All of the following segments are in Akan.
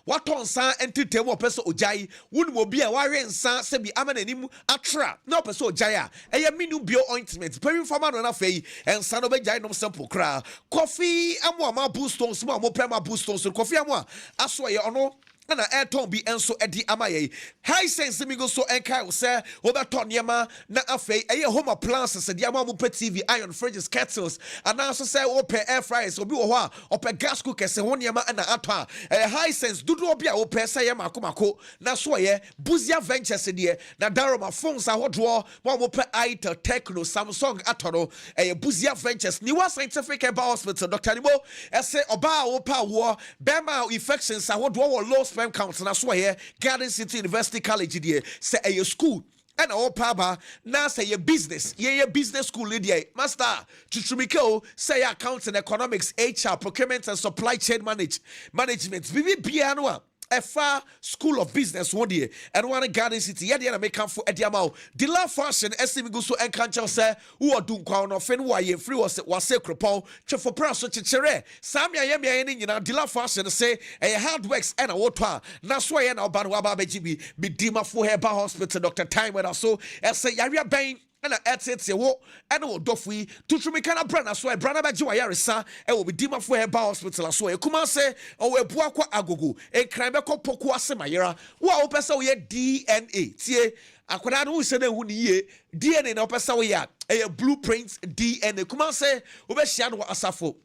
what on san entertain one person ojai wouldn't will be a warrior san sebi amanenimu atra no person ojaya a minu bio ointment paying for man on a fay and son of a giant sample cra coffee amwa boost on small more prema boost on so coffee amwa aswa ono and a airton be and so Eddie Amaye. High sense me go so and Kyle say over Tonyama na afe a home appliances and Yamamu pet TV iron fridges kettles and also say open air fryers or be or per gas cookers and one yama and a ata a high sense do be a open say Makumako na swaye Buzia Ventures in here na Daroma phones are what draw one will per ita techno Samsung atoro a Buzia Ventures new scientific about hospital Dr. Nibo say oba opa war Bema infections are what draw low sperm counts na so here Garden City University College there say a school and all paba now say your business your business school there master Chuchumiko say accounts and economics HR procurement and supply chain management bibi piano Efa School of Business one day and one Garden City yet na make for Ediamao the love fashion esimigo so enkancha say who are doing kwa no fen why free was crepon for price so chichere samia yemia ni nyina the love fashion say hard works and a water na so ye na oba no aba beji bi dima for Herba Hospital Dr. Time with us so say yaria ben and a wo and a dofui to Trumicana Brana so a Brana Bajua Yarisa and will be Dima for Herba Hospital so a Kuma say or a Buakwa Agogo a Crimbeco Pokua Semayera wow pesa we DNA tie akwada no se na hu ni ye DNA na pesa we ya a blueprints DNA Kuma say obehia no asafo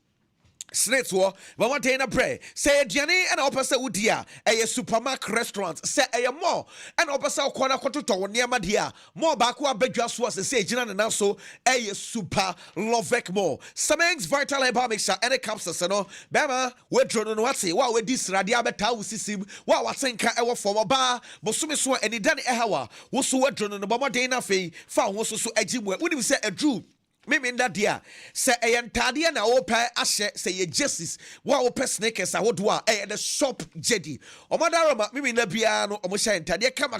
Snakes war, but one day in a prayer. Say a Jenny and opposite Udia, a supermarket restaurant, say a more, and opposite corner to near Madia, more backward bedjas was a say Jinan and also a super lovek more. Some eggs vital about mixture and a capsules and all. Bama, we're drawn on what's it, while we this radiabeta system, while what's in our former bar, Bosumiswa and it done a hour, was so drawn on the Bama Dana Fay, found was so a Jim, when you say a Drew. Mimi nda dia say tadia na opa ahye say ye justice wa opa sneakers a wodwa the shop jedi omadaroma mimi na bia no omhye tadia kama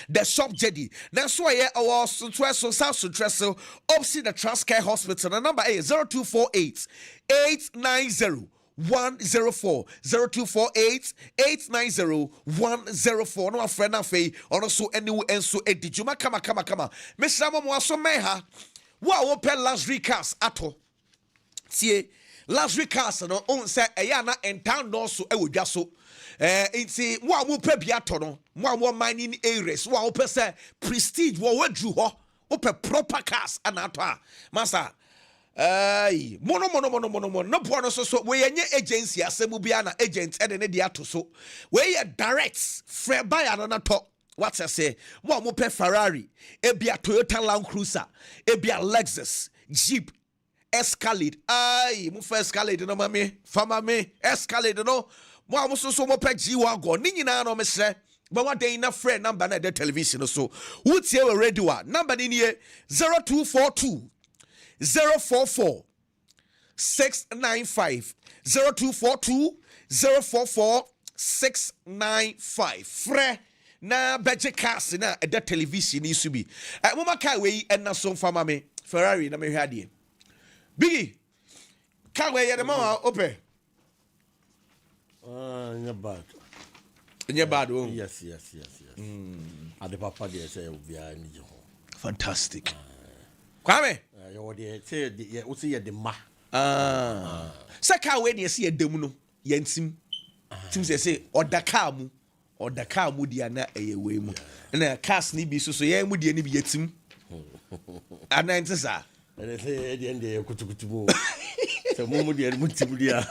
the shop jedi na so ye awo so south so opposite the Transcare Hospital. The number is 0248 890 104 0248 890 104 no friend afi ono so enu enso edijuma kama Mr. Momo so meha wa open luxury cars ato tie luxury cars no on say eya na entown no so ewodwa so nti wa mo pa bi ato no mo mining areas wa open say prestige wo wadru ho open proper cars anato a masa mono no pono so we yenye agency asemu bia na agent e de ne dia to so we ye direct free buy anana to what I say, mo pe Ferrari, ebia Toyota Land Cruiser, ebia Lexus, Jeep, Escalade. Mo fe Escalade no mami, fama me, Escalade no. Mo so mo pe G-Wagon. Ni nyina no me se. But what day na friend number na the television so. Who tie we radio number ni 0242 044 695 0242 044 695 Fre na beje cars na the television isu bi mama kai we na so fama me Ferrari na me hwade bigi kai we ye de mama ope nya bad oh yes ade papa dey say obia ni je ho fantastic kwame you dey say we see ye de ma say kai we dey say ye dem no ye ntim tim say odaka mu or the car mudia na we mu na cars ni bi so ye mudia ni bi yatim anante sa and say the end dey kutukutubo so mudia mutibudia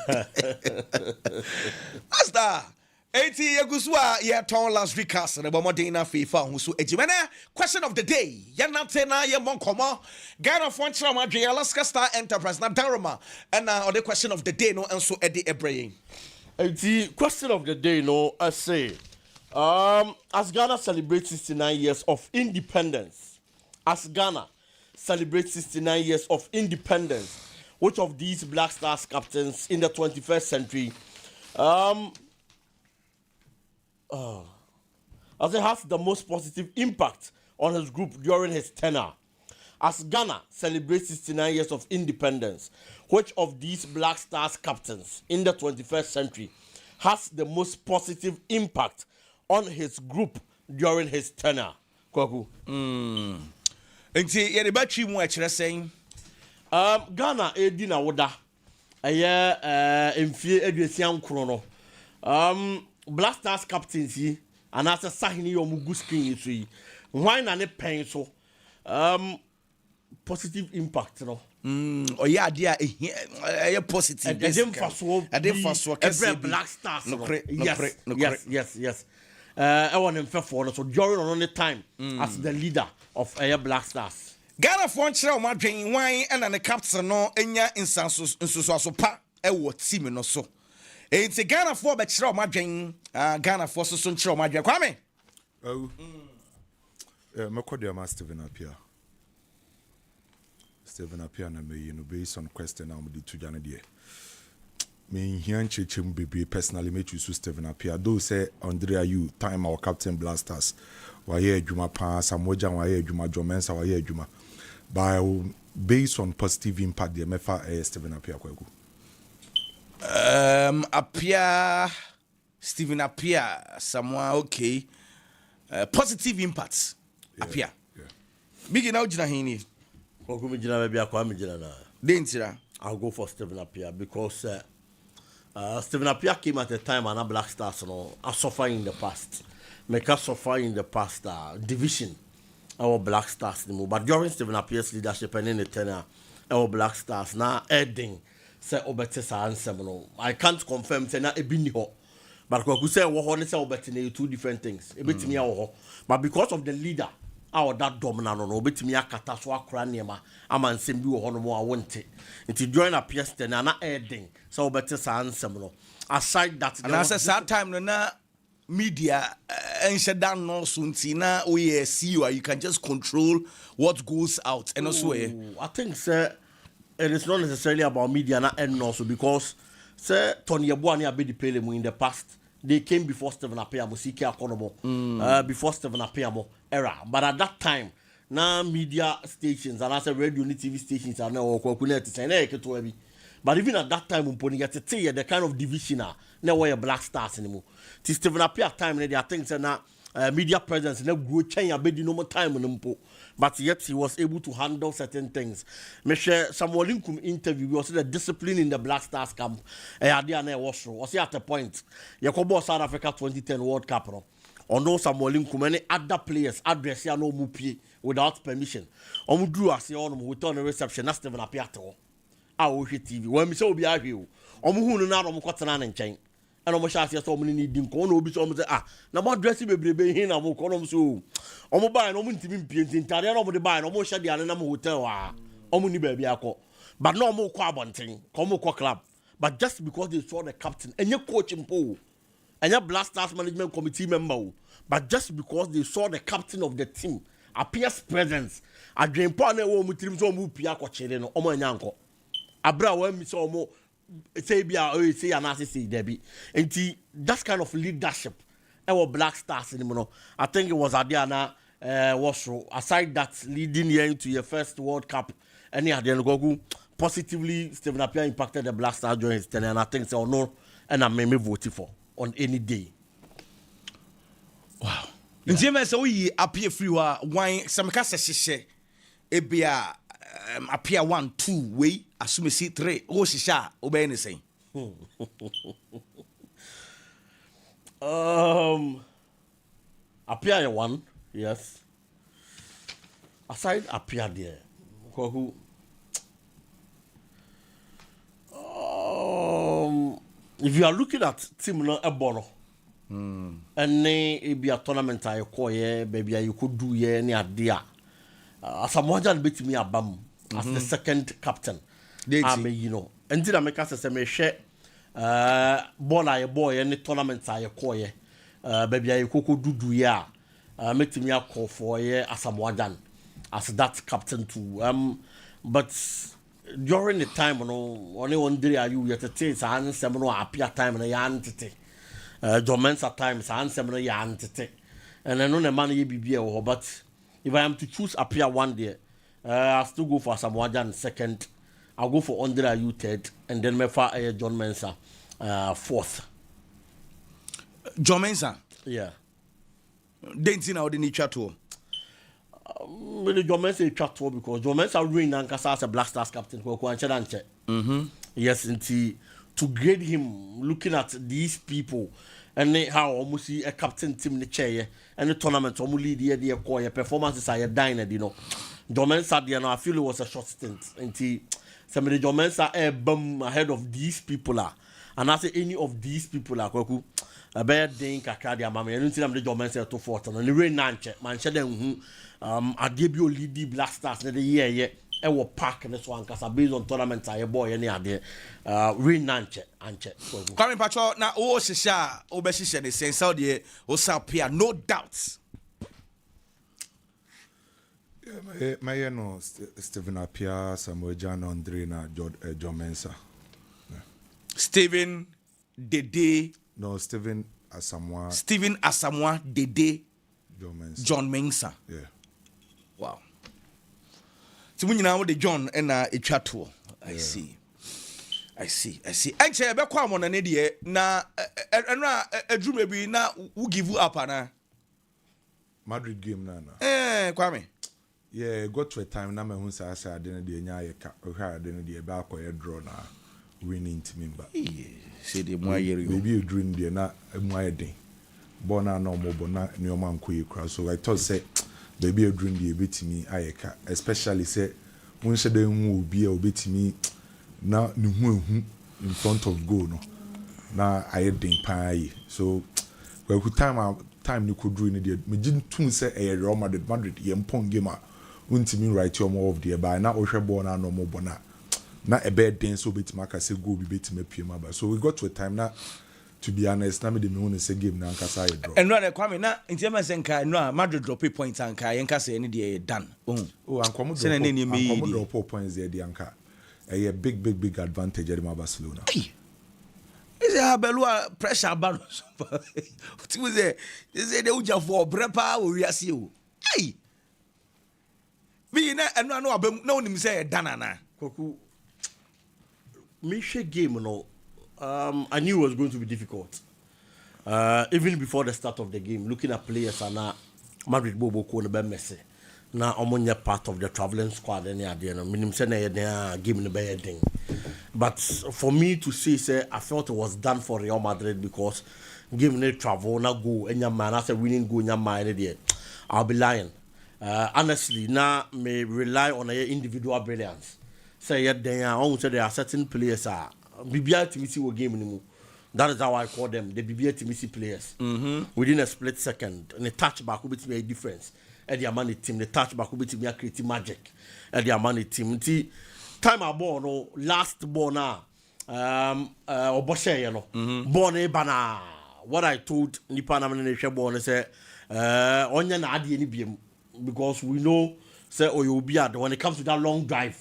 master 80 yegusua ye ton last week cars na bomodin na fifa hu so ejimene question of the day ye nante na ye monkomo guide of one chama dwe Alaska Star Enterprise na Daroma and the question of the day no enso edi ebrayin. The question of the day no I say as Ghana celebrates 69 years of independence, which of these Black Stars captains in the 21st century as it has the most positive impact on his group during his tenure? As Ghana celebrates 69 years of independence, which of these Black Stars captains in the 21st century has the most positive impact on his group during his tenure? Kwaku. Nti yɛde batwi mu ɛkyerɛ sɛn. Ghana edi na woda. Ɛyɛ mfie aduasia nkron no. Black Stars captaincy and as a sahini yomugu screen so yi. Why na ne pen so? Positive impact no. Oya ade a positive. Every Black Stars. Yes. I want him for so during on the time as the leader of Black Stars. Ghana for nkyerɛ o madwen wan ɛna ne captain no enya nsusuaso pa ɛwɔ team no so. Enti Ghana for bɛkyerɛ o madwen Ghana for so nkyerɛ o madwen Kwame. Makodia ma Steven Appiah na me based on question I'm the two jana there. Me here chechim baby personally me choose Steven Appiah. Though say Andrea you time our captain blasters. Wa ye adwuma pa Samoja wa ye adwuma Jomensa wa ye adwuma. But based on positive impact there me fa Steven Appiah kwaku. Steven Appiah somewhere okay. Positive impacts. Appiah. Yeah. Big now jina hini. I'll go for Steven Appiah because Steven Appiah came at a time and a Black Stars I suffer in the past. Make us suffer in the past division our Black Stars but during Steven Appiah's leadership and in the tenure our Black Stars now adding say obetesa answer I can't confirm say na ebini ho but ko say wo ho ne say obetene two different things ebetimi ya wo ho but because of the leader our that dominant no obetimi akata so akora niema ama nsem bi wo ho no mo awonte nti during Appiah's tenure na adding so obetesa answer aside that and as that time no na media and shut down no suntina we see you can just control what goes out and also I think sir it is not necessarily about media and also because sir Tony Abuani abedi pele mu in the past they came before Steven Appiah musiki akonomo before Steven Appiah era but at that time na media stations and as a radio and TV stations are now okwakuneti say na eketo abi but even at that time umponi get the kind of division na where Black Stars anymore till Steven Appiah time they think say na media presence na grow change abedi no more time mpo but yet he was able to handle certain things. Mr. Samuel Lincoln interview was the discipline in the Black Stars camp. Was at a point. Yakobo South Africa 2010 World Cup. Or no Samuel Lincoln, many other players address ya no mupi without permission. Drew as your own with on the reception. That's Steven Appiah. I watch TV. When we saw be out here, who na Cotton and chain. And almost ask you so many needing corner be so na more dressing baby here na mo kono so omo buy no mo ntimi mpie ntare na omo de buy no mo hye de ane na mo hotel omo ni baby akọ but no omo kọ abonten omo kọ club but just because they saw the captain enye coach mpo enye Black Stars management committee member but just because they saw the captain of the team Appiah's presence adwempo na wo mo tirim so omo pia akọ chere no omo anya nkọ abra wa mi so omo say say analysis Debbie and that kind of leadership our Black Stars anymore. I think it was Adiana was aside that leading year into your first World Cup any Adiana go positively Steven Appiah impacted the Black Stars during his tenure and I think so no and I may vote for on any day. Wow. Njema so we Appiah free wa wine some ka se ebia Appiah 1 2 way assume see 3 o shisha obey anything. Appiah 1 yes aside Appiah there who if you are looking at team no ebono and it be a tournament I call yeah baby you could do yeah ni adia as a modern bit me abam as the second captain I mean you know and did I make us a me share boy any tournament I call yeah baby you could do yeah make me a call for yeah as a modern as that captain too but during the time only one day are you yet to take and some no Appiah time and a entity Jomensa times and some no entity and I know the money be but if I am to choose Appiah 1 day I'll still go for Samoajan second. I'll go for Andre Ayew third, and then Mefa John Mensah fourth. Jomensa. Yeah. Denti na odi ni twato. Really Jomensa twato because Jomensa ruin Nankasa as a Black Stars captain ko anche. Yes, to grade him looking at these people and how almost see a captain team in the chair and the tournament almost lead the core performances are dying, you know. Jomensa there now I feel it was a short stint until some of the Jomensa Eben ahead of these people are. And I say any of these people are kwaku a bad thing kakadia mama you see them the Jomensa to fort and the rain nanche man shade a debut lead the Black Stars the year e wo park ne so ankasa based on tournament aye boy any ade rain nanche anche Kwame Pacho na o hihia o be hihia the sense how the o sapia no doubts. My no Stephen Apia, Samuel John Andre na Jomensa. Stephen Dede. No, Stephen Asamoah Dede. John Mensah. Yeah. Wow. So when you know the John and a chat I see. Actually, be kwa mo na ne de na adwuma bi na who give you up ana. Madrid game na. Kwame. Yeah, got to a time na me hu say I didn't dey nya ye ka. I didn't dey ba akoye draw na winning team ba. Say the mo ayere yo. Maybe you dream dey na mo ayeden. Born na no mo bon na nyoma nkoye kra. So I thought say baby you dream dey betimi ayeka, especially say won she dey hu obi a obetimi na ne hu in front of goal no. Na ayeden pa yi. So we could time ni could dream dey. Me gin tun say e Real Madrid ye mpon game a untimi right your more of the by na ohwe ball na no mo bona na a bad den so betima ka say go be betima piem aba. So we got to a time na to be honest na me de me won say game na nkasa ye draw and no na Kwame na intima senka no Madrid drop points anka ye nka say any dey done ankomo drop points there dey anka a big advantage at Barcelona. Is a belua pressure ban ti we say they uja for brepa we asi you hey we na eno anu abam na onim say dana na Koku me game no I knew it was going to be difficult even before the start of the game looking at players and Madrid bobo ko ne be messe na omonya part of the traveling squad any ade no minim say na game ne be thing. But for me to say I felt it was done for Real Madrid because game ne travel na go enya man as a winning goal nya man there I'll be lying. Honestly, now may rely on your individual brilliance. Say yet there are certain players are BBI TMC game anymore. That is how I call them, the BBI TMC players. Within a split second, and the touchback will be a difference. At the money team, the touchback will be a creative magic. At the money team, time I born no last born now. Oboshe, you know, born a bana. What I told Nipana Nation born is Onya na adi any BM. Because we know say you'll be at when it comes to that long drive,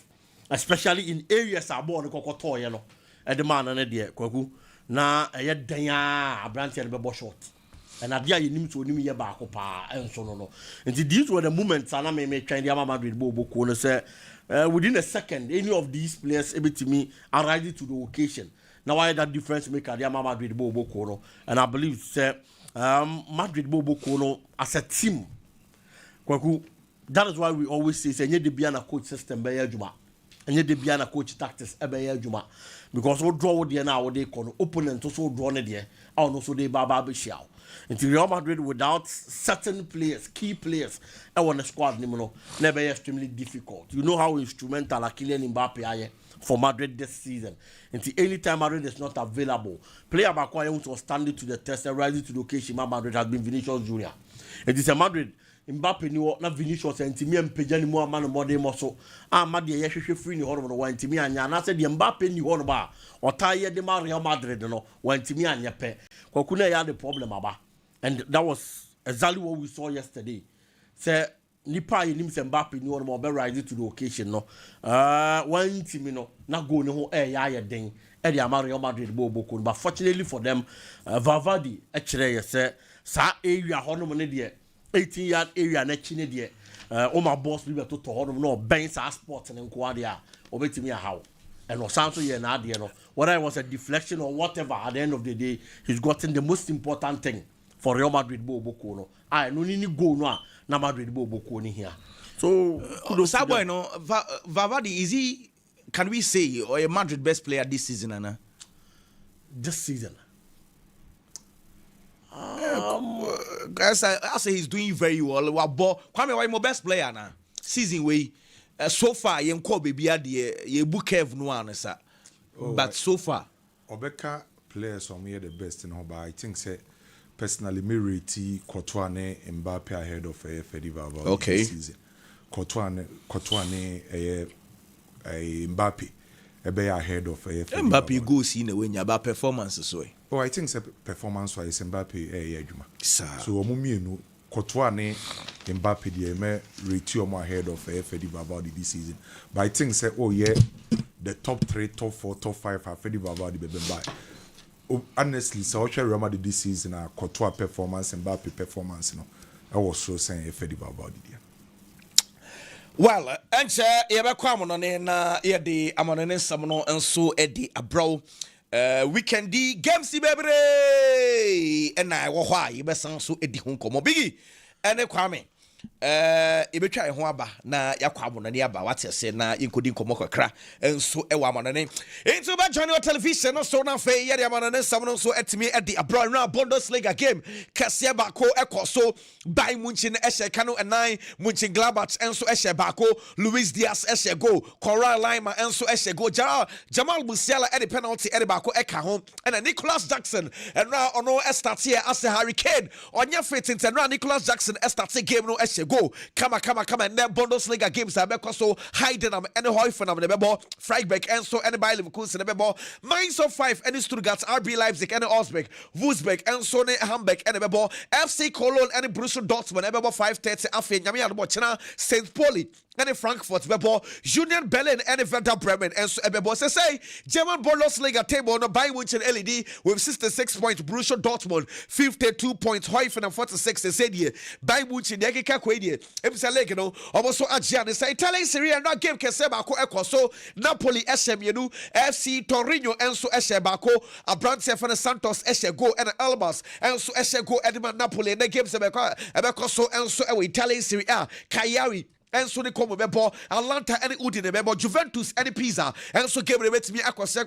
especially in areas are born kokoto you know at the man and the kwaku na a denya branch and be short and adia you need to nim ye back pa and so no and these were the moments and I may try the Madrid bobo say within a second any of these players able to me arrive to the occasion now why that difference make the Madrid bobo and I believe say Madrid bobo as a team. That is why we always say say the Biana coach system be adwuma enye the Biana coach tactics be adwuma because we draw with the now they call opponent so draw ne there and also they baba be shao until Real Madrid without certain players key players I want the squad no never extremely difficult. You know how instrumental Kylian Mbappe are for Madrid this season. Until any time Madrid is not available, player back was standing to the test and rising to the occasion. Madrid has been Vinicius Junior. It is a Madrid Mbappe ni na Vinicius ntimi empagya ni mu ama no mode mo so ama de ye hwehwe free ni hono no wantimi anya na se de Mbappe ni hono ba otaye de Real Madrid no wantimi anya pe kwaku na ya the problem aba and that was exactly what we saw yesterday. Say nipa yenim se Mbappe ni hono mo be rise to the occasion no wantimi no na go ne ho ya den e de ama Real Madrid boko but fortunately for them Valverde e kire ye se sa area hono mo ne de 18-yard area na chine de my boss be to hono no ben sa sport ne nko ade a obetimi a hawo and Osanso Yenadi, whether it was a deflection or whatever, at the end of the day, he's gotten the most important thing for Real Madrid Bobokono. I no need go na Madrid Bobokoni here. So Saboy no Valverde is he, can we say, or a Madrid best player this season, Anna? This season. I say he's doing very well. Kwame why my best player now? Season way so far you call baby you book Kev no one sir. But so far Obeka players on me the best in but I think say personally me rate Courtois and Mbappe ahead of Fedi Valverde this season. Courtois Mbappe be ahead of Mbappe goes in a way about performances way. Oh, I think performance wise Mbappe adwuma. So omumienu Courtois ne Mbappe dey me rate omo ahead of Fedi Valverde this season. But I think say oh yeah the top 3, top 4, top 5 are Fedi Valverde be by. Honestly, so Real Madrid this season Courtois performance and Mbappe performance I was so saying Fedi Valverde there. Well, and yebekwa mo na ye de amonene nsam no enso e de abro weekend games bebre and I wo hwa yebesan so edi ho komo bigi ene kwame ebetwa ho aba na yakwa mo na ne aba wate se na yinkodi komo kakra enso e wa amonene into ba join your television no so na fe ye de amonene nsam no so etimi e de abro na Bundesliga game kase ba ko ekoso Bayern Munchen ehye kanu enan Munchen Gladbach enso ehye ba ko Luis Diaz ehye go Coral Lima enso ehye go Jamal Musiala e de penalty e de ba ko eka ho and Nicholas Jackson and now ono start here as a Hurricane onya fit into Nicholas Jackson start game no go kama and then Bundesliga games abeko so Heidenheim and Hoffenheim the bebo Freiburg and so and Bayer Leverkusen the bebo Mainz 05 and Stuttgart RB Leipzig and Augsburg Wolfsburg and so Hamburg and the bebo FC Cologne and Borussia Dortmund and bebo 5:30 afi nyame ado china St. Pauli and Frankfurt bebo Union Berlin and Werder Bremen and so bebo say German Bundesliga table no Bayern Munchen LED with 66 points Borussia Dortmund 52 points Hoffenheim 46 said here Bayern Munchen yekeka kwedie ebisa lege no oboso agya ne say Italian Serie A no game kese ba ko ekoso Napoli SM FC Torino enso ehye ba ko Abrante Fane Santos ehye go and Albas enso ehye go Edman Napoli na game se be ko so enso e Italian Serie A Cagliari and so the come bebo Atlanta and Udine bebo Juventus and Pisa and so game met me akose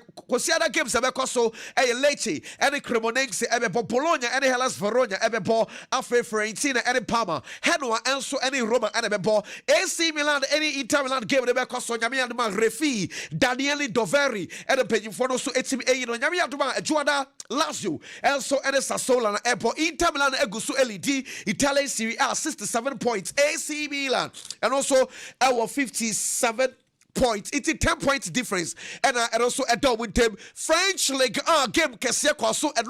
other games beko so Lecce and Cremonese and bebo Bologna and Hellas Verona and bebo Afe Fiorentina and Parma Genoa and so any Roma and bebo AC Milan any Inter Milan game beko so nyame aduma Refi Daniele Doveri and the for so etim e no nyame aduma Juada Lazio and so and Sassuolo and Epo Inter Milan egusu LED Italian Serie A 67 points AC Milan and also our 57 points. It's a 10 points difference. And also a double with them French League game kese kwaso and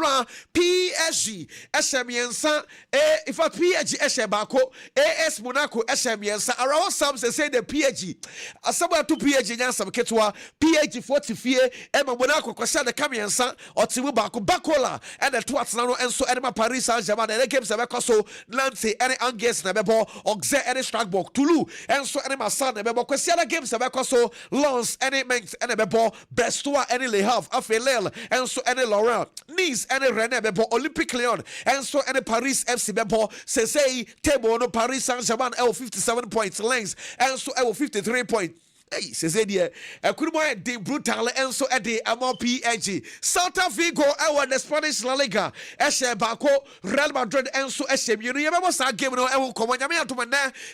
PSG Eshemiensa if a PSG Eshebako AS Monaco Eshemiensa around some say the PSG asaba to PSG nyansam ketwa PSG 44 Emma Monaco kwasa the Kamiensa or Timu Bako Bakola and the Twatsano and so Edema Paris Saint-Germain and the games Abakoso Nancy any Angers na bebo Auxerre any Strasbourg Toulouse and so any Massan na bebo kwasa games Abakoso so Lens any Mengs any bebo Brestois any Le Havre Afelel and so any Laurent Nice any Rennes bebo Olympique Lyon and so any Paris FC bebo Sensei table no Paris Saint-Germain 57 points Lens and so 53 points. Hey, says Eddie, a good boy, the brutal, and so at the PSG. Celta Vigo, our the Spanish La Liga, Eshe Bako, Real Madrid, and so Eshe. You remember that game? No, I will come on. Yami to my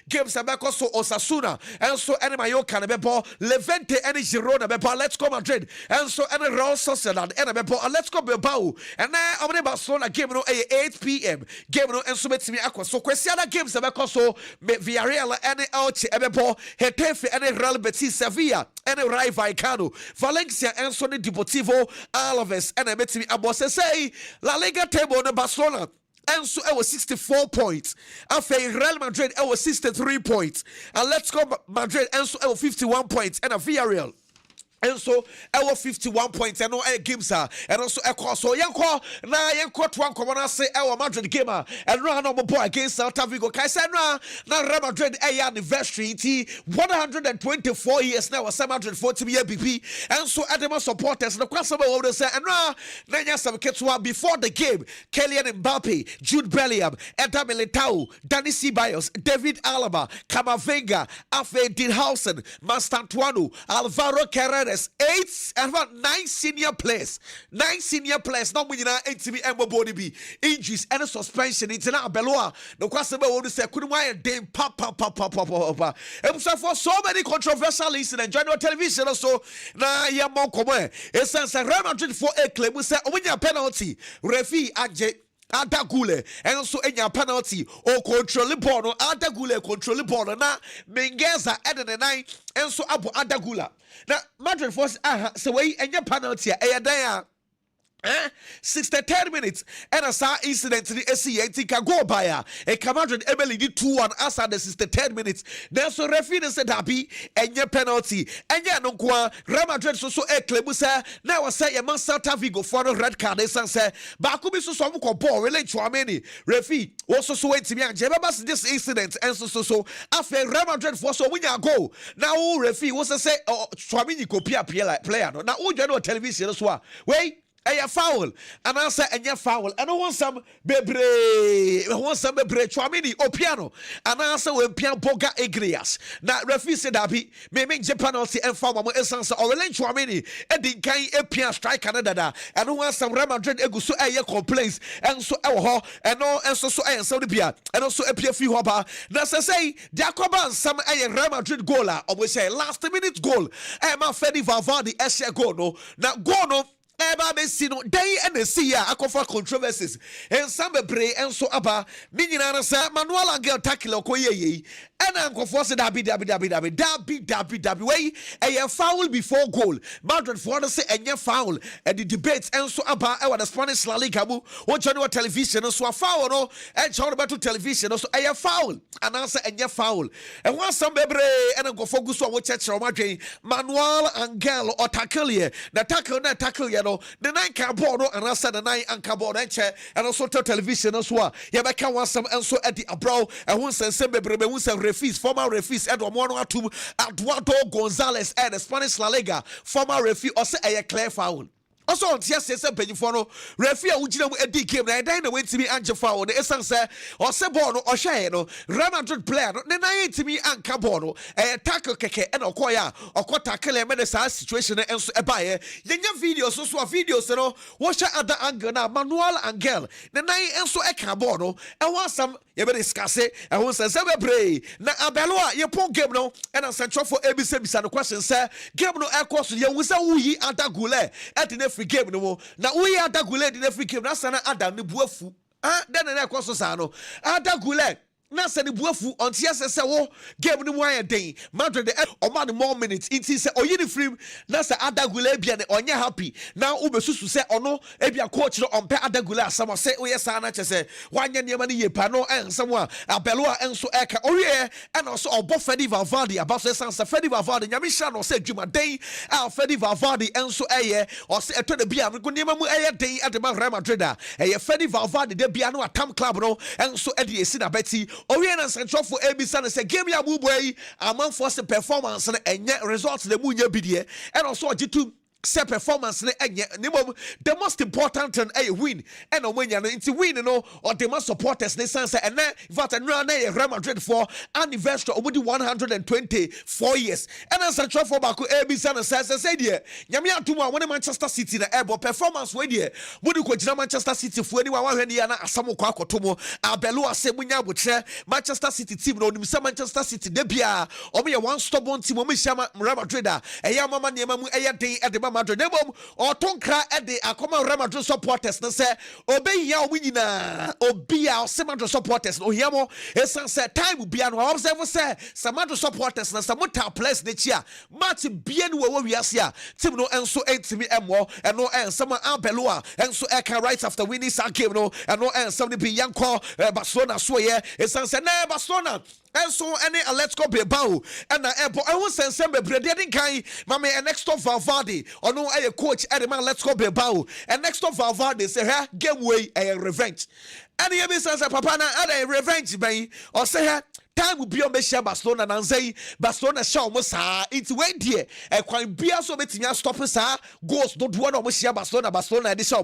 games Abako so Osasuna, and so any Mallorca, and Bebo, Levante, and Girona, Bebo, let's go Madrid, and so any Real Sociedad, and Bebo, let's go Bilbao, and now I'm going to Barcelona game no 8 p.m. game no and so me aqua. So Quesiana games Abako so Villarreal, and Elche, and Bebo, Getafe, and Real Betis. Sevilla and Rai Vallecano, Valencia and Sonny Deportivo Alaves and Betimi Abose say La Liga table on Barcelona. And so it was 64 points. After Real Madrid, it was 63 points. And let's go Madrid, and so it was 51 points. And a Villarreal. and so our 51 points and no games and also a course so yanko na yanko to one common say our Madrid game and run no boy against Celta Vigo Kaisana na Real Madrid anniversary 124 years now was 140 BP and so Adema supporters the question about say and na some ketwa before the game Kylian Mbappe, Jude Bellingham, Eder Militao, Dani Ceballos, David Alaba, Camavinga, Afe Lawson, Mastantuano, Alvaro Carreras, 8 and about 9 senior players. 9 senior players. Now we na NTV Embo body be injuries and suspension. It's na Beloa. No question about what say. Couldn't why a damn papa. And so for so many controversial incidents, general television also na ya more common. It's a Real Madrid for a claim. We say when your penalty, referee Adagule and also a penalty or control the ball. Adagule control the ball. Na Mengeza at the 9 and so Abu Adagula. Now Madrid force so way and your penalty there. 63 minutes and a sa incident to the SCA can go by a Madrid Emily did 2-1 as at the 63 minutes. Then so referee said happy and your penalty and ya no kwa Real Madrid so a klebusa now I say a man Celta Vigo for the red card they say Bakubi so some ball relate to many referee also so wait to me and Jebabas this incident and so after Real Madrid for so when you go now referee was to say oh Swamini copia player no now you know television as well wait a foul, and answer and foul, and I want some bebre, Chouamini or piano, and answer when piano boga egrias. Now, referee said that he may make penalty and foul my essence or relent Chouamini, and the guy a piano strike Canada, and I want some Real Madrid so a complaints, and so and no, and so and Saudi Bia, and also a few hopper. That's a say, Jacoban, some a Real Madrid goaler, or we say last minute goal, and my Fedi Valverde, Esha Gono, now Gono. Eba Messino, day and the sea, I call for controversies. And some pray and so about Minina, Manuel and girl tackle Koye, and Uncle Fosse Dabby, way, a foul before goal. Madrid for the say and your foul, and the debates and so about our Spanish La Liga, what general television, so a foul, no, and shout about to television, also a foul, and answer and your foul. And once some bebre and Uncle Focus on what church or Manuel and girl or tackle ye, the tackle ye. The 9 cardboard and answer the 9 and cardboard and chair and also television as well. Yabaka wants some and so at the abroad and once and send referees, former referees Eduardo Gonzalez and the Spanish La Liga, former referee or say a clear foul. Also, yes, yes, Benifono, referee, which you know, a D game, and then went to me and Jaffa, the essence, or Sebono, or Shano, Real Madrid player, then I to me and Cabono, a tackle keke, and Okoya, or Kotakele, and medicine situation, and so a buyer. Then your videos, also videos, you know, watch other angle now, Manuel and girl, then I also a Cabono, and want some, you better discuss it, and once I say, pray. Now, Abelua, your poor game no, and I'm central for ABC beside the question, sir, game no air course, you was a wee at a gule at the free game no more. Now we are that gule in every game. That's an Adam the buafu. Then an equal sano. Ada gule. Nasa ni buafu until yes wo game no wire day Madrid or man more minutes it is o uniform nasa adagule bia ne onye happy now ubesusu say ono ebia coach no on pe adagule asama say we yes na chese wanya niam ne yepa no ensamo abelo enso eka owie and also obo Fedi Valverde about say sansa Fedi Valverde nyame sha no say dwuma den Fedi Valverde enso eye o say eto de bia ko niam mu eye den at the Real Madrid eye Fedi Valverde de bia no atam club no enso e de esi na beti Oriana Central for Eben say game ya buboy among force performance and results the munya bidie and also G2 say performance the most important thing a win and when you into win or the most supporters they say and then that Real Madrid for anniversary over the 124 years and as a trophy for Baku Eben says say there nyame atuma when Manchester City na ebo performance we there would go Manchester City for anyone when ya na asamo kwa kotomo abelu asemunya botre Manchester City team no nimsa Manchester City de bia o me one stubborn team o me Real Madrid e ya mama niam mu e ya den e de Madrid nebom otonkra e de akoma Real Madrid supporters no say obeya o nyina obia o Madrid supporters no hiamo esan say time bia no observe say Madrid supporters na samota place ne chia match bia no wo wiase a team no enso entimi emo eno ensama Abeloa enso e can right after winning that game no eno ensam ne bi yanko Barcelona so ye esan say na Barcelona enso ene Atletico Bilbao ena ebo ehun sensem bebre de din kan mame next of Valverde ono eye coach e man Atletico Bilbao and next of Valverde say ha game way revenge ene ye bi say papa na ada revenge ben o say ha time will be on Messia Barcelona and say Barcelona show Mosa. It's way dear. A quite beer so betting stop us. Goals don't want to Barcelona this show.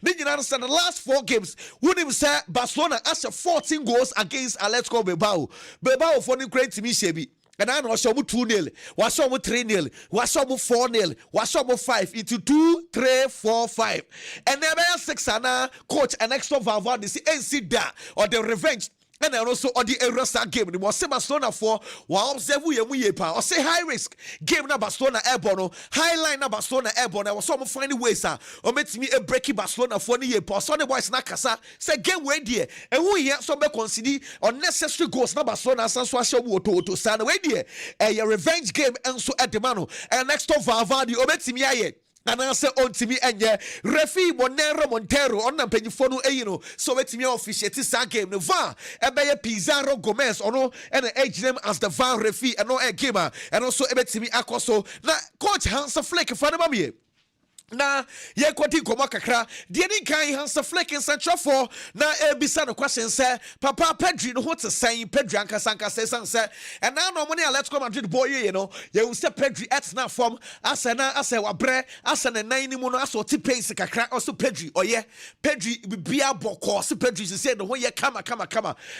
Did you understand the last 4 games? Wouldn't even say Barcelona as 14 goals against Atletico Bilbao. Bilbao for the great to me, Shebi. And I know show 2-0, was show 3-0, was show 4-0, was show 5 into 2, 3, 4, 5. And then 6 and coach and extra Valverde see that or the revenge. And also on the Erasa game, the was Barcelona for while observe we pa or say high risk game na Barcelona airborne, high line na Barcelona airborne. I was some finding ways or met me a breaky Barcelona for the year. So the boys na kasa say game way dear. And we here some consider unnecessary goals na Barcelona sans show to stand away dear. A revenge game and so at the mano. And next of Valverde or met me aye. And I say on to me and referee Montero on Penifonu Eino, so it's me officiate this game. The VAR, Ebeye Pizarro Gomez, or no, and the age name as the VAR referee, and no a gamer, and also Ebetimi Akoso. Now, Coach Hansa Fleck, for the na ye kwati koma kakra de ni kan Hansa Fleck in central for na ebisa no question say papa Pedri no what to say Pedri anka say say and now no money let's come Madrid boy you know you say Pedri at na form asena ase wabre asena nan ni mu no aso ti pace kakra also Pedri oye Pedri bia boko so Pedri say no ye kama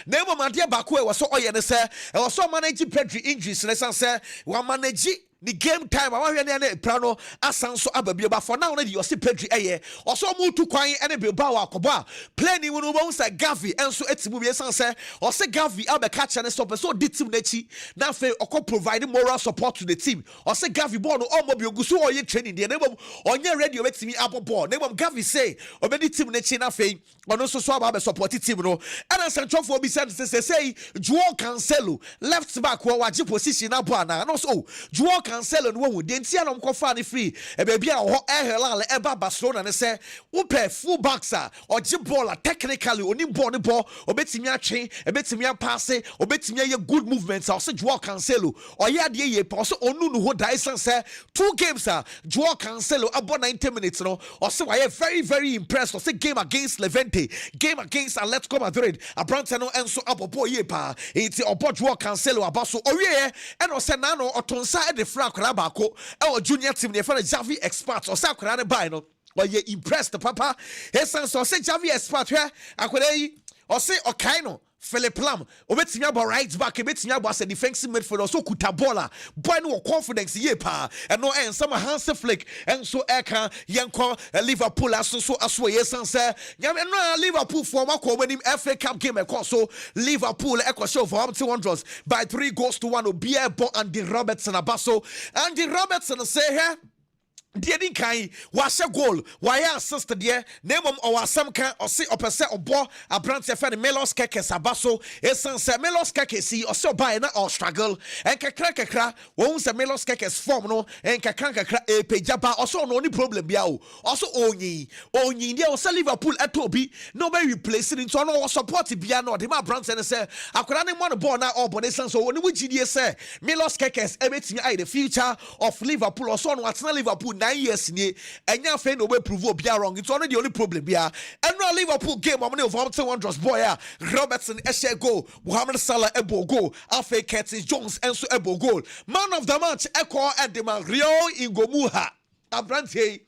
na mo made ba ko e wo so oye ne say e wo so manage Pedri injuries ne say wa manage the game time I want to plano asanso ababie ba for now na the Jose Pedri eye also mu tu kwan ene Bilbao akoba play ni wonu bo say Gavi enso etimu be san say o say Gavi abeka cha ne stop so di team na chi na fe okọ provide moral support to the team o say Gavi ball no omo bi oguso o ye training de nebom onye ready o betimi abo ball nebom Gavi say obedi team na chi na fe ono so so aba support team no and central for be said say Joao Cancelo left back wo waje position na ball na no so Joao Cancelo no hu de ntia no mkofa ne free e ba bia ho ehelal eba Barcelona ne say wo pe full backs a oje ball technically oni ball ne ball obetimi atwe obetimi pass obetimi ye good movements o say Joao Cancelo oye ade ye pa o say onu no ho dai say 2 games Joao Cancelo abo 90 minutes no o say why very very impressed o say game against Levante game against Atletico Madrid abrante no enso abobo ye pa enti obo Joao Cancelo abaso owie and o say na no otonsa e de akwara baako e junior team ne fa Javi expert o say akwara ne bai no o ye impressed papa esan so say Javi expert hwe akwara yi o say okai no Philip Lam obetimi abo right back obetimi abo as a defensive midfielder so kuta baller boy no confidence ye pa and no en some Hansa Fleck and so eka yanko Liverpool so yesan say nyame no Liverpool for makọ wenim FA Cup game e so Liverpool e show for Hampton Wanderers by 3-1 obi e bo Andy Robertson abaso Andy Robertson say here Diedi kai wase goal waya assist de nemom o wasam kan o se opese obo abrante fe Melos Kekes abaso esan se Melos Kekes si o se oba na o struggle en kakra won se Melos Kekes form no en kakra e pejaba o so no ni problem bia o so onyi de o se Liverpool etobi no be replace it into no support bia no de ma abrante ne se akora ne mo no ball na o bo ne san so oni wugidie se Melos Kekes e betimi ai the future of Liverpool o so no atena Liverpool 9 years ni enya fe no we prove obi wrong it's only the only problem bia and no Liverpool game amone of Hampton Wanderers boy Robertson eshe goal Mohamed Salah ebo goal Alfred Curtis Jones enso ebo goal man of the match Eko Edema Rio Ingomuha Abrante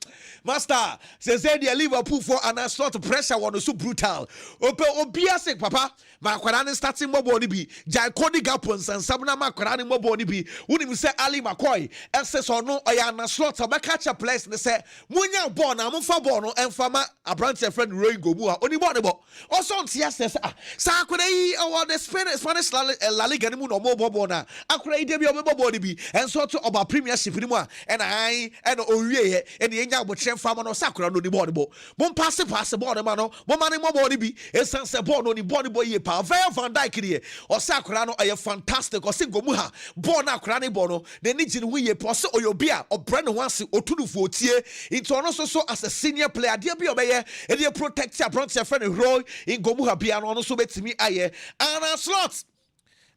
master says the Liverpool for an assault pressure one so brutal obia say papa makwara ne starting mobo ni bi jai Cody Gapons and sabna makwara ne mobo ni bi woni say Ali McCoy ss no oya na slot ba catch a place ne say munya ball na mfa ball no emfama Abrante friend Roy Gomu a oni ball ne bo also ntia says sa akwara yi o the Spanish La Liga ni mu no mobo ball na akwara yi de bi o ball ni bi and so to oba premiership ni mu a and I and wie and the enya botre farmer no sakura no di ball bo bon pass ball man no bon man mo ball bi esanse ball no ni ball boy ye pa Van Dijk here or sakura no are fantastic or singo muha ball na akura ne ball no the ni jini we ye pa so oyobia or brand once otudufu otie into ono so as a senior player dia bi obeye e dey protect your front your friend role in gomuha bia no so betimi aye and slot.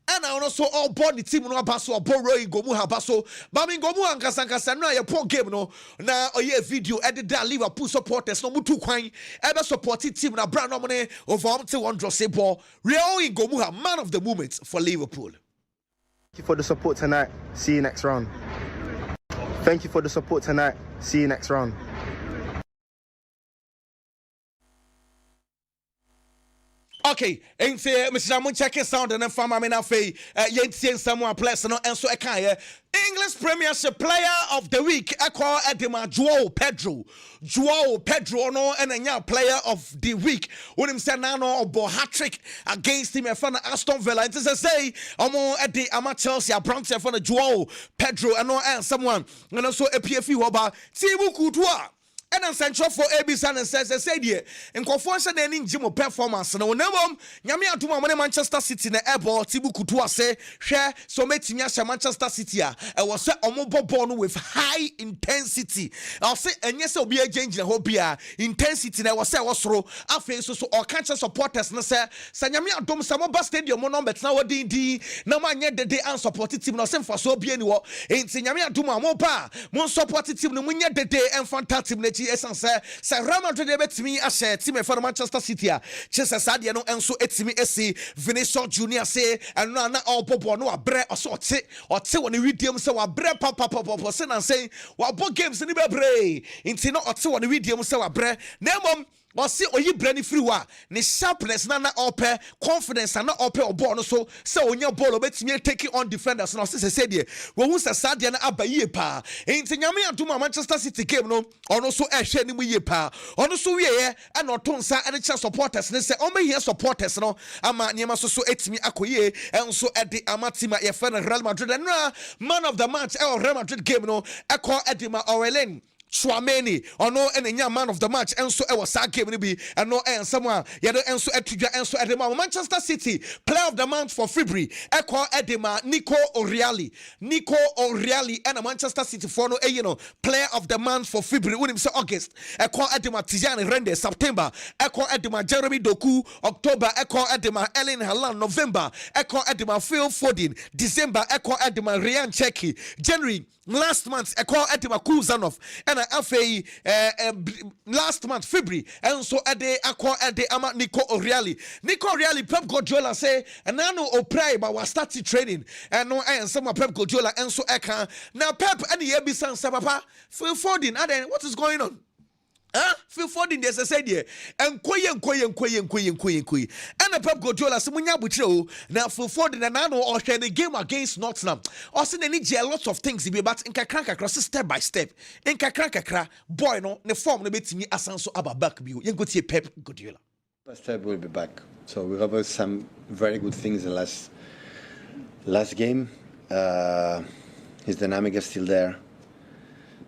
And I also all born the team no abaso or borrow in Gomuha baso. But in Gomuha and Kasankasa no a poor game no. Now a year video edit that Liverpool supporters no mutu kwine. Ever supported team na brand money over to one draw say ball. Real in Gomuha, man of the moment for Liverpool. Thank you for the support tonight. See you next round. Thank you for the support tonight. See you next round. Okay, and say Mr. Mun check sound and then farm I mean afei yentie someone place no and so English Premiership Player of the Week call Edema Joao Pedro no and a Player of the Week when him say no or hat-trick against him and Aston Villa and say at the Chelsea Browns for Joao Pedro and someone and also a PFU about Thibaut Courtois. And I'm central for Eben and says, I said, yeah, and confusion and in Jimo performance. No, Yamia to my Manchester City in the airball, Thibaut Courtois say, share so much Manchester City. I was set on mobile born with high intensity. I'll say, and yes, I'll be a change in the hobby intensity. I was say, was through our face so or cancer supporters. No, sir, Sanyamia Dom Samoba Stadium, no number now, D. No man yet the day and supported team, no same for so be anywhere. In Sanyamia Duma Mopa, Mon supported team, no win yet the day and fantastic. Essence say Real Madrid betimi a share team for Manchester City chese sadia no enso etimi esi Vinicius Junior say and na all popo no abre ote won widium say wa bre papa say na say wa bo games ni bebre inti no ote won widium say wa bre na mom was see oyi brani free wa ne sharpness na ope confidence na ope obo no so say onya ball obetimi take on defenders no say dey we hu say sadia na abaye pa inti nyame aduma Manchester City game no ono so ehwe ni mu ye pa ono so wie ye na otonsa ene che supporters ne say o me here supporters no ama niema so etimi akoye enso ede amatima ye fe Real Madrid na man of the match Real Madrid game no ekọ edima Orelen Chouameni ono enya man of the match enso e was that game ni bi eno someone yedo enso etudwa enso edema Manchester City player of the month for February eko edema Nico O'Reilly and Manchester City for no player of the month for February when him say August eko edema Tijani Rende September eko edema Jeremy Doku October eko edema Erling Haaland November eko edema Phil Foden December eko edema Ryan Cherki January last month eko edema Kuzanov and afei last month February and so ade akwa ade ama Nico O'Reilly Pep Guardiola say and now opray but was started training and no and some Pep Guardiola and so eka now Pep and the Ebisan papa Phil Foden what is going on? Phil Foden there's a said here and koye and the Pep Guardiola simunya butre now Phil Foden and now or the game against Nottingham or see they need a lot of things be but in kakranka cross step by step in kakranka boy no the form no betimi asanso aba back bi yen go tie Pep Guardiola step will be back, so we have some very good things the last game. His dynamic is still there.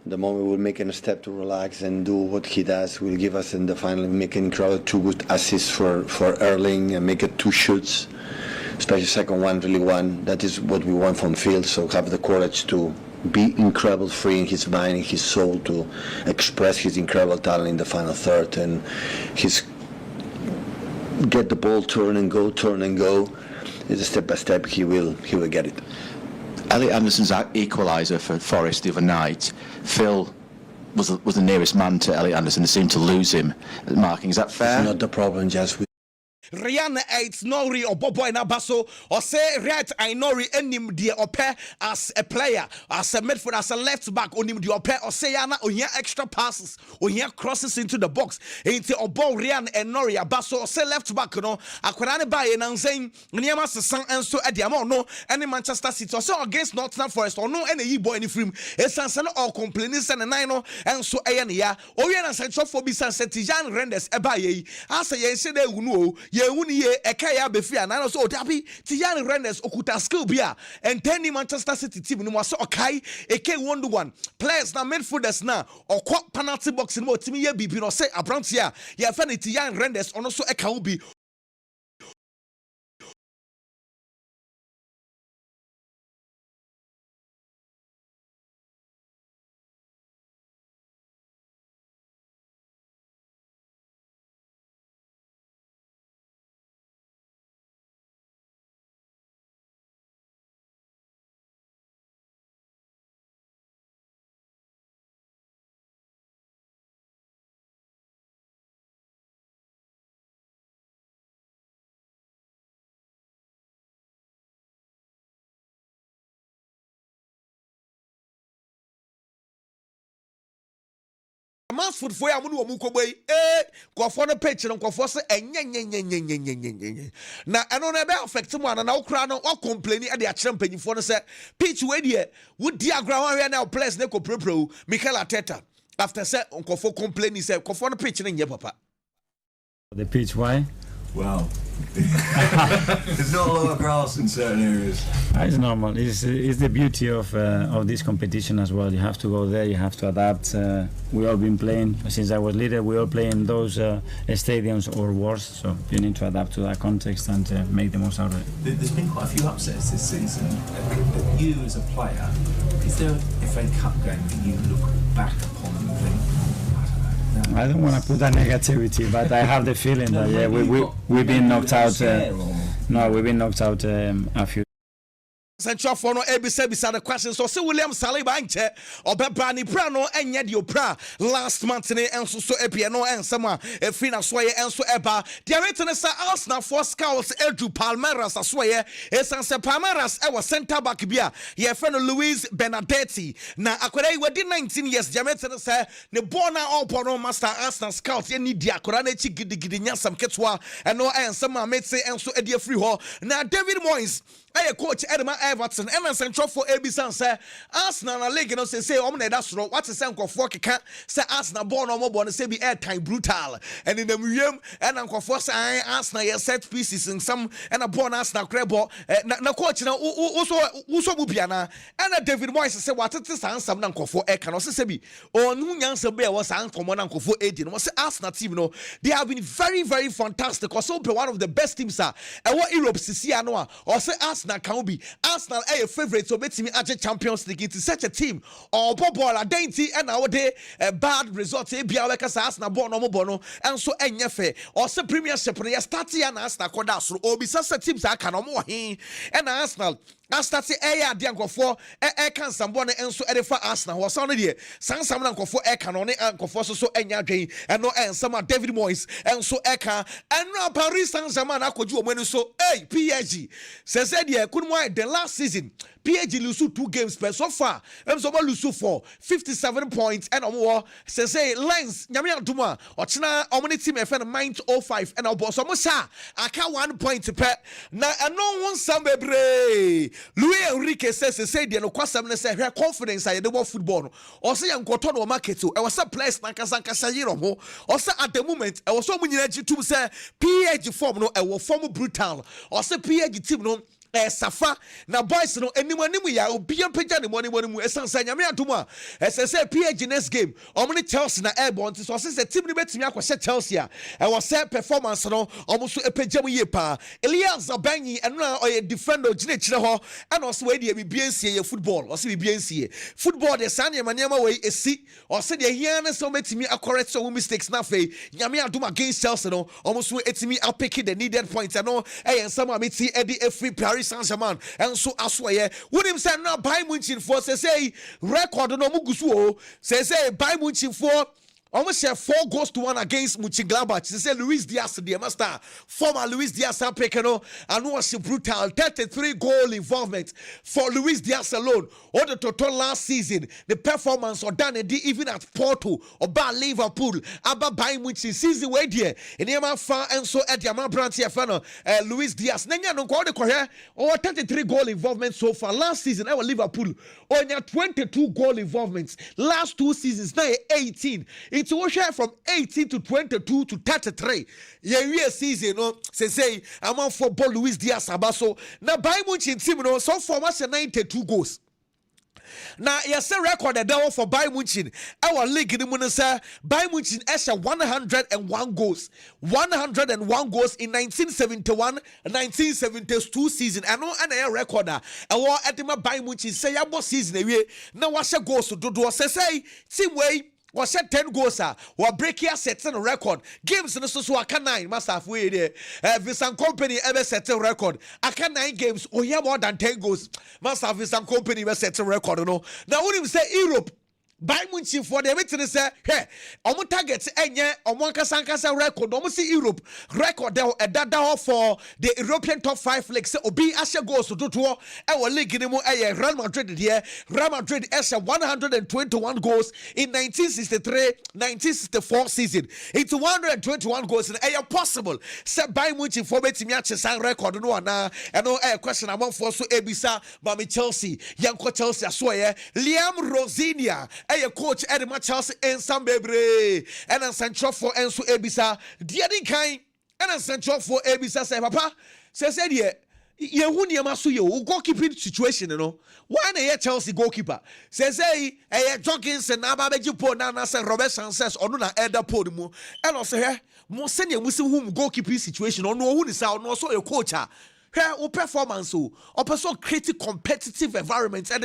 The moment we'll make a step to relax and do what he does, will give us in the final making crowd 2 good assists for Erling and make it 2 shoots, especially second one, really one. That is what we want from field. So have the courage to be incredible free in his mind and his soul to express his incredible talent in the final third and his get the ball turn and go. It's a step by step. He will get it. Elliot Anderson's equaliser for Forest the other night. Phil was the nearest man to Elliot Anderson. They seemed to lose him at marking. Is that fair? It's not the problem, just Rian Nori or Bobo and Abaso or say Riat Ainori enim dia ope as a player, as a midfielder, as a left back, onim dia ope or say yana or extra passes or crosses into the box. Ain't or Bo Rian and Nori Abaso or say left back, no, Aquarane by and saying Niamas San and so at the amount no any Manchester City or so against Nottingham Forest or no any boy any film. It's an all complaints and nine and so Ayania or Yana Central for Bisan Setijan Rendes Ebaye. As a say they know. wuni ye eka ya be free and so dabi ti Jan Rennes okuta skill bia and 10 Manchester City team no so okai eke 1-1 players na midfielders na okwa penalty box no team ye bibi no say abrantia ye fa ti Jan Rennes ono so eka wo bi Mansfield for ya mu ko boy kwafo no pitch no kwafo se enye na eno na be affect mu ana na okra no o complain e de a kire mpanyifo no se pitch we de wodi agra wan we na players na ko propro Mikel Arteta after say kwafo complain say kwafo no pitch no nye papa the pitch why well there's not a lot of grass in certain areas. It's normal. It's the beauty of this competition as well. You have to go there, you have to adapt. We all been playing since I was little. We all play in those stadiums or worse, so you need to adapt to that context and make the most out of it. There's been quite a few upsets this season. You as a player, is there an FA Cup game that you look back upon and think, I don't want to put that negativity, but I have the feeling that we've been knocked out. We've been knocked out a few. Central for no ebisa the question so say William Saliba nche obebra ni bra no enye de opra last month ne enso so epie no ensama efi na so ye enso eba de written say Arsenal for scouts Edu Palmeiras asoye esanse Palmeiras e was center back bia ye fe no Luis Benedetti na akwara we di 19 years de written say ne born all no master Arsenal scouts ye ni di akwara na chi gidigidi nyasam ketwa eno ensama metse enso e de free ho na David Moyes coach Edema Everton and Central for Eben say Arsenal na league no say na da soro what say nkofo keka say Arsenal born no born say be airtime brutal and in the museum and nkofo say Arsenal ye set pieces in some and a born Arsenal crebo na coach na so mu bia na and David Moyes say what it is ansam na nkofo eka no say bi onu nyansa be was an komo na nkofo edi no say Arsenal team no they have been very very fantastic also be one of the best teams e what Europe sisia no or say Arsenal can be Arsenal a favorite so betimi age Champions League it is such a team or ball identity and our day bad result e bia we ka Arsenal ball no mo no and so enye fe or say Premiership no start ya na Arsenal koda so obi such teams aka no mo he and Arsenal start ya de ankofo kan sambo no enso edefa Arsenal was on there sansam na ankofo kan no ne ankofo so enya dwen and no ensama David Moyes enso eka and no Paris Saint-Germain akoju omani so PSG says the last season PSG lose 2 games per so far so lose for 57 points and says Lens nyame aduma ochina omani team FN mind 05 and obo so mo sa aka 1 point per na no one sambebre Luis Enrique says the no kwasam ne say confidence I the football no or say yankoto no market e was a place na kasa yiro ho or say at the moment e was so munyina gitum say PSG form no e wo form brutal or say PSG team no safa na boys no animu ya obia pagya ne money mu esansa nyame adoma say PSG next game omni Chelsea na airborne so say team ni betimi akɔhye Chelsea a was say performance no omuso epagya mu ye pa Elias Abanyi eno oye defender gine kire ho and also we de bibiensie ye football or say bibiensie football de sane manema we esi or say de hia ne so betimi correct so mistakes na fe nyame adoma against Chelsea no omuso etimi apeki the needed points no ensam ameti edi free Paris Saint-Germain and so aswaye wonim say na Bayern Munich for say record no mugusu say Bayern Munich for almost 4-1 against Mönchengladbach. They say Luis Diaz, the master, former Luis Diaz, Pekano, and was brutal 33 goal involvement for Luis Diaz alone. All the total last season, the performance or done even at Porto or by Liverpool, Abba Bayern Munich season way there. In the far and so at the Amman branch here, Luis Diaz. Nenya no go the over 33 goal involvement so far last season. Our Liverpool only 22 goal involvements. Last 2 seasons now 18. It's share from 18 to 22 to 33. Yeah, season, no, say, I'm on for ball Luis Diaz Abaso. Now, by much in team, no, so for much 92 goals. Now, yes, a record a down for Bayern Munich. Our league in the Munich, Bayern Munich has 101 goals. 101 goals in 1971, 1972 season. I know an record. I want at my Bayern Munich say about season away. Now, what's your goals to do? Say, team way. Was set 10 goals, or break here sets a record. Games in the Susuaka 9 must have waited. Visan Company ever set a record. I can 9 games, or yeah, more than 10 goals. Must have Visan Company ever set a record. No, now wouldn't say Europe. Bayern Munich for the witness say, hey, omo targets enye omo kasankasa record omo see Europe record there dada for the European top 5 leagues say obi ashe goals to e wo league ni mu Real Madrid there. Real Madrid has 121 goals in 1963 1964 season. It's 121 goals and possible say Bayern Munich for betimi ache san record no na no question among for so ebisa ba me Chelsea yanko Chelsea aso ye Liam Rosinia coach Edema Chelsea and some baby and a central for Ensu Ebisa. Diadin kind and a central for Ebisa say, Papa says, ye wouldn't yamasu you goalkeeping situation, you know. Why a Chelsea goalkeeper says, hey, Joggins and Ababeji Ponana and Robert Sanchez or Nuna Eda Podimu and also here, more senior Muslim goalkeeping situation or no one is out, no so your coach. Her performance or also create competitive environments and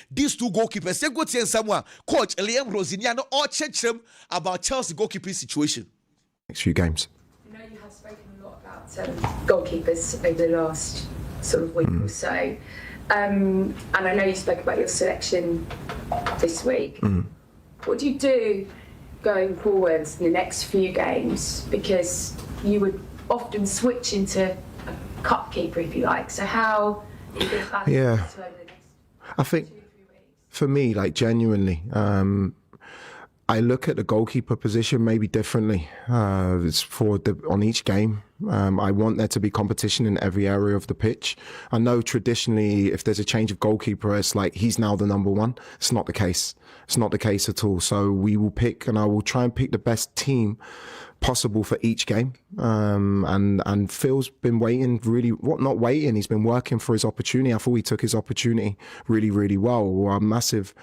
these two goalkeepers. They go to someone, Coach Liam Rosiniano or check them about Chelsea goalkeeping situation. Next few games. I know you have spoken a lot about goalkeepers over the last sort of week or so. And I know you spoke about your selection this week. What do you do going forwards in the next few games? Because you would often switch into cup keeper, if you like. So how are you going to balance this over the next I think 2-3 weeks? for me, like genuinely, I look at the goalkeeper position maybe differently. It's for on each game. I want there to be competition in every area of the pitch. I know traditionally, if there's a change of goalkeeper, it's like he's now the number one. It's not the case. It's not the case at all. So we will pick, and I will try and pick the best team possible for each game. And Phil's been waiting, really, not waiting, he's been working for his opportunity. I thought he took his opportunity really, really well. Our massive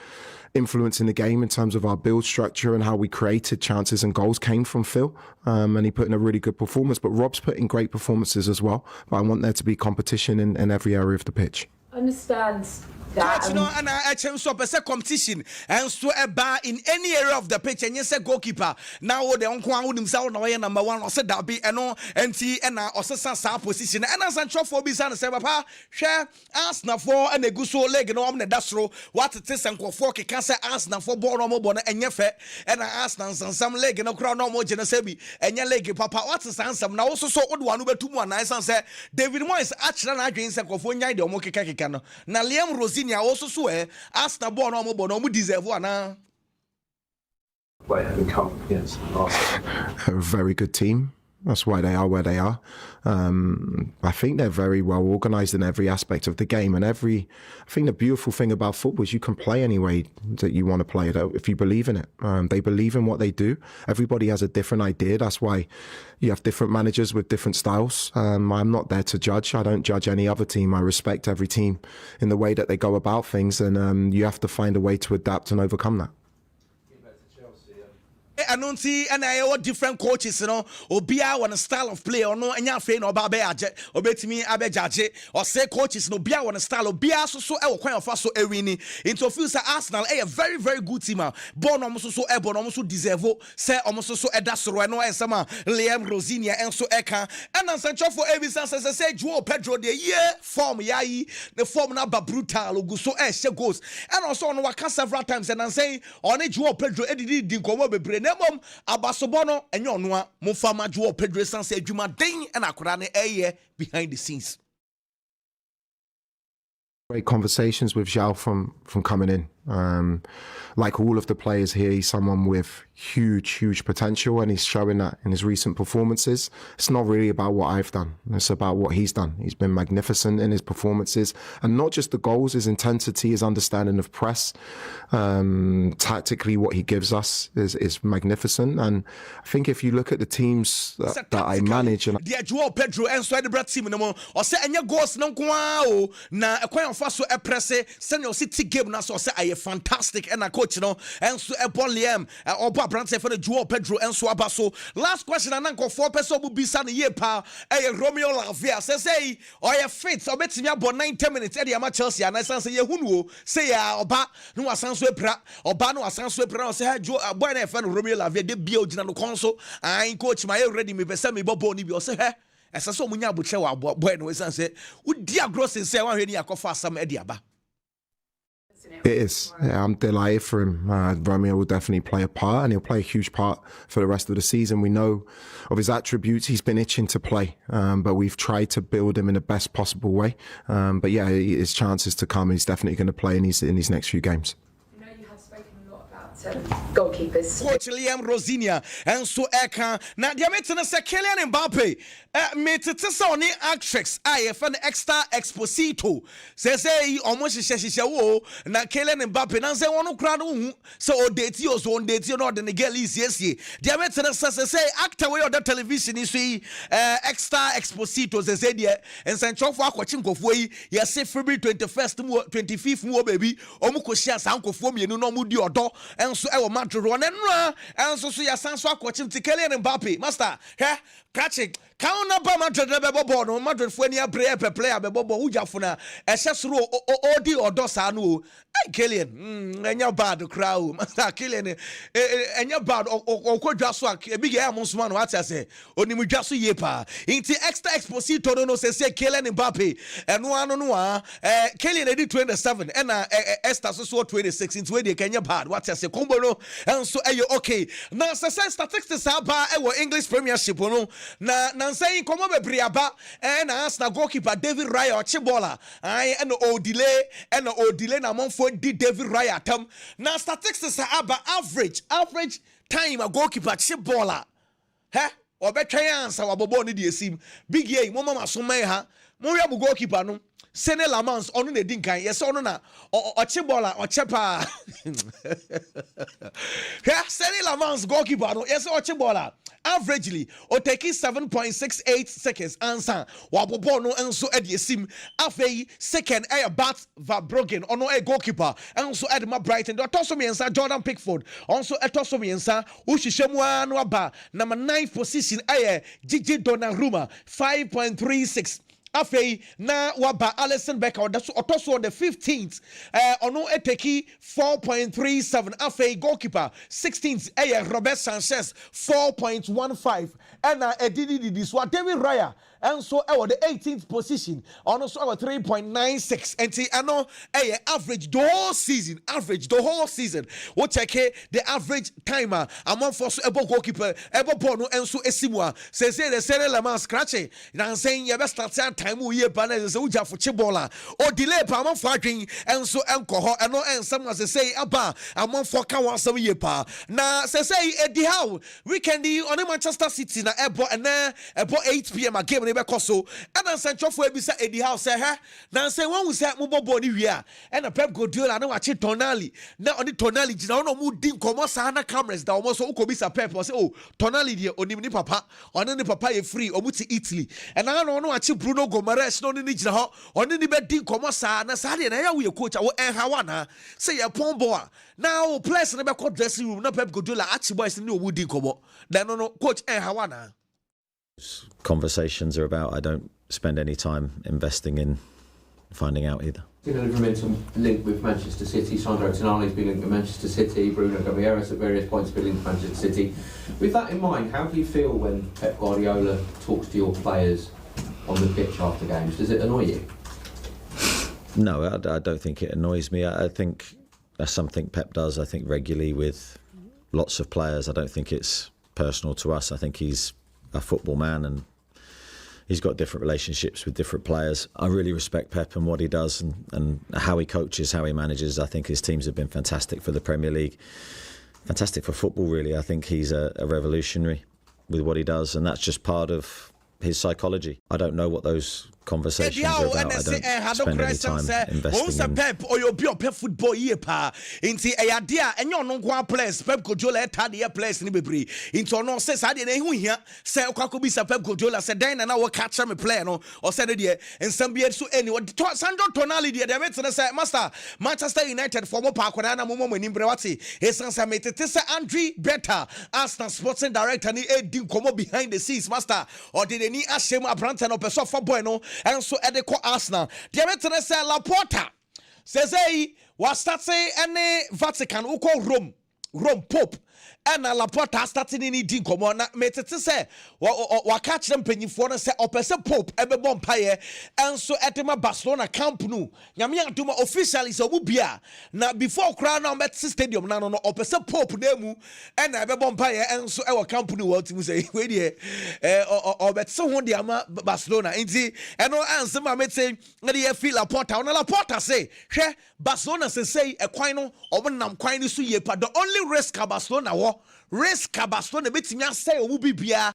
influence in the game in terms of our build structure and how we created chances and goals came from Phil. And he put in a really good performance, but Rob's put in great performances as well. But I want there to be competition in every area of the pitch. I understand that. You know, and I chance up a competition and so a bar in any area of the pitch and yes, a goalkeeper. Now the uncle himself no number one or said that be and no NT and also some position and as I'm sure for be son say papa share ask na for and a good so leg no the dasro what it is and for can say ask na for born no more and yefe and I ask na some leg no crown no more sebi and your leg papa what is some now also so odd one over 2 1 nice and say David Moyes actually na against and for nya de omo keka no na Liam Rosinia also swear ask na born no more deserve one Wait, having come against Arsenal. A very good team. That's why they are where they are. I think they're very well organised in every aspect of the game. And I think the beautiful thing about football is you can play any way that you want to play it if you believe in it. They believe in what they do. Everybody has a different idea. That's why you have different managers with different styles. I'm not there to judge. I don't judge any other team. I respect every team in the way that they go about things. And you have to find a way to adapt and overcome that. I don't see and I have different coaches, you know, or be our style of play or no, and your friend or babe or bet me abejaje or say coaches no be our style or be so quite fast so ewini into future Arsenal a very, very good team. Born almost so born almost deserve say almost so edasoro no and some Liam Rosinia and so eka and as I for every sense as I say Joao Pedro the year form yai the form now brutal go so she goes and also on waka several times and I'm saying on a Joao Pedro edidi di komo bebre nemom abasobono enyo noa mufama Joao Pedro sense adwuma den and akora ne eye behind the scenes. Great conversations with Joao from coming in. Like all of the players here, he's someone with huge potential, and he's showing that in his recent performances. It's not really about what I've done. It's about what he's done. He's been magnificent in his performances, and not just the goals, his intensity, his understanding of press. Tactically, what he gives us is magnificent. And I think if you look at the teams that I manage, and Joao Pedro and so the Brad team no more or say any goals no kwa na ekwan fa so press senior city game na so say aye fantastic and a coach no and so e ball liam oba brand say for the Joao Pedro and so aba so last question and anko 4 person bu bisa ne ye pa Romeo Lavia say oye fit obetimi abo 90 minutes e dey ama Chelsea and say ye hunu say ya oba no asan so epra oba no asan so epra say Joe boy na fan Romeo Lavia de bia ogina no konso an coach my ready me pese me bobo ni bi o say he esa so munya abuche wa boy no say say udi agros say wan hwe ni akofa asam e dey aba. It is. Yeah, I'm delighted for him. Romeo will definitely play a part, and he'll play a huge part for the rest of the season. We know of his attributes. He's been itching to play, but we've tried to build him in the best possible way. But yeah, his chances to come. He's definitely going to play in these next few games. I know you have spoken a lot about goalkeepers. Coach Liam Rosinia and so eka na dia metena se Kylian Mbappe metete se oni actress IF an extra exposito say almost hye wo na Kylian Mbappe na say wonu kra no hu se o date o so on date no de girl is yes dia metena se say actor we on the television is extra exposito say dia ensanchofo akwachi nkofo yi yes February 25th mu baby omu ko share san nkofo mienu no mu di odo enso e wo Madrid one nra enso so ya san so akwachi Kylian Mbappe master he catching kauna ba Madrid be bobo no Madrid fo ani abre player be bobo ujafo na e hyesoro odi odo sa no Kylian enya bad crowd master Kylian enya bad okodwa so big am nsoma no what say onimu dwa so ye pa inti extra exposito no say Kylian Mbappe eno ano no Kylian edi 27 na Esther so 26 inti we dey Kenya bad what say combo no enso okay na say statistics aba English Premiership no na say komo bebre aba na Arsenal goalkeeper David Raya Ochibola and o delay na monfo di David Raya tam na statistics aba average time a goalkeeper Ochibola obetwan answer wabobo ni de esim big ye mo mama so man ha mo ya goalkeeper no Sene Lamans onu na di nkan yes onu na Ochibola Ochepa Sene Lamans goalkeeper no yes Ochibola averagely o take 7.68 seconds answer wabobo no enso ediesim afei second Bat Verbrogen ono goalkeeper enso Edma Brighton do toso miensa Jordan Pickford also etoso miensa uhihwemu anu aba number 9th position Gigi Donnarumma 5.36 afei na waba Alisson Becker otoso on the 15th ono eteki 4.37 afei goalkeeper 16th Robert Sanchez 4.15 and edidi so David Raya and so the 18th position ono so 3.96 and ano average the whole season we check the average timer among for so goalkeeper ball no enso esimwa say the Sere Lama scratch na saying you best start time we ye ba na say uja for chibola o delay pa among for adwin enso enko ho eno ensam as say aba among for ka wan some ye pa na say edi how weekend on Manchester City na ebo 8 p.m. a game be koso and Sanchofo ebisa edi how say na say when we say mo bobo ni wi a and Pep Guardiola na wachi Tonali na oni Tonali gina no mu din komo sa na cameras da omo so ukobisa Pep say Tonali de onim ni papa oni ni papa ye free omuti Italy and na no wachi Bruno Gomares no ni gina ho oni ni be din komo sa na sa de na ya we coach wo hawa na say ya pombo a now players na be call dressing room na Pep Guardiola achi boys ni omu din komo then no coach hawa na. Conversations are about. I don't spend any time investing in finding out either. Liverpool linked with Manchester City. Sandro Tonali's been linked with Manchester City. Bruno Gomes at various points been linked with Manchester City. With that in mind, how do you feel when Pep Guardiola talks to your players on the pitch after games? Does it annoy you? No, I don't think it annoys me. I think that's something Pep does, I think, regularly with lots of players. I don't think it's personal to us. I think he's a football man and He's got different relationships with different players. I really respect Pep and what he does and how he coaches, how he manages. I think his teams have been fantastic for the Premier League. Fantastic for football, really. I think he's a revolutionary with what he does, and that's just part of his psychology. I don't know what those conversations are about. I don't spend any time investing in... Pep or your pep football year pa into a idea and your non players Pep Guardiola had the players in the Bebri into no says I didn't hear say Okakubi sa Pep Guardiola said then and I will catch him a player no or said it and some be so anyone Sandro Tonali the met and say master Manchester United former Parkwana Momo in Brewati his sons are made to say Andre Better Arsenal sporting director and he didn't come up behind the scenes master or did any ashame a brand and a for bueno. And so at the Arsenal, the American say Laporta says hey, was starting any Vatican who call Rome Pope. And Laporta starting in the come on, made it to say, what catch them penny for and say, Opesa Pope, Eben Bompire, and so at my Barcelona Camp Nou. Yamia to my officially so Ubia. Now before Crown on Metsi Stadium, no, Opesa Pope Nemu, and Eben Bompire, and so our Camp Nou, what you say, wait here, or bet so one the Barcelona, and no answer, my mate say, I feel Laporta, on Laporta say, she Barcelona say, a quino, or when I'm quite so ye, but the only risk of Barcelona war. Risk Barcelona bit me say o bi bia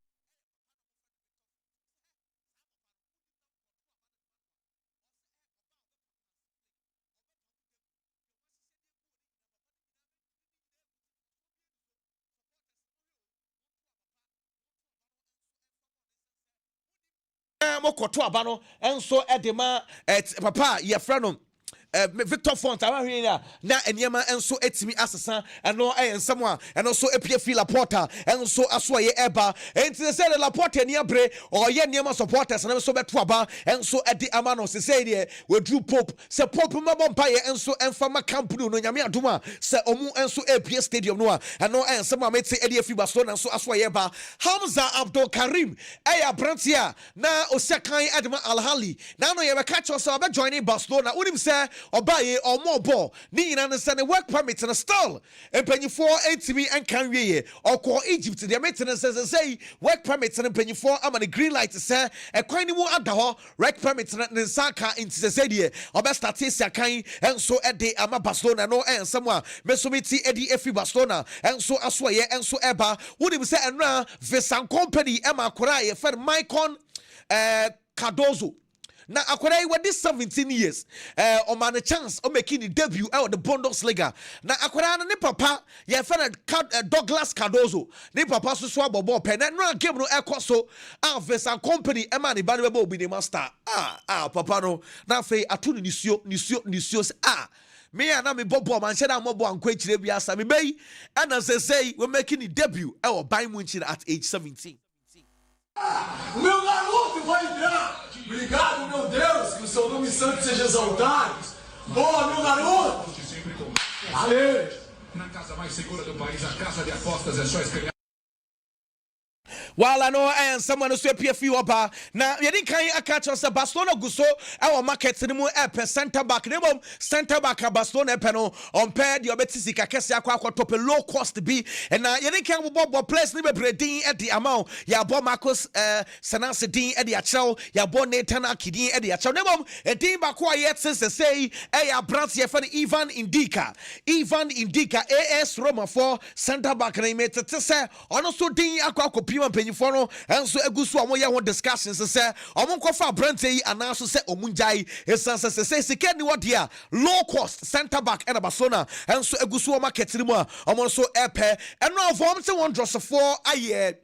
mo koto aba no enso edema papa ye fra no Victor Font, I hear now and Yama and so etimi assassin and no and someone and also a Pia Fila Porta and so Aswaye Eba and to say La Porta near Bre or Yama supporters and so bet Twaba and so at the Amano say we drew Pope say Pope Mabompire and so and Fama Camp no Yamia Duma say Omu and so a Pia Stadium no and no and someone made say Eddie Fibason and so Aswaye Eba Hamza Abdul Karim Aya Brantia now Osakai Adama Al Hali now no you catch us about joining Barcelona wouldn't say or buy or more ball. Need understand the work permits and a stall. And penny for 8 and can we or call Egypt to their maintenance as I say work permits and penny for I'm on the green light to say a quite more at the hall work permits and Saka into the Zedia or best Tatia kind and so at the Ama Barcelona no and someone Mesomiti Eddie Efi Barcelona and so Aswaye and so Eba would him say and now Vesan Company Emma Korai for Maicon Cardozo. Now, I with this 17 years, on my chance of making the debut out of the Bundesliga. Now, I ne papa, ya friend Douglas Cardozo, ne papa so swab ball pen, and no game no echo so, Vesan Company, Emani Banabo be the master. Papa no, now fay atuni nisio, me and I'm a bobo man, said I'm a boy and quite Rebiasa, me bay, and as I say, we're making the debut our buying winching at age 17. Meu garoto vai entrar! Obrigado, meu Deus, que o seu nome santo seja exaltado! Boa, meu garoto! Valeu! Na casa mais segura do país, a casa de apostas é só escrever. While I know and someone who sweep a few up now, you didn't catch us a Barcelona Gusso, our markets in the more center back, center back a Barcelona panel on pair, the Obetisika Kessia top a low cost be, and now you didn't Bob place Libre Bredin at the amount, ya Bob Marcos Sanasa Dean at the Achel, ya Bon Natana Kidin at the Achel, a team back quiet since they say, a Bransia for Ivan Indica, AS Roma for center back name it to say, also Dean Aqua Pima Pennyfono, and so a good one discussions to say, Omonkofa Brente and also say Omunjai, his son says, say, Second, what dear, low cost center back and a Barcelona, and so a good market anymore, also airpair, and now forms one dross of 4 a year.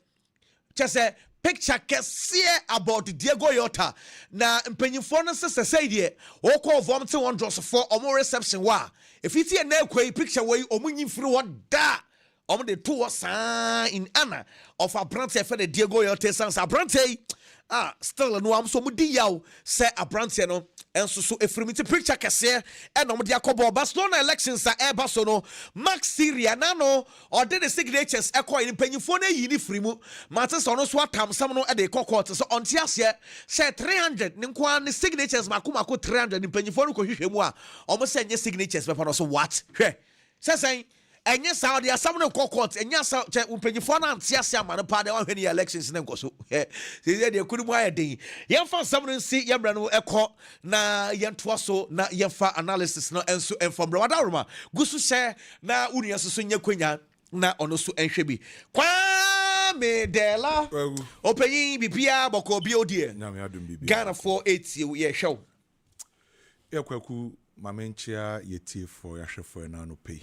Just a picture kesiye about Diogo Jota. Na mpenyimfo se say die o call vomte one dross for omo reception wa. If it's a na kwai picture way omunyimfiri what da. The two sign in honor of a Brante for the Diogo Jota sans a Brante. Still no am so mudi yaw say a Brante no and so if we picture kese and no dia kobo Barcelona elections are eba so no Max Syria nano or did the signatures ekọ in penyifo na yi ni frimu matters on so atam sam no e de court so on tiase say 300 ni kwa ni signatures makomako 300 ni penyifo no ko hwehwe mu a omo say nye signatures be pa no so what hwe say And yes, how they are some of the court, and yes, when you find out, yes, I'm a part of any elections in Goso. They couldn't buy a day. Young for someone see Yabrano Echo, na Yantwaso, na Yafa analysis, no, and so and from Radarma. Gusu share na Unia Sunya Quina, na Onosu and Shebi. Kwame Dela, Opeyi Bipia, Boko Biodia, Ghana 480 year show. Yakwaku, Mamenchia, Yeti for Yasha and Ano pay.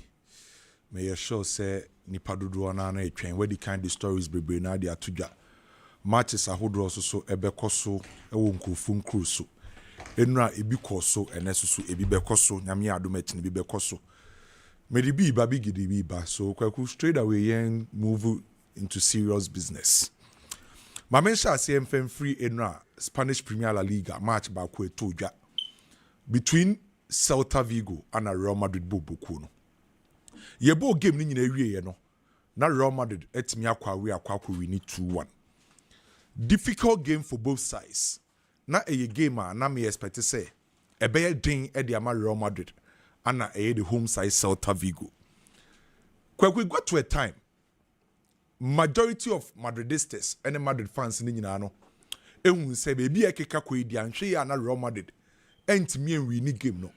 May you sure say Nipadudu Anana train where the kind of stories be na dia tuja. Matches a hood also so ebekoso, ewonku fun cruise. Enra ebi koso, enesusu ebi bekoso, nyami adumet ni bekoso. Medi bi babi gidi bi ba, so kwaku straight away yen move into serious business. Mamensha say free enra Spanish Premier La Liga match ba kwe toja. Between Celta Vigo and Real Madrid Bobokuno. Yebo game ni nyina ewie no. Na Real Madrid etimi akwa we need 2-1. Difficult game for both sides. Na eye game na me expect say ebe din e de ama Real Madrid ana eye the home side Celta Vigo. We got to a time majority of Madridistas and Madrid fans ni nyina no ehun say bebi ekeka ko edi anhwe ya na Real Madrid entimi enwi ni game no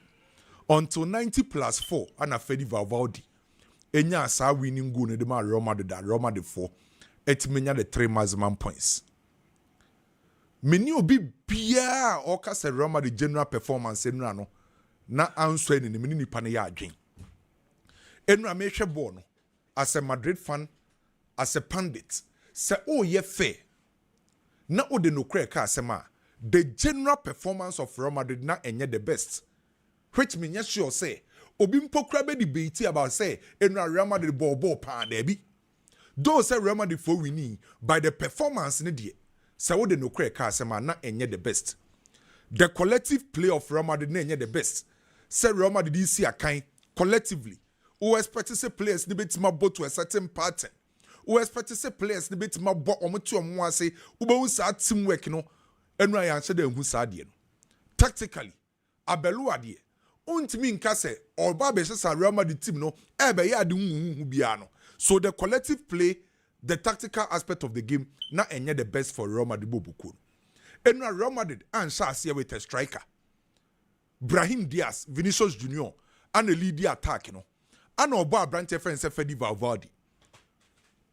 until 90+4 ana Fede Valverde enya sa winning goal ne de ma Real Madrid 4 etimi the 3 maximum points. Many obi bia o ka se Real Madrid general performance enura no na answer ni meni nipa ne ya adwen enura me hwe ball no as a Madrid fan, as a pundit say oh ye fair na o de no kra ka asema the general performance of Real Madrid na enye the best, which means sure say obi mpokra be debate about say enura Real Madrid ball pa there be those say Real Madrid for winning by the performance in the so what the no crack asema na enye the best. The collective play of Real Madrid na enye the best. Say Real Madrid is see a kind collectively. Who expect to say players ni bit ma bot to a certain pattern. Who expect to say players ni bit ma bot omo to omo say ubo sa teamwork no enra ya nse de hu sa de no. Tactically abelu ade untimi nka say oba be say Real Madrid team no e be ya de hu bia no. So the collective play, the tactical aspect of the game, na enye the best for Real Madrid Bobuku. Enra Real Madrid and Shas with a striker. Brahim Diaz, Vinicius Junior, and a lead attack, you know. And oba branch friends Fede Valverde.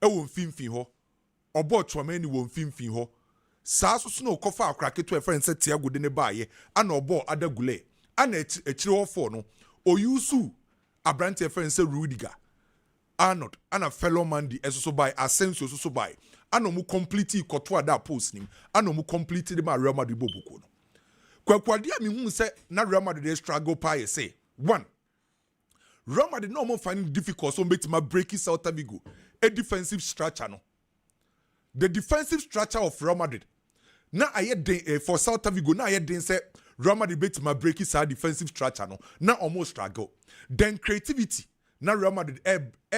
E won finfin ho. Obo Chouameni won finfin ho. Sa so no kofa akrake to a friend say Thiago de ne baye, and obo Adagule. And a chiro for no. O yusu a branch friend say Rudiger. Arnold and a fellow man the so by Asensio so by ano mu complete kotwa da post nim ano mu complete the Real Madrid bobuko no kwakwadia me hu say na Real Madrid struggle pa say one Real Madrid no more finding difficult so make ma break Celta Vigo a defensive structure no the defensive structure of Real Madrid na aye den for Celta Vigo na aye den say Real Madrid bet ma break his defensive structure no na almost struggle then creativity na Real Madrid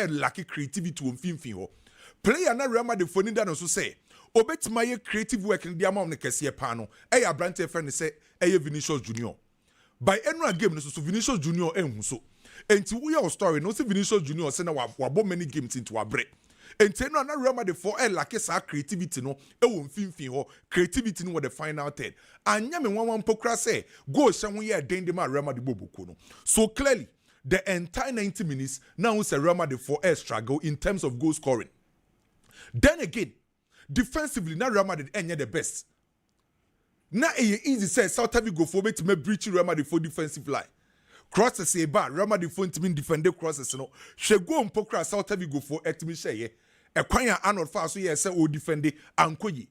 lack creativity on finfin ho. Player na Real Madrid for ninda no so say obetima ye creative work in the amount ne kese pa no e ya brand friend say e Vinicius Junior. By annual game no so Vinicius Junior enhu so. Enti wo your story no say Vinicius Junior say na wabo many games into abre. Enti no na Real Madrid for lack sa creativity no e won finfin ho. Creativity no was the final third. Anya me wan pokra say go hye ho ye den de ma Real Madrid bobuko no. So clearly the entire 90 minutes now is a Real Madrid for a struggle in terms of goal scoring. Then again, defensively, now Real Madrid ain't the best. Now it's easy say Celta Vigo for me to make breach Real Madrid for defensive line. Crosses say bad Real Madrid for to mean defend the crosses no. She go on pokra Celta Vigo for etimi say e kwanya Arnold fa so ye say o defend ankoyi.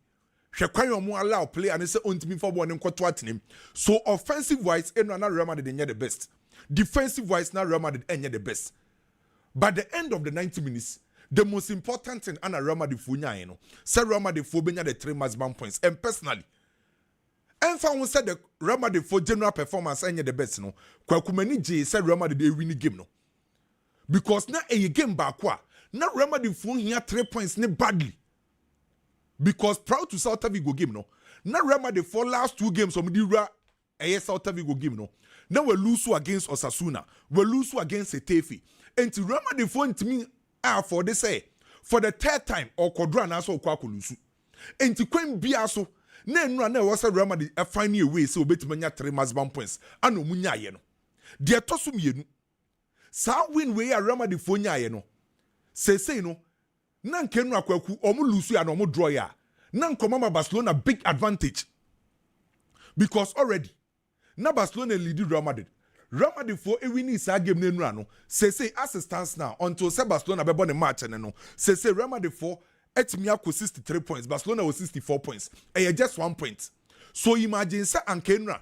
She kwanya mo allow play and say on to me for one nkwoto atenim. So offensive wise, na Real Madrid ain't the best. Defensive wise, now Real Madrid ain't the best. By the end of the 90 minutes, the most important thing and Real Madrid for nya no. Say Real Madrid for benya the 3 maximum points. And personally, and found said the Real Madrid for general performance ain't the best no. Kwakumeni J said Real Madrid they win the game no. Because now a game back now Real Madrid for here 3 points ne badly. Because proud to Celta Vigo game no. Now Real Madrid for last 2 games from the Celta Vigo game no. Now we lose against Osasuna. We lose against Getafe. enti Real Madrid phone to me for they say for the third time or kodra na so kwa kolusu enti kwen bia so na enura na wo say Real Madrid find a way so obetuma nya 3 maximum points ana omunya ye no de to so mienu sa win we Real Madrid phone nya ye no say no na nkenu akwaku omu lusu ya na omu draw ya na nkoma Barcelona big advantage because already na Barcelona lead Real Madrid for a winning sa game na enura no say assistance now until say Barcelona be born a match no say Real Madrid for etimi akọ 63 points Barcelona was 64 points just 1 point so imagine say ankenra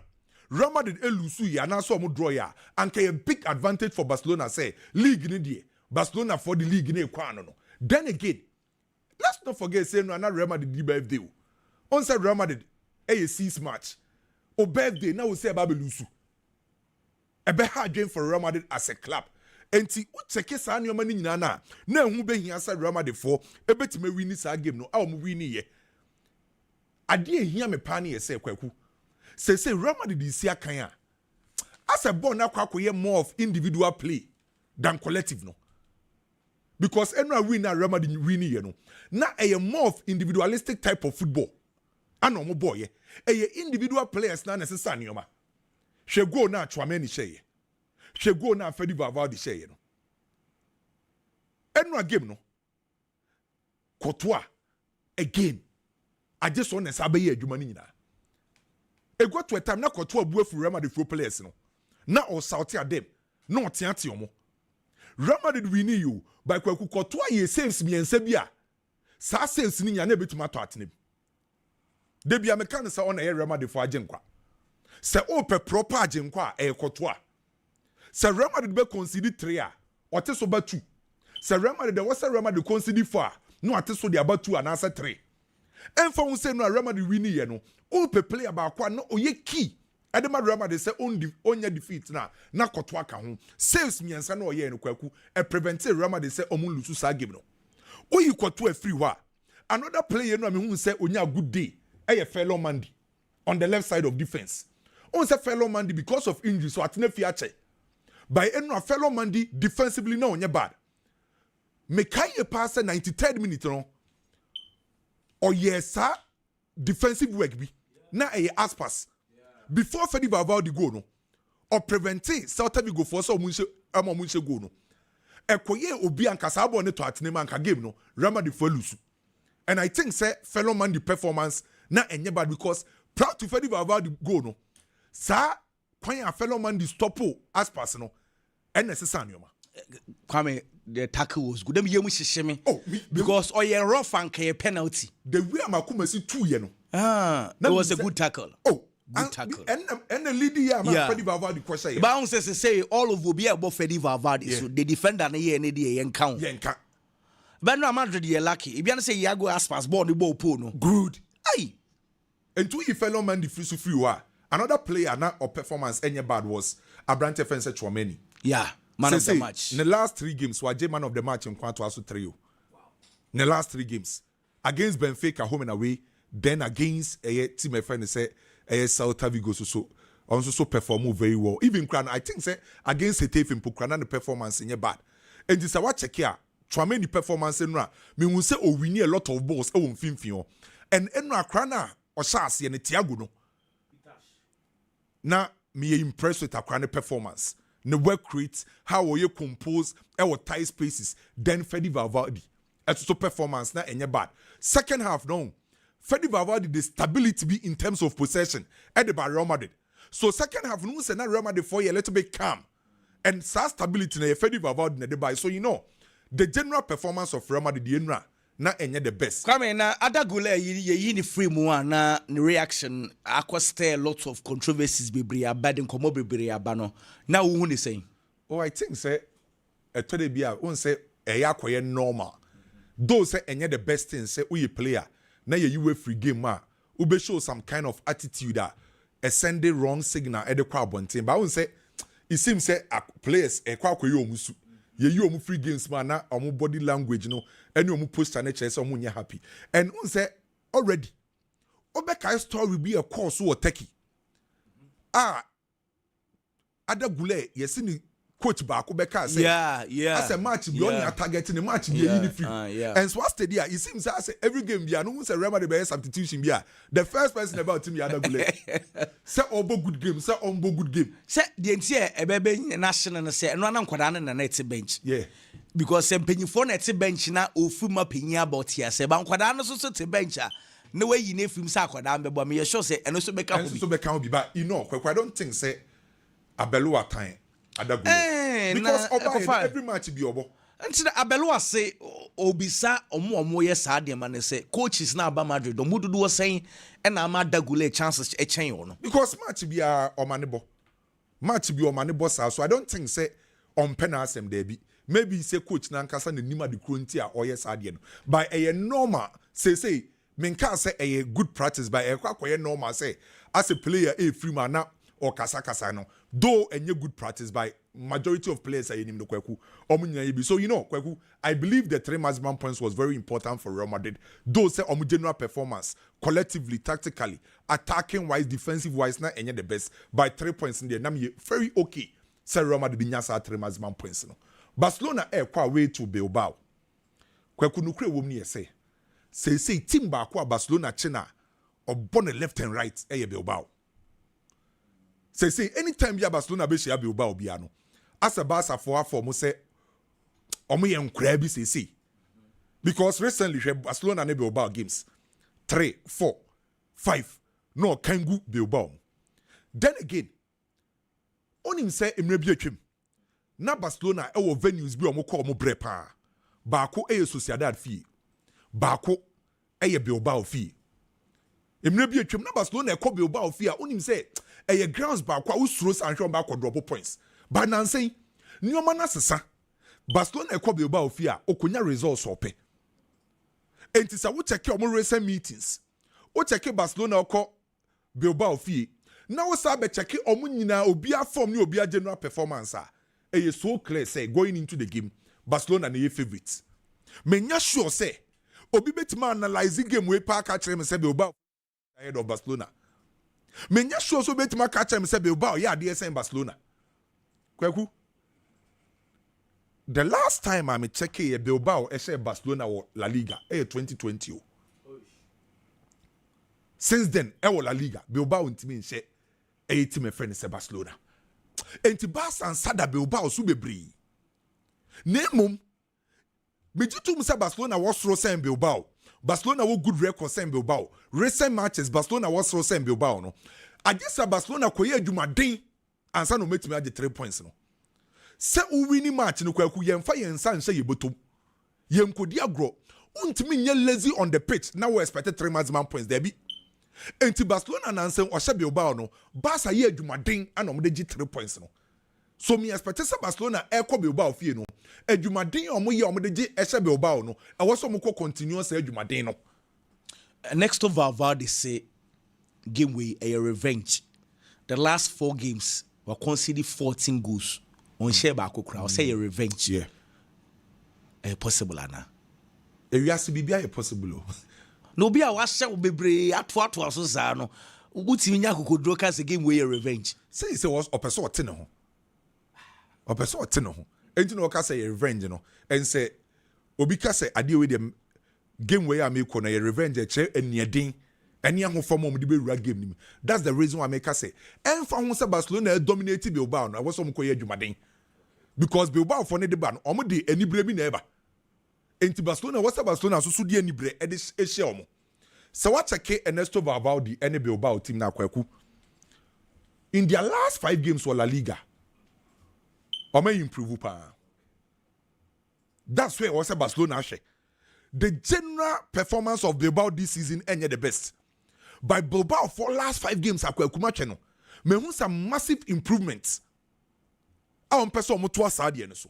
Real Madrid elusu ya na so omu draw ya anke a big advantage for Barcelona say league ni die Barcelona for the league ni ekwa no. Then again, let's not forget say no na Real Madrid di birthday. On say Real Madrid a 6 match. O birthday now we say about lusu. Ebe hard game for Real Madrid as a club. Enti o check sa anyoma ni nyina na hu be hia say Real Madrid for ebetime win sa game no a o mu win ye. Ade ehia me pa na ye say kwaku. Say Real Madrid is here kan a. As a ball na kwakoye more of individual play than collective no. Because anyone win na Real Madrid win you know. Na a more of individualistic type of football. Ano mo boy ye. Individual players na necessary nyoma. She go na Chouameni sheye. She go na Fede Valverde sheye no. Anyone game no. Courtois again. I just want to say abaye adwuma ni nyina. E go to a time na Courtois bu afu Real Madrid players no. Na o sauti adem. Na o tiati omo. Real Madrid win you by kwaku Courtois ye saves miensa bia sa saves ni nya na betuma to atene de bia me kan sa on e Real Madrid for agenkwa se o pe proper agenkwa e Courtois se Real Madrid be concede 3 a ote so ba 2 se Real Madrid de was Real Madrid concede 4 no ote so de aba 2 and answer 3 enfa won say no Real Madrid win ye no o pe player ba kwa no oye key Edema Real Madrid say onya defeat na Courtois ka ho saves miensa na oye no kwaku e prevent Real Madrid say omu lusu sa game no oyi Courtois free wa another player no me hu say onya good day e fellow Mandy on the left side of defense on say fellow Mandy because of injury so atena fi ache by eno fellow Mandy defensively na onya bad me kai e pass 93rd minute no o yesa defensive work bi na e aspas before Fede Valverde go no or prevent Celta Vigo for so munche go no ekoye obi anka sa ball ne to atene man ka game no Real Madrid for lose and I think say fellow man the performance na enye bad because proud to Fede Valverde go no sa kwan a fellow man the stop aspas no and necessary ma Kwame the tackle was good dem ye mu hyehyeme because oye rough and ka penalty the way Amakuma see 2 ye no it was a good tackle good tackle. And the leader here, Fede Valverde question. But I say all of will be about Fede Valverde. So the defender na here any day count. But no Madrid you lucky. If you say Iago Aspas ball the ball pull no. Good. Aye. And two fellow man the free wa. Another player na or performance any bad was Abrante Fense Chouameni. Yeah, man of the match. In the last 3 games, was man of the match in Quanto Asu 3. In the last 3 games against Benfica home and away, then against a team my friend say Celta Vigo so perform very well. Even I think say against Getafe in Pokrana the performance in your bad. And this what check here. Chouameni performance in me will say we need a lot of balls on Finfio. And Enra Krana or Shasi and Thiago no. Now me impressed with Akrana performance. The work rate, how you compose our tight spaces, then Fede Valverde. It's so performance na enye bad. Second half no. Fede Valverde the stability be in terms of possession at the Real Madrid. So second half no say na Real Madrid for a little bit calm. And sa stability na Fede Valverde na the by. So you know the general performance of Real Madrid the na enye the best. Kwame na Adagula ye ni free mu na reaction akwa stir lots of controversies bebre aba den komo bebre aba no. Na wo hu ni saying. Oh I think say etode bia won say eya akoye normal. Though say enye the best thing say we player na you free game ma ube show some kind of attitude that a sending wrong signal at the crowd one team but I won't say it seems say players e kwa koyo musu ye omu free games man na omu body language no any omu poster na chese omu nya happy and un say already obeka story be a course or Turkey Adagule yesi ni coach baako beka say as a match be only targeting the match dey in free and so steady it seems as every game bia no say Real Madrid be substitution bia the first person about team yada gule say obo good game say ombo good game say the entie ebebe national no say no na nkwada na net bench because say penyifo na net bench na ofuma penyi about here say ba nkwada no so te bench a na we yi na film say akwada mbebo me sure say eno so beka ho bi but you know I don't think say Abelu time because every match be obo nti Abelu say obisa omo ye saa de man say coaches na aba Madrid omududu wo sen e na ama dagule chances e chen yo no because match be a omanebo so I don't think say on penalty there be maybe say coach na nkasa na nima de kronti a oye saa de no by a normal say menka say a good practice by a kwakoye normal say as a player a free man na or kasa no though any good practice by majority of players are in the Kweku so you know Kweku I believe the 3 maximum points was very important for Real Madrid though say general performance collectively tactically attacking wise defensive wise not any the best by 3 points in there na very okay say Real Madrid nyasa 3 maximum points no Barcelona kwa way to Bilbao Kweku nukre wo ni say team ba kwa Barcelona china obone left and right Bilbao say anytime ya Barcelona be share Bilbao bia no as a Barca for mo say omo ye nkra bi say because recently Barcelona na Bilbao games 3 4 5 no kangu Bilbao then again onim say emre bi atwem na Barcelona e wo venues bi omo call mo brepa baako e Sociedad fee baako e Bilbao fee emre bi atwem na Barcelona e call Bilbao fee a onim say a grounds back kwa usros and shon back drop points but nan say nyoma na sesa Barcelona ekọ Bilbao fia okonya results ope entisa wo check omo recent meetings wo check Barcelona okọ Bilbao fie na wo sa be check omo nyina obi form ni obi general performance a so clear say going into the game Barcelona na your favorites menya sure say obi betima analyze game we pa ka kire me say Bilbao ahead of Barcelona menya sure so betima catch him say Bilbao yeah dey say Barcelona Kweku the last time I'm checking Bilbao say Barcelona or La Liga 2020 since then La Liga Bilbao ntimi nche team e friend say Barcelona enti Barca and Sada Bilbao so bebre nemum mejitum say Barcelona was ro say Bilbao Barcelona wo good record say Bilbao recent matches Barcelona was ro say Bilbao no I guess Barcelona koye adwumaden ansa no metimi age 3 points no se u wini match no kwaku yemfa yensa nse yebotom yemkodi agro untimi nye lazy on the pitch now we expected 3 maximum points there be enti Barcelona nansen ohye Bilbao no Barca ye adwumaden ana omde gi 3 points no so me expected Barcelona ekọ Bilbao fie no adwumaden omo ye omde gi ehye Bilbao no e wo so mo ko continuous adwumaden no next of Valverde say game way a revenge the last 4 games were conceded 14 goals on share back crowd say a revenge possible ana ewiase bibia possible no be a was share bebre ato so za no utimi nya kokodro ka say game way a revenge say was opeso ote ne ho enti no ka say revenge no en say obi ka say ade we dem game way am ko na revenge e che eniadin any who form of the game nim. That's the reason why I make us say and from Barcelona dominated Bilbao. I was some koye jumadin because Bilbao for the ban omo de any brebi never. Enti Barcelona was Barcelona so di any bre e share omo. So what check Ernesto Valverde any Bilbao team na kwaku. In their last 5 games for La Liga, omo improve pa. That's where was Barcelona share. The general performance of Bilbao this season ain't the best. By Bilbao for last 5 games akwa channel me hu some massive improvements a on person omo to asade ne so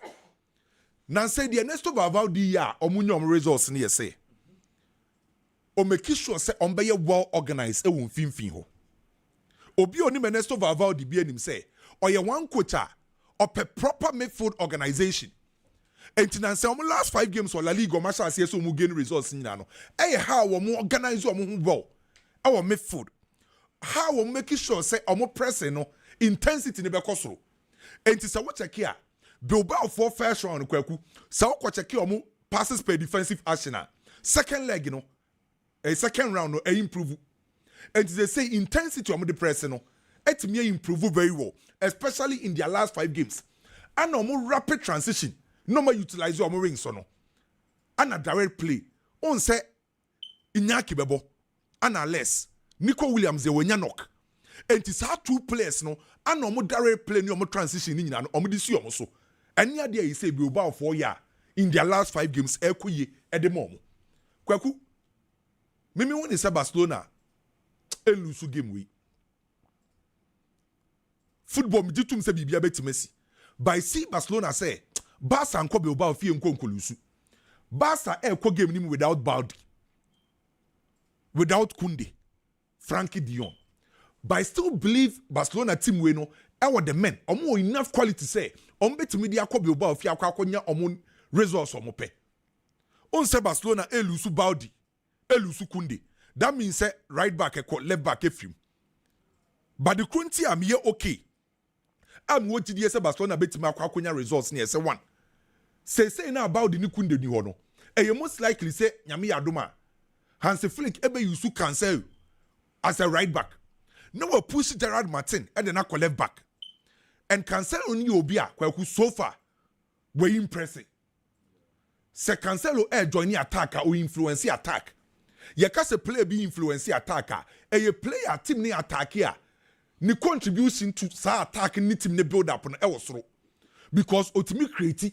na say the Ernesto Valverde ya omunyom results ne say o make sure say on be well organized e won finfin ho obi oni Ernesto Valverde bi anim say oye one coach a op proper midfield organization and to say last 5 games for La Liga o match as so mu gain results nyina no how we organize o mu ball our midfield how we make sure say omo pressing no intensity ne be kosoro enti say what check here Bilbao for first round kwaku sa ko check omo passes per defensive action second leg you know a second round no improve and they say intensity omo the press no etimi improve very well especially in their last 5 games and omo rapid transition no more utilize omo rings no and a direct play on say Iñaki Bebo and less Nico Williams they wenya knock and it's our 2 players no and omo direct play ni omo transition ni nyina no omo disi omo so any idea you say Bilbao 4 year in their last 5 games ekoye edemom kwaku mimi won say Barcelona lose game we football mi ditum say bibia betimesi by see Barcelona say Barca anko Bilbao fie nko lose Barca ekọ game ni without Baldi without Koundé Frankie de Jong but I still believe Barcelona team we no e the men omo enough quality say omo betimi dia akọ Bilbao fie akọ omo results omo pe on say Barcelona elusu Baldi elusu Koundé that means say right back ekọ left back efim but the Kunti am here okay am what did say Barcelona betimi akọ results ni say one say na about the Koundé ni ho no e most likely say nyame yadoma Hansi Flick ebe yusu Cancelo as a right back no we push Gerard Martin and then a left back and Cancelo ni obi a kwaku so far we impressing se Cancelo join attack or influence attack ye ka se play be influence attack e player team ni attack here ni contribution to sa attack ni team ni build up no e wosoro because otimi create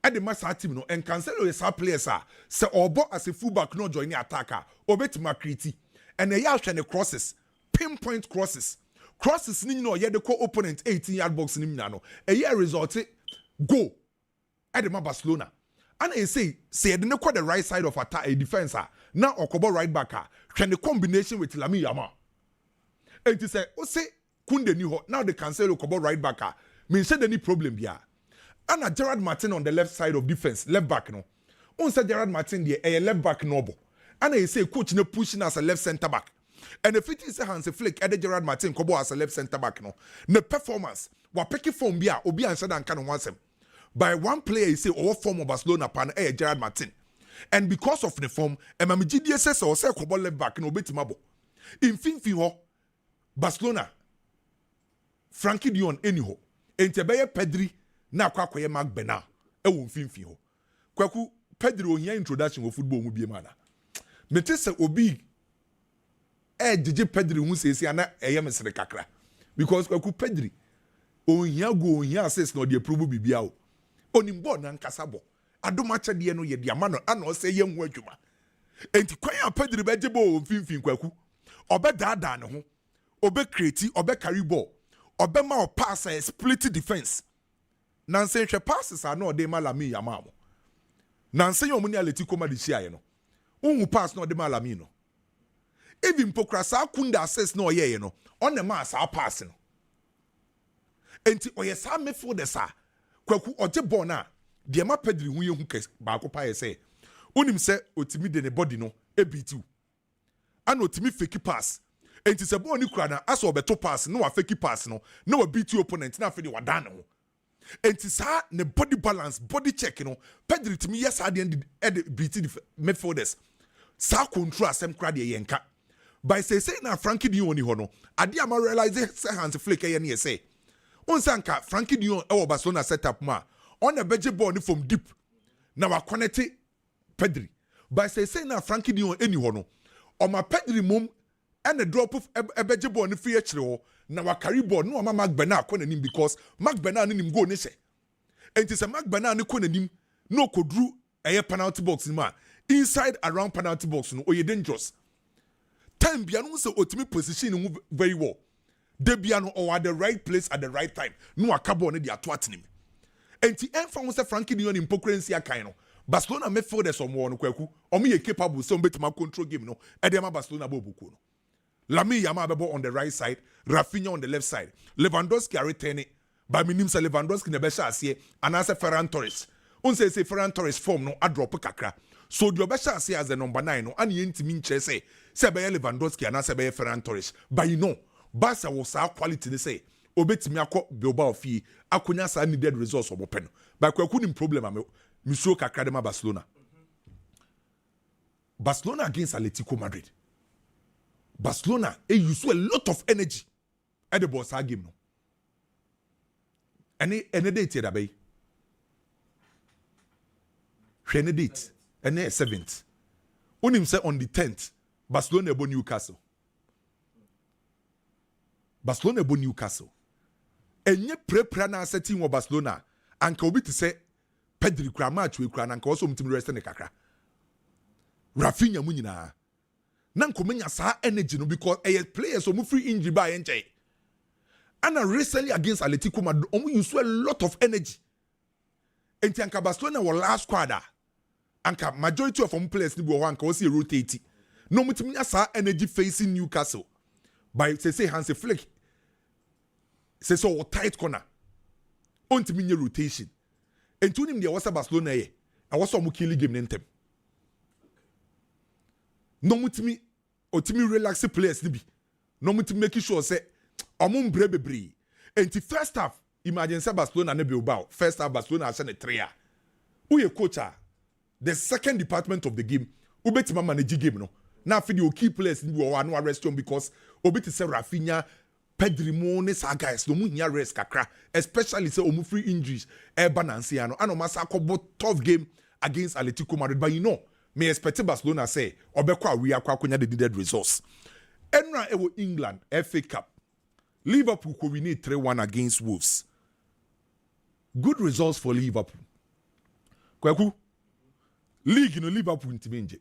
and the mass team no and Cancelo is a player say obo as a fullback no join the attacker obetima create and they are trying crosses pinpoint crosses ni no ye the opponent 18-yard box ni no a year result go at the Barcelona and they say they didn't call the right side of attack a defense now okobo right back can the combination with Lamine Yamal and to say o say Koundé ni ho now the Cancelo okobo right back means say any problem here. And Gerard Martin on the left side of defense, left back no. On say Gerard Martin the a left back noble. And they say coach no pushing as a left center back. And if it is a Hansi Flick, Eddie Gerard Martin kobo as a left center back no. The performance wa peki form bia obi answer dan kan want him. By one player he say over form of Barcelona pan Gerard Martin. And because of the form, MMGD says or say kobo left back no betimabo. In finfi ho Barcelona Frankie de Jong anyhow. Entebeye Pedri na kwakoye Mark Bernal e wo mfimfi ho kwaku Pedro ohia introduction of football mu bie mana mete se obi jeje Pedro hu sesi ana eye mesere kakra because kwaku Pedro ohia go ohia assess no de approve bibia o onimbo na nkasa bo adoma chede no ye de ama no ana o se ye hu adwuma enti kwan a Pedro beje bo mfimfi kwaku obedada ne ho obe create obe carry ball obe ma o pass a split defense Nansen hwe passes are no de Lamine Yamal. Nansen yo muni Atletico Madrid share no. Unhu pass no de Lamine no. Even pokrasa Koundé assess no ye no. On the mass a pass no. Enti oye sa me for the sa. Kwaku oje ball na de ma Pedri hu ye hu kes ba ko pa ye say. Onim se otimi de ne body no e beat you. An otimi fake pass. Enti se ball ni kura na aso obeto pass no wa fake pass no. No wa beat you opponent na afedi wa dan no. And it's ne body balance, body check, you know. Pedri to me, yes, I didn't beat the midfielders. Sa control some crowd yenka. By say now Frankie de Jong hono. Adi ama realize say Hansi Flick ye say. On sanka Frankie de Jong e Barcelona setup ma. On a beje ball from deep. Now I connect Pedri. By say now Frankie de Jong any hono. On my Pedri mum and a drop of a beje ball ni free actually. Na wa carry ball no ama Mark Bernal ko nanim because Mark Bernal nim go ne se enti se Mark Bernal ne ko nanim no kodru eye penalty box ni ma inside around penalty box no oye dangerous time bia no se otimi position no very well de bia no or at the right place at the right time no akabo ne de ato atenim enti enfa wo se Frankie de Jong impocracy akan no Barcelona midfielders omo no kwaku omo ye capable so betima control game no e de ma Barcelona bobuku no Lamine Yamal bebo on the right side, Rafinha on the left side. Lewandowski are returning. But minim se Lewandowski ne besha asiye, and as a Ferran Torres. On say Ferran Torres form no a drop kakra. So the besha asiye as the number 9 no, and yenti minche se beye Lewandowski and as a beye Ferran Torres. But you know, Barca was our quality they say. obetimi akọ Bilbao fie akonya sa needed results obope no ba kwaku nim problem am misro kakra de ma Barcelona against Atletico Madrid. Barcelona use a lot of energy at the boss game no. Any date here bay. Any date. Any 7th. Unim say on the 10th. Barcelona ebo Newcastle. Barcelona ebo Newcastle. Enye pre na setting wa Barcelona. Anka obi te say Pedri kura match we kura nanka also mtimi rest ne kakra. Rafinha mu nyina. Na nkomenya sa energy no because players so mu free injury ba yenche. And recently against Atletico Madrid, use a lot of energy. Enti anka Barcelona were last squad. Anka majority of them players ni bo anka o see rotate. No mutiminya sa energy facing Newcastle. By say Hansi Flick. Say so tight corner. Ontiminya rotation. Enti unim dia wasa Barcelona ye. I was mu kill game nentem. No mutimi otimi relax players ni bi. No mutimi make sure say omum brebebre. Enti first half imagine say Barcelona ne Bilbao. First half Barcelona send a 3. Uye coacher. The second department of the game, ubetima manage game no. Now for the key players ni wo anu arrest them because obeti say Rafinha, Pedri mo ne sa guys no mu nya rest kakra, especially say omu free injuries e balance ya no. Ano masa akobo tough game against Atletico Madrid, but you know, me expect Barcelona say obekwa we akwa the needed results. Enra ewo England FA Cup. Liverpool could win 3-1 against Wolves. Good results for Liverpool. Kwaku League in Liverpool intiminje.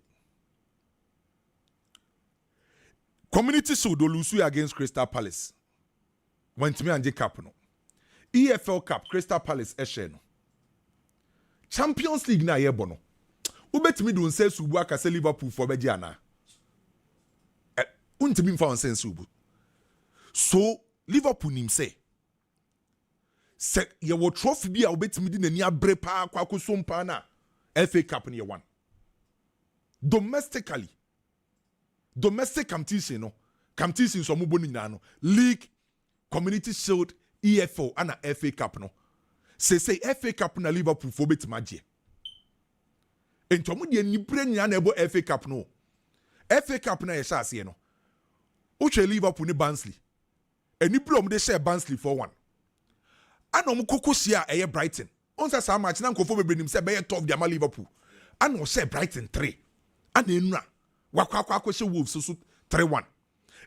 Community Shield lose against Crystal Palace. When to me and Cup no. EFL Cup Crystal Palace no. Champions League na yebo no. Ubetimi do nse subu aka se Liverpool for beji ana. Untimi mfa onse subu. So Liverpool nim say ye wo trophy bi a ubetimi di nani abre pa akwa so mpa na FA Cup ni one. Domestic competition no. Competition so mu bonu nyina no. League, Community Shield, EFL and FA Cup no. Say FA Cup na Liverpool for betima je. Ento mu de ni bre nyina na ebo FA Cup no. FA Cup na ye sha ase no. Uche Liverpool ni Barnsley. Eni bre om de share Barnsley for 1. Ana om kokosia eye Brighton. Onsa sa match na nkofo bebenim se be ye top dia ma Liverpool. Ana o share Brighton 3. Ana enura wakwa she Wolves so 3-1.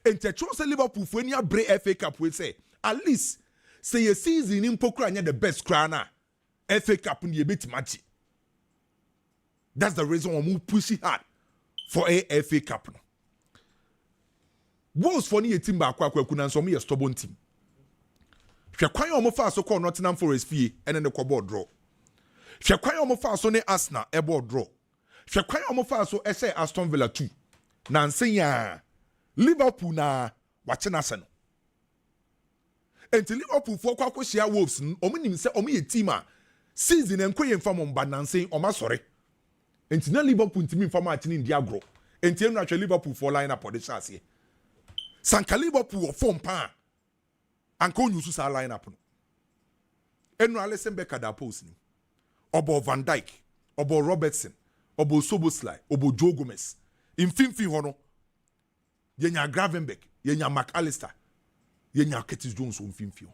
Ente chose Liverpool for any abre FA Cup we say at least say a season in pokra anya the best crana FA Cup ni bit match. That's the reason we move push hard for a FA Cup no. Wolves for ni team ba akwa na so me stubborn team. Hwe kwan o mo fa so call Nottingham Forest fie ene ne kwabo draw. Hwe kwan o mo fa so ne Arsenal e board draw. Hwe kwan o mo fa so e say Aston Villa 2. Na nsenya Liverpool na wache na seno. Enti Liverpool for kwa share Wolves omo nim se omo ye team a season enkoye mfa mo mba na nsen omo sore. Enti na Liverpool ntimi mfa ma atini ndi agro. Enti enu atwe Liverpool for line up the chance here. Sanka Liverpool form pa. Anka onyusu sa line up no. Enu Alisson Becker da post ni. Obo Van Dijk, obo Robertson, obo Soboslai, obo Joe Gomez. Infinfi hono. Yenya Gravenberch, yenya McAllister, yenya Curtis Jones infinfi.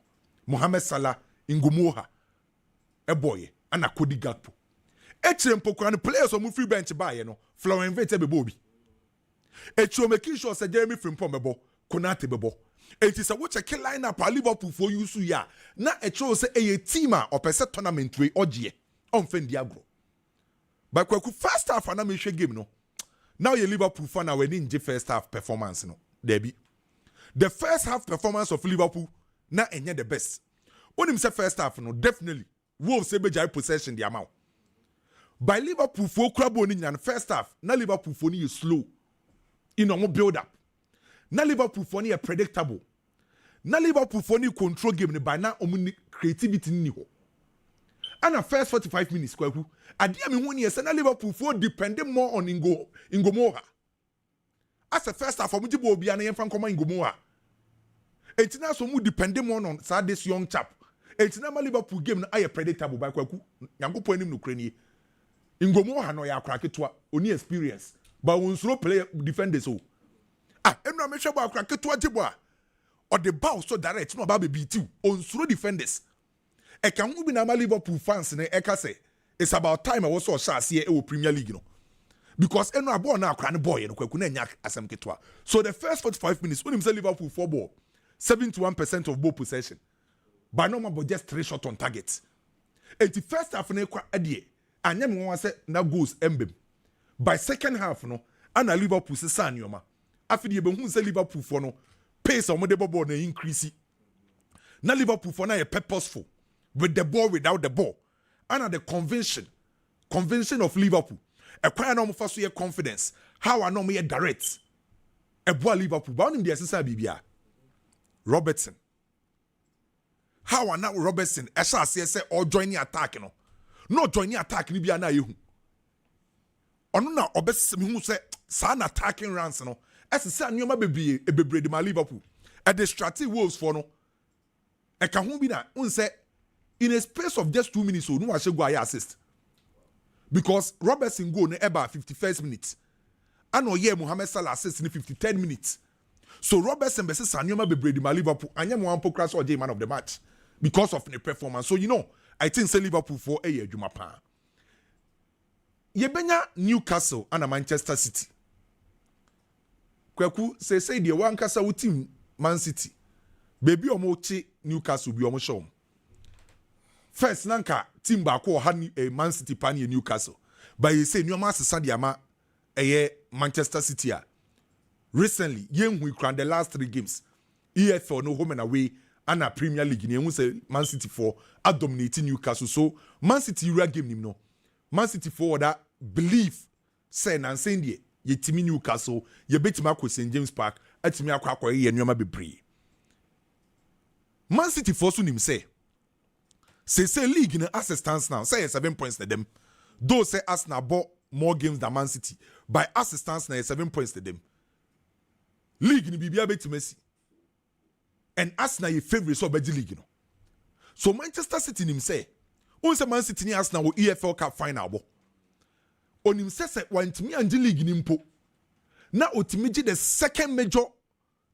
Mohamed Salah, Ngomoha, Eboye, ana Cody Gakpo. Echere mpokwa no players on free bench ba ye no. Florent Vete bebo bi. Echere making sure say Jeremy Frimpong bebo, Konate bebo. It is a watch a kill lineup a Liverpool for you so ya. Na echere say a team or percent tournament we ogie. Onfen diagro. But kwa first half na me hwe game no. Now you Liverpool fan are winning the first half performance no. Debbie. The first half performance of Liverpool na enye the best. Onim say first half no definitely Wolves say be possession the amount. By Liverpool for crabo ni in first half na Liverpool for ni slow. In no build up. Na Liverpool for ni predictable. Na Liverpool for ni control game ni by na omuni creativity ni ho. And the first 45 minutes kwaku adia me honi yesa na Liverpool for depending more on Ngomoha. As a first half omuji bo bia na yemfa nkoma Ngomoha. It's now so mu depend on this young chap. It's now Liverpool game na aye predictable by kwaku. Nyankopon nim no krani. Ngomo ha no ya akraketwa oni experience. But when slow play defenders so. Emra me hwebo akraketwa jibo a. Or the ball so direct no ba be beat you. On slow defenders. E kan hu bi na Liverpool fans ne e ka say it's about time I was so sharp here in Premier League, you know. Because eno abon na akra ne boy no kwaku na nya asem ketwa. So the first 45 minutes when him say Liverpool 4 ball, 71% of ball possession. But no more just 3 shots on target. And the first half na kwa adie, anyam won say na goals Eben. By second half no, ana Liverpool se san yoma. Afidi be hu say Liverpool for no pace on the ball na increase. Na Liverpool for na purposeful with the ball without the ball. And the convention of Liverpool. A quite normal first year confidence. How I know me direct. A boy Liverpool. Bound him the SSI BBA. Robertson. How I know Robertson. Esha say or joining attack, you know. No joining attack ni biya na yehu. Ono na obese me hu say san attacking runs no. SSI nyoma bebre e bebre de ma Liverpool. E the strategy wolves for no. E ka hu bi na un say in a space of just 2 minutes, so no one should go assist. Because Robertson go ne about 51st minute. And no yeah Mohamed Salah assist in 53rd minutes. So Robertson versus Sanyoma bebredi ma Liverpool. Anya mo ampo crash or man of the match because of the performance. So you know, I think say Liverpool for a year juma pa. Yebenya Newcastle and Manchester City. Kweku say the one kasa team Man City. Baby omo chi Newcastle bi omo show. First, nanka team bako had a Man City pan in Newcastle. But you say Nyoma Sadiama a Manchester City. Recently, young we cran the last 3 games. EFL no home and away and a Premier League. You say Man City 4 are dominating Newcastle. So Man City real game no. Man City 4 that believe say and saying ye team Newcastle ye bet Marco St James Park at me akwa ye Nyoma bebre. Man City 4 soon him say league in assistance now. Say 7 points to them. Those say Arsenal bought more games than Man City. By assistance now 7 points to them. League in BBA bet Messi. And Arsenal your favorite so bad league. So Manchester City him say, once Man City ni Arsenal will EFL Cup final bo. On him say want me and the league in impo. Now ultimately the second major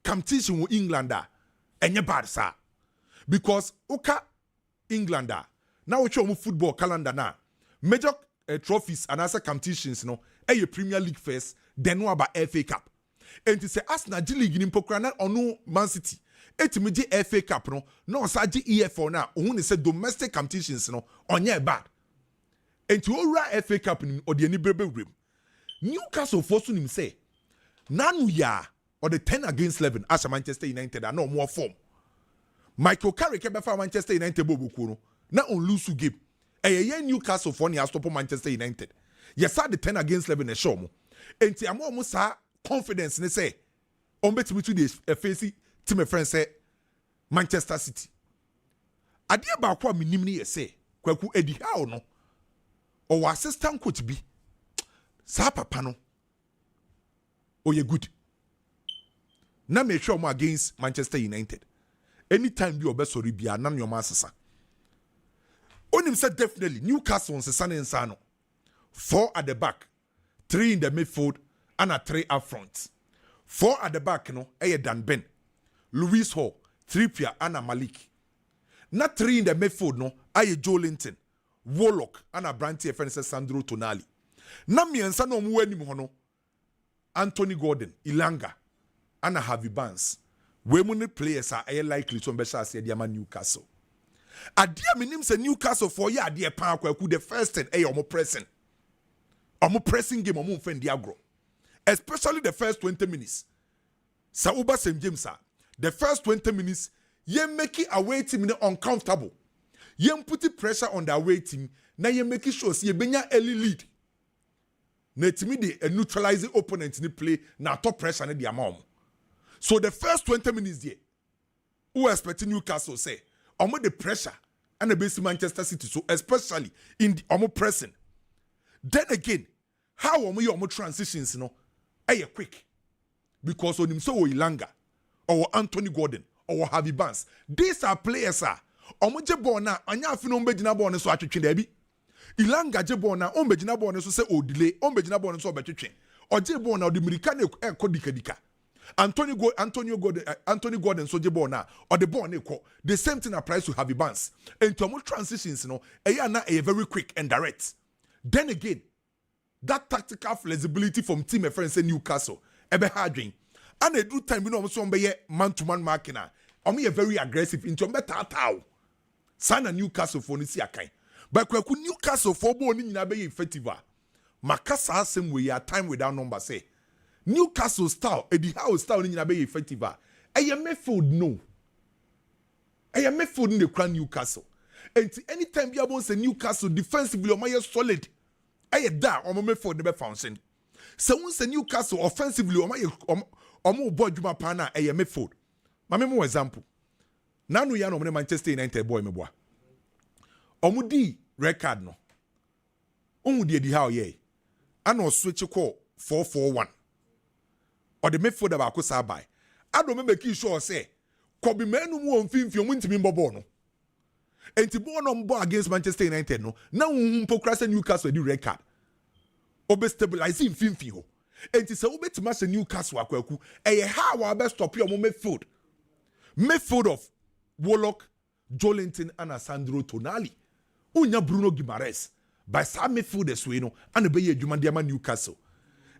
competition with England and your bad sir. Because Oka Englander. Now we show football calendar now. Major trophies and other competitions, no. A Premier League first, then what about FA Cup? And to say Arsenal G League in Pokrana or no Man City. Etimiji FA Cup no. No Saji EFL now. Only say domestic competitions no on your bad. And to all right FA Cup in or the Nibrebe Rim. Newcastle forcing him say none ya or the 10 against 11 as a Manchester United are no more form. Michael Carrick ebe fa Manchester United bobuku no na on lose game. Eye Newcastle for near stop Manchester United. Yes, the 10 against 11 e show mo. Enti amo mo sa confidence ne say on betimi to the face team friend say Manchester City. Ade ba kwa minim ne say kwaku edi how no. O assistant coach bi. Sa papa no. Oye good. Na me show mo against Manchester United. Anytime you obesori bia na nyoma asesa. Onim said definitely Newcastle on Sesane Insano. 4 at the back, 3 in the midfield, and a 3 up front. 4 at the back, no, Dan Ben, Louis Hall, Trippier, and a Malik. Not 3 in the midfield, no, Joe Linton, Warlock, and a Branty Fencer Sandro Tonali. Nami and Sano Mweni Mono, Anthony Gordon, Ilanga, and a Harvey Barnes. Women players are likely to be said Newcastle. Adia minim se Newcastle for ya adia pa kwaku the first thing omo pressing. Omo pressing game omo fendi agro. Especially the first 20 minutes. Sa Uba St James the first 20 minutes ye make away team uncomfortable. Ye put pressure on the away team na ye make sure ye benya early lead. Na timi de neutralize the opponent ni play na top pressure na the amount. So the first 20 minutes there, who expecting Newcastle say, omo the pressure and the basic Manchester City, so especially in the omo pressing. Then again, how omo transitions, quick. Because on him so Ilanga, or Anthony Gordon, or Harvey Barnes. These are players omoje ball na anya afi no mbegina ball no so atwetwe da bi. Ilanga je ball na ombegina ball no so say o delay, ombegina ball no so obetwetwe. Oje ball na the American dika. Anthony Gordon so je ball na or the ball ne ko. The same thing applies to Harvey Barnes. And to more transitions no, na very quick and direct. Then again, that tactical flexibility from team a friend say Newcastle ebe hardwin. And they do time we know so be man-to-man marking na. Omo very aggressive into better Sana Newcastle for nisi akai. But kweku Newcastle for bo ni nyina be effective. Makasa asem we ya time without number say. Newcastle style, Eddie Howe style ni nyina be effective. Eye midfield no. Eye midfield in the crown Newcastle. And anytime you about say Newcastle defensively omo solid. Eye da omo midfield the be foundation. So when say Newcastle offensively omo boy juma pana eye midfield. Mame mo example. Nanu ya no Manchester United boy me boa. Omo di record no. Omo di Eddie Howe ye. Ano switch ko 4-4-1. Or the midfield ba ko sa buy. I don't make sure say Kobe menu mu onfimfi omo ntimi mbobo no. Enti ball no mbo against Manchester United no. Na mpokra say Newcastle di record. Obe stabilize mfimfi ho. Enti se obetima se Newcastle akwaku. Eye ha wa be stop your midfield. Midfield of Warlock, Jolinton, and Sandro Tonali. Unya Bruno Guimaraes. By some midfielders we know, and the Bayer Jumandiama Newcastle.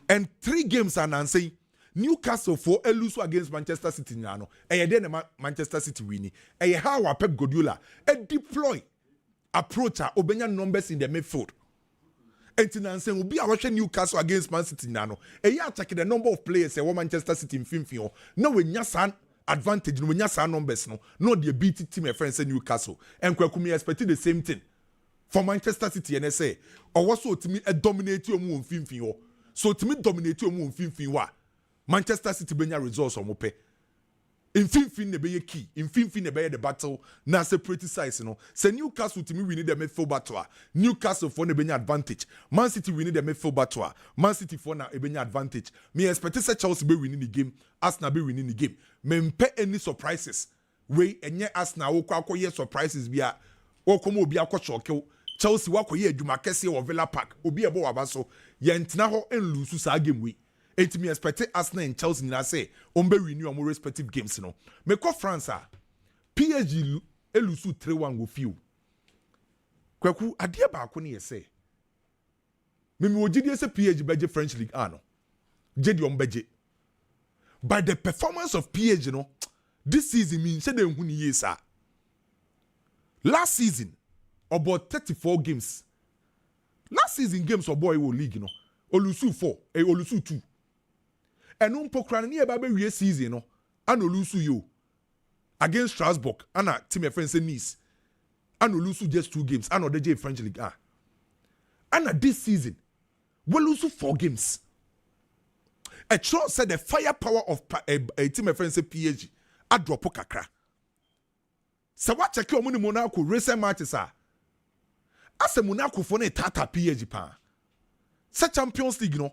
And 3 games are announcing Newcastle for a lose against Manchester City nano. And then Manchester City winning. And how Pep Guardiola deploy approach Obenya numbers in the midfield. And Tinansen will be watching Newcastle against Man City nano. And you check the number of players at Manchester City in Finfio. No, when Yasan advantage, no, when Yasan numbers no, the beat team a friend say Newcastle. And Kwakumi expected the same thing for Manchester City and say, or also to me a dominate your move in Finfio. So to me dominate your move in Finfio. Manchester City benya results on mope. In Finfin the be key. In Finfin the be the battle. Na separate size no. Say Newcastle to me we need the midfield battle. Newcastle for the benya advantage. Man City we need the midfield battle. Man City for na benya advantage. Me expect say Chelsea be winning the game. Arsenal be winning the game. Me mpe any surprises. We enye Arsenal wo kwa ye surprises bia. Wo komo obi akọ choke. Chelsea wako ye adwuma kese wo Villa Park. Obi ebo wabaso. Ye ntina ho en lose sa game we. Enti me expect Arsenal and Chelsea na say ombe renew am respective games no. Me ko France PSG elusu 3-1 go feel. Kwaku ade ba ko ne say. Me ogidi say PSG beje French League no. Jedi ombeje. By the performance of PSG no, this season mean say dem hu ni yesa. Last season about 34 games. Last season games for boy wo league no. Olusu 4, Olusu 2. And pokran ni eba be wie season no an olusu yo against Strasbourg and a team of friends Nice and olusu just 2 games and the French League and this season we lose 4 games. A show said the firepower of a team of friends PSG a drop kakra. So what check your money Monaco recent matches as a Monaco for ne tata PSG pa se Champions League no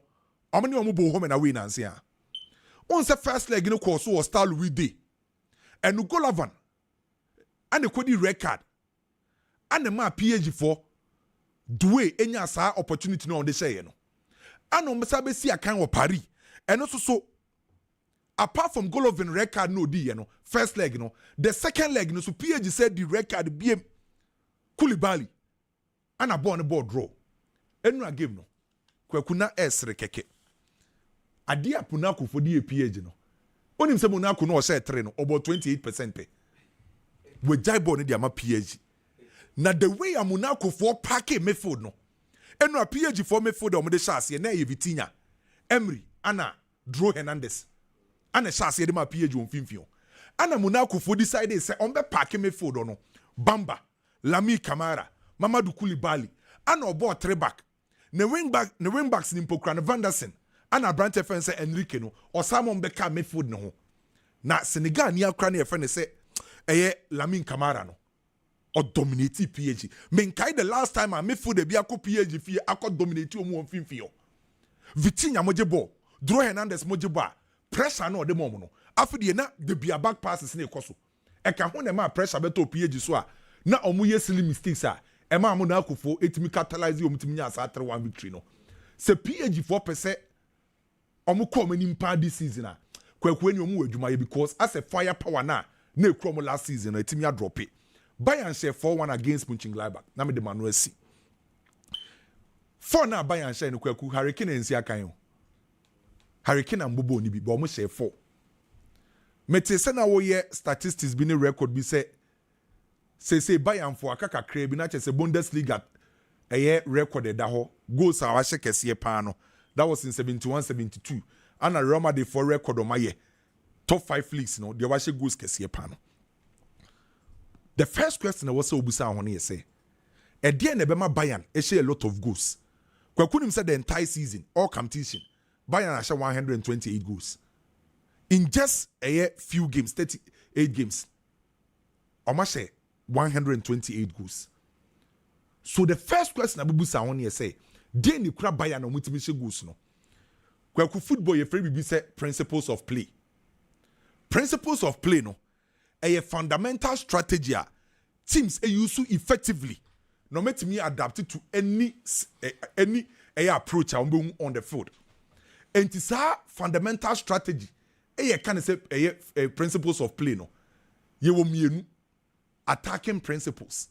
omani omo bo home na win ansia. On the first leg no course was Star Louis Day. And Golavan and the Cody record and the ma PSG for Doué enya sa opportunity no on the say no. And on Mesabe see a kind of Paris. And also so apart from Golavan record no di no first leg no the second leg no so PSG said the record BM Koulibaly and a born board draw. And no game no. Kwekuna esre keke. Adia Punaku for the PSG no. Onim se Monaco no say 3 no about 28% pe. We jaibo ne dia ma PSG. Na the way a Monaco for pack midfield no. Eno a PSG for midfield o de chance na e Vitinha. Emery ana Dro Hernandez. Ana chance de ma PSG on finfio. Ana Monaco for decide say on be pack midfield no. Bamba, Lami Camara, Mamadou Koulibaly. Ana obo 3 back. Ne wing backs ni Mpokran Vanderson. Ana branch fence Enrique no or Simon Beka midfield no. Na Senegal ni akra na friend say Lamine Camara no. Or dominate PSG. Menkai the last time I midfield be akọ PSG fi akọ dominate omo onfinfio. Vitinha mojebo, Dro Hernandez mojebo. Pressure no de mom no. After the na the bia back passes na ekoso. eka ho na ma pressure beto PSG so a na omo ye silly mistakes a e ma mo na akofo etimi catalyze omtimi nya asa 3-1 victory no se PSG 4% omo ko mani mpa this season a kwaku ani omo adwuma ye because as a fire power na ekro omo last season na etimi a drop it Bayern share 4-1 against Mönchengladbach na me de Manuel si 4 na Bayern share no kwaku Hurricane ensi akan o Hurricane ambobo ni bi but omo share 4 mete se na wo ye statistics bi ne record bi say Bayern for akaka kra bi na che se Bundesliga record da ho goals a wa hye kese pa no that was in 71-72 and Real Madrid for record on my top 5 leagues no they wa hye goals kese pa no. The first question was so obusa ho ne say e de na be ma Bayern e share a lot of goals kwakunim said the entire season all competition Bayern share 128 goals in just a few games 38 games almost share 128 goals. So the first question abubusa ho ne say dey ni kura Bayern no mutimi she goals no kwaku football ye free bibi say principles of play no a fundamental strategy a teams use effectively no metimi adapt to any approach on the field and it's a fundamental strategy can say principles of play no ye wo mienu attacking principles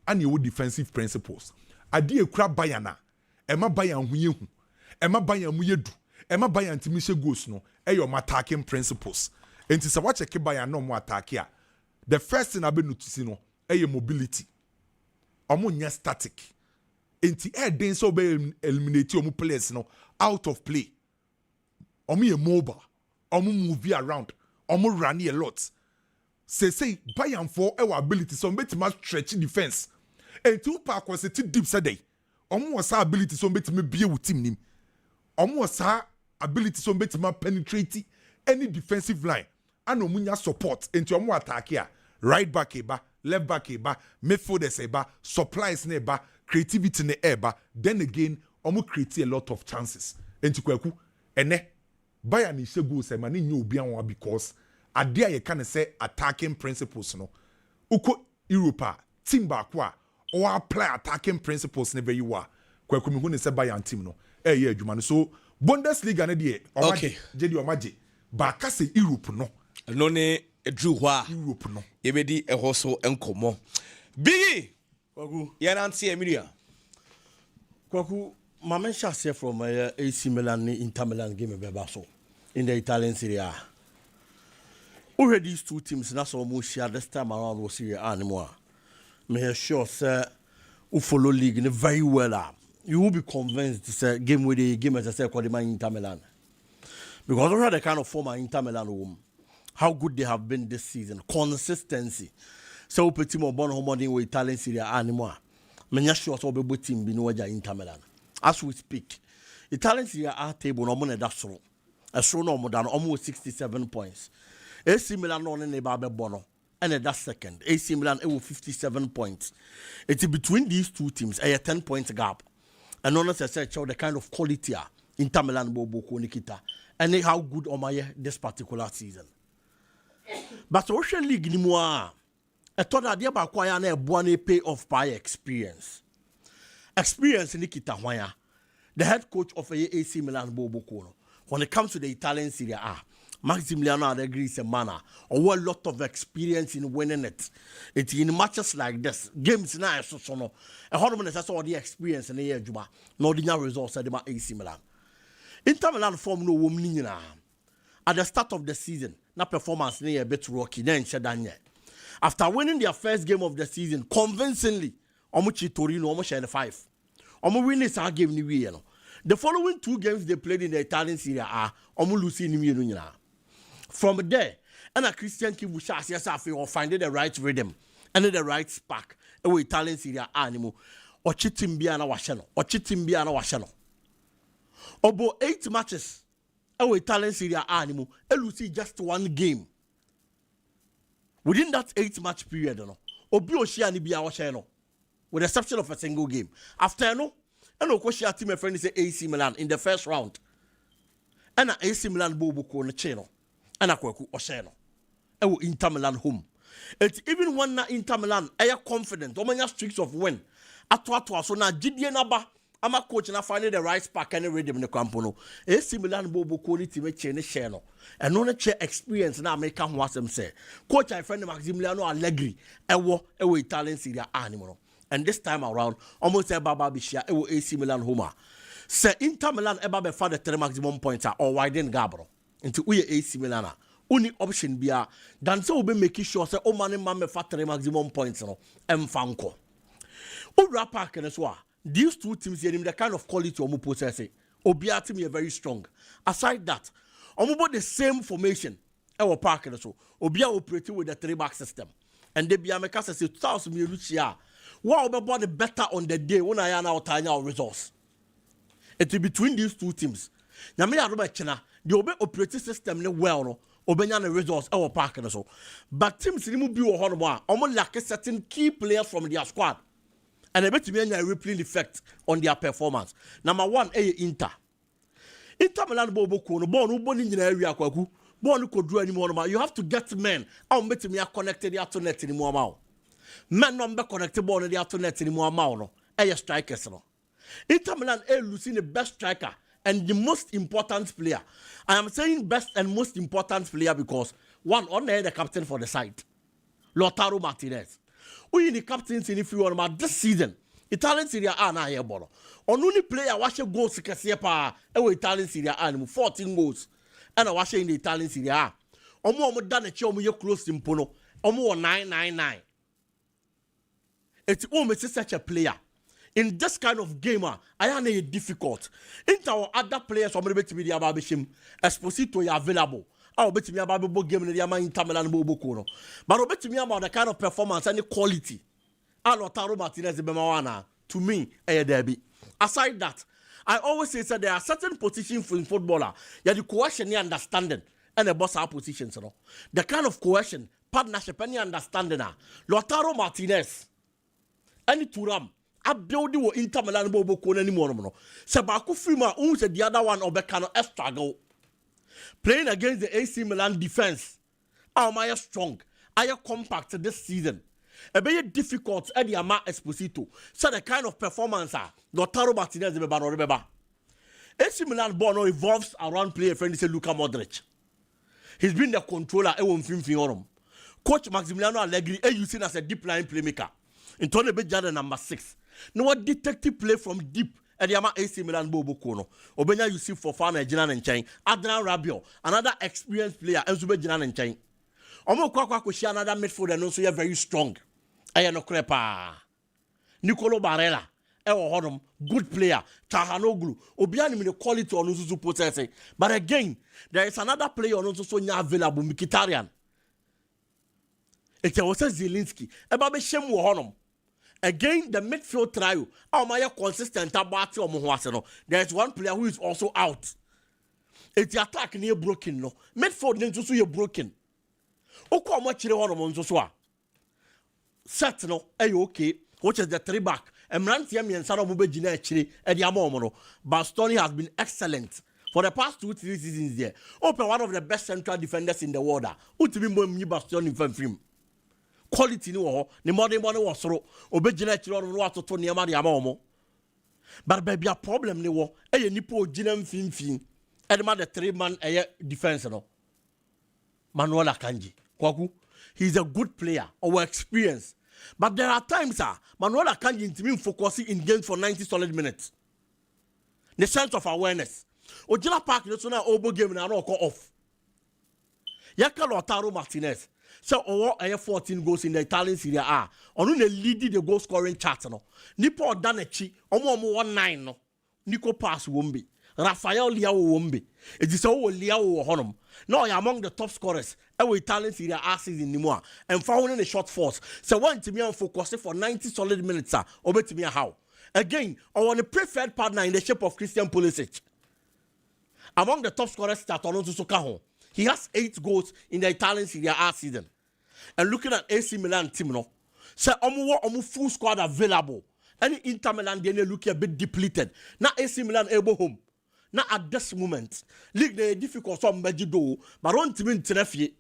and ye wo defensive principles ade ekura Bayern na ema Bayern hu yehu ema Bayern mu yedu ema Bayern timi she goals no your attacking principles and it's a watch a Bayern no more attack here. The first thing I be notice no mobility omo nya static enti den so be eliminate omo players no out of play omo ye mobile omo move around omo run a lot say Bayern for our ability so betima stretch defense enti upa kwaseti deep saday omo was ability so betima bie with team nim omo was ability so betima penetrate any defensive line and omo nya support enti omo attack here right back eba left back eba midfielders eba supplies ne eba creativity ne eba then again omo create a lot of chances enti kwaku ene Bayern is go say man nyi obi anwa because ade a ye can say attacking principles no uko Europa team back wa or apply attacking principles ne very wa kwaku mi hu ne say Bayern team no ye adwuma no so Bundesliga ne de okay je de omaje ba ka say Europe no ne drew hwa Europe no yebedi eho so enkomo bigi kwaku yanantie emiria kwaku mama shase from AC Milan Inter Milan game be so in the Italian Serie A. Already these two teams na so mo share this time around was Serie A anymore. Me sure say who follow league very well you will be convinced to say game with the game as I say called Inter Milan. Because we had the kind of form Inter Milan home. How good they have been this season. Consistency. So we team born home with Italian Serie A anymore. Me sure so be team be no Inter Milan. As we speak, Italian Serie A table no more than that so. A show no more than almost 67 points. AC Milan no ne ba be bono. And that second, AC Milan with 57 points. It's between these two teams a 10 points gap. And honestly, I the kind of quality Inter Milan Bobo Nikita and how good Omaye this particular season. But Russian League ni moi. I thought that they ba kwaya na ebuane pay off by experience. Experience Nikita Wanya, the head coach of AC Milan Bobo Kono. When it comes to the Italian Serie A, Maximiliano Allegri is a man or a lot of experience in winning it. It's in matches like this, games now so no. A horrible that's all the experience in the year Juba. No the results at the AC Milan. Inter Milan form no woman at the start of the season. Na performance near a bit rocky then Shadanya. After winning their first game of the season convincingly, Omuchi Torino almost share the 5. Omu win this game ni we no. The following 2 games they played in the Italian Serie A, Omu Lucy ni we no. From there, and a Christian Kivusha says or finding the right rhythm and the right spark. Ewe Italian Serie A animo. Ochitimbia na washano. Ochitimbia na washano. Obo 8 matches. Ewe Italian Serie A animo. Lucy just 1 game. Within that 8-match period, no. Obi Oshia ni bia washano. With the exception of a single game. After no, and Okoshia team a friend is AC Milan in the first round. And AC Milan bobo ko na cheno. And a kwaku Oshano. Ewo Inter Milan home. It's even when na Inter Milan are confident, omanya streaks of win. Atwa so na Gidie naba. Ama coach na find the right spark and rhythm in the campo. AC Milan bobo quality me che ne share no. And no che experience na make am wasem say. Coach I find Maximiliano Allegri ewo Italian Serie A animo. And this time around almost e baba bi share ewo AC Milan homa. Say Inter Milan eba be fa the 3 maximum points or widen gabro. Into we AC Milan. Only option bia dan say we be make sure say o man me fa 3 maximum points no emfanko. O rapa ken so a these two teams here, the kind of quality omu possess. Obia team are very strong. Aside that, omu the same formation. Our park so. Obia operating with the 3-back system. And they be America say 2000 year. What about the better on the day when I am now tying our resource? It's between these two teams. Now me aroba China, the obe operating system ne well no. Obenya the resource our park so. But teams ni mu bi wo hono mo omo lack certain key players from their squad. And I bet you a rippling effect on their performance. Number 1, Inter. Inter Milan bobo kono ball no ball in area kwaku. Ball no could do anymore. You have to get men. I'll bet me connected the to net anymore now. Men no be connected ball in the to net anymore now. Strikers no. Inter Milan losing the best striker and the most important player. I am saying best and most important player because one on the captain for the side. Lautaro Martinez. We in the captains in if you want this season. Italian Serie A na here ball. Only player watch goals kese pa Italian Serie A 14 goals. And I watch in the Italian Serie A. Omo done che omo ye close impono. Omo 999. It's almost such a player. In this kind of game, I am difficult. Into our other players omo bet me dia babishim. Esposito is available. I'll bet me about the game in the Inter Milan bobo kono. But I'll bet me about the kind of performance and the quality. Lautaro Martinez Bemawana to me a derby. Aside that, I always say that there are certain positions in footballer. You have the cohesion and understanding and the boss our positions. The kind of cohesion, partnership and understanding. Lautaro Martinez, any Turam, I build you Inter Milan bobo kono anymore. Sabaku Frima owns the other one or Becano struggle. Playing against the AC Milan defense, I am strong. I am compact this season. A very difficult at the Ama Esposito. So the kind of performance Lautaro Martinez remember. AC Milan ball evolves around player friend say Luka Modric. He's been the controller Coach Maximiliano Allegri is seen as a deep line playmaker. In Tony Bejada number 6. No what detective play from deep. And the AC Milan bobo kono. Obenya you see for Fana Jinan and Chain. Adrian Rabiot, another experienced player, and Zube Jinan and Chain. Omo Kwakwa Koshi, another midfielder, and also very strong. Ayano Krepa. Nicolo Barella, Ewo Hodom, good player. Tahanoglu, Obianim the quality on Uzuzu possessing. But again, there is another player on also available, Mkhitaryan. It was a Zielinski. Ebabe Shemu Hodom. Again, the midfield trio. Consistent about there is one player who is also out. It's the attack near broken. No midfield then to you broken. Oko much on set no okay. Which is the 3-back. And Rantiami and Sara Mubejina actually at Yamomono. Bastoni has been excellent for the past 2-3 seasons there. Open one of the best central defenders in the world. Ultimately, Bastoni from film. Quality no ni modern one was so obejina chiro no wato to niam ade amaomo but baby a problem ni wo eye nipo ogina mfimfin e ma the 3-man defense no Manuel Akanji kwaku he's a good player or experience but there are times Manuel Akanji intimi focusing in games for 90 solid minutes the sense of awareness Ojila Park no so na obo game na no call off Yaka Lautaro Martinez so I have 14 goals in the Italian Serie A. On the leading the goal scoring chart no. Nipo Danechi, omo 19 no. Nico Pass Wombi. Rafael Liao Wombi. It is all Liao Honum. Now among the top scorers. Our Italian Serie A season anymore. And found in a short force. So one to me on focusing for 90 solid minutes. Over to me how. Again, I want a preferred partner in the shape of Christian Pulisic. Among the top scorers that on to Sokaho. He has 8 goals in the Italian Serie A season. And looking at AC Milan team, no, say omu full squad available. Any Inter Milan they look a bit depleted. Now AC Milan able home. Now at this moment, league they difficult some Mejido, but on team in Tenefie.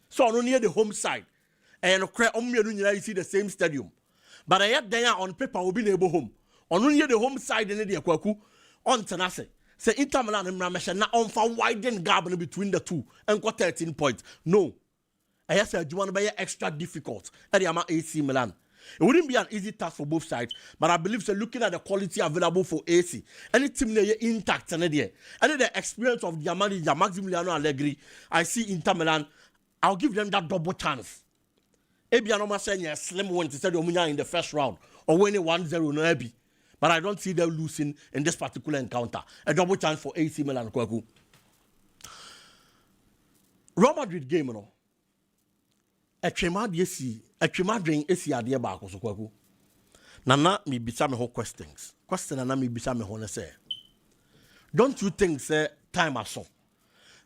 So on near the home side. and you see the same stadium. But I had there on paper will be able home. On only the home side in the Kwaku on Tanase. Say Inter Milan and Ramesha now on for widen gap between the two and got 13 points. No. I said you want to be extra difficult at the AC Milan. It wouldn't be an easy task for both sides, but I believe so looking at the quality available for AC, any team there intact and the experience of their manager Maximiliano Allegri, I see Inter Milan, I'll give them that double chance. Maybe I'm not saying a slim win to say in the first round or winning 1-0 no Ebi. But I don't see them losing in this particular encounter. A double chance for AC Milan. Real Madrid game, you know. A trema drain esi adeɛ baako so kwaku. Nana me bisa me whole questions. Question nana me bisa me hone say. Don't you think say time aso?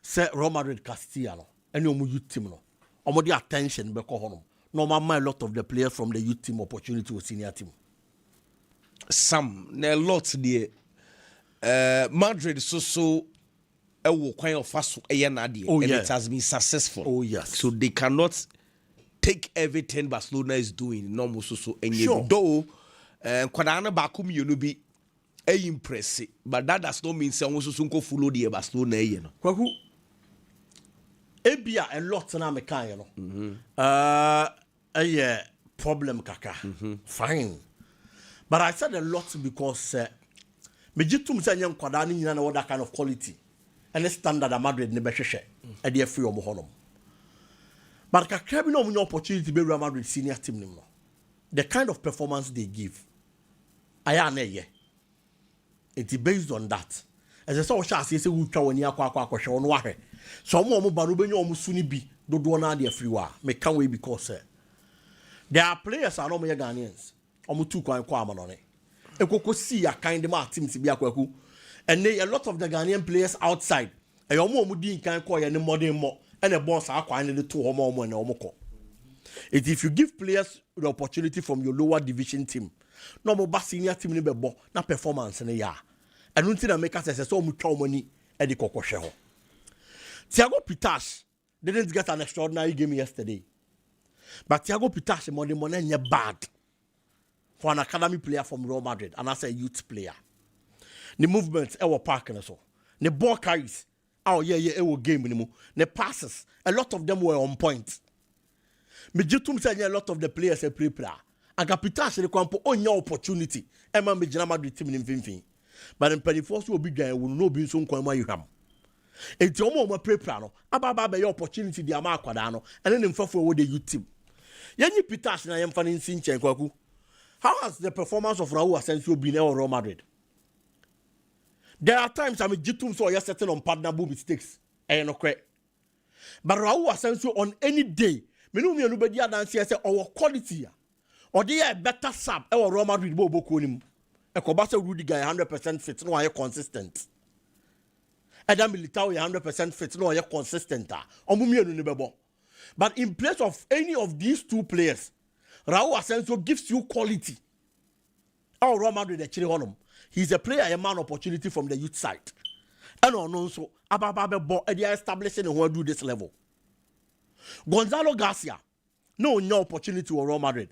Say Real Madrid Castilla no. Any omu youth team no. Omo di attention be ko honom. No a lot of the players from the youth team opportunity to senior team. Some a lot there. Madrid so kind of fast and it has been successful. Oh yes. So they cannot take everything Barcelona is doing. No so and sure. Though Kwadana Bakum you be impressive, but that does not mean someone so follow the Barcelona. Kwaku Ebia a lot na me kan you know. A problem kaka. Fine. But I said a lot because me jitum say nyam Kwadana ni na that kind of quality. And the standard at Madrid never share. And they free on honum. But kakra no more opportunity to be Real Madrid senior team no. The kind of performance they give, I am ye. It is based on that. As I saw, say we try when you are show no wahe. So mo banu be nyo suni bi do do na dey free wa. Me can we because there are players are no more Ghanaians. Omo two kwa amanone. Ekoko see a kind ma team si bi akwaku. And a lot of the Ghanaian players outside. And your mom didn't can call any modern more and a boss are quite the two homo and omoko. If you give players the opportunity from your lower division team, no more senior team in na performance in a year. And until make us so much money at the Coco Shell. Thiago Pitash didn't get an extraordinary game yesterday. But Thiago Pitash money bad for an academy player from Real Madrid and as a youth player. The movements our park and so. The ball carries. Oh yeah, our game anymore. The passes, a lot of them were on point. Me jitum say a lot of the players a pre-player. And Capitash the kwampo on your opportunity. Emma me jina Madrid team in finfin. But in Pennyforce will be guy will no be so kwama you ham. It's your mom pre-player no. Aba your opportunity the ama kwadano and then in for the youth team. Yenyi Pitash na yem fanin sinche kwaku. How has the performance of Raul Asensio been at Real Madrid? There are times I'm a jitum so you're setting on partnerable mistakes. No correct. But Raul Asensio on any day, me no me nobody dance say our quality or they are better sub our Real Madrid bobo konim. E ko ba say Rudiger 100% fit no are consistent. Adam Militao 100% fit no are consistent. Omumi no bebo. But in place of any of these two players, Raul Asensio gives you quality. Our Real Madrid the chiri honum. He's a player, a man opportunity from the youth side. And on so they are establishing who will do this level. Gonzalo Garcia, no opportunity for Real Madrid.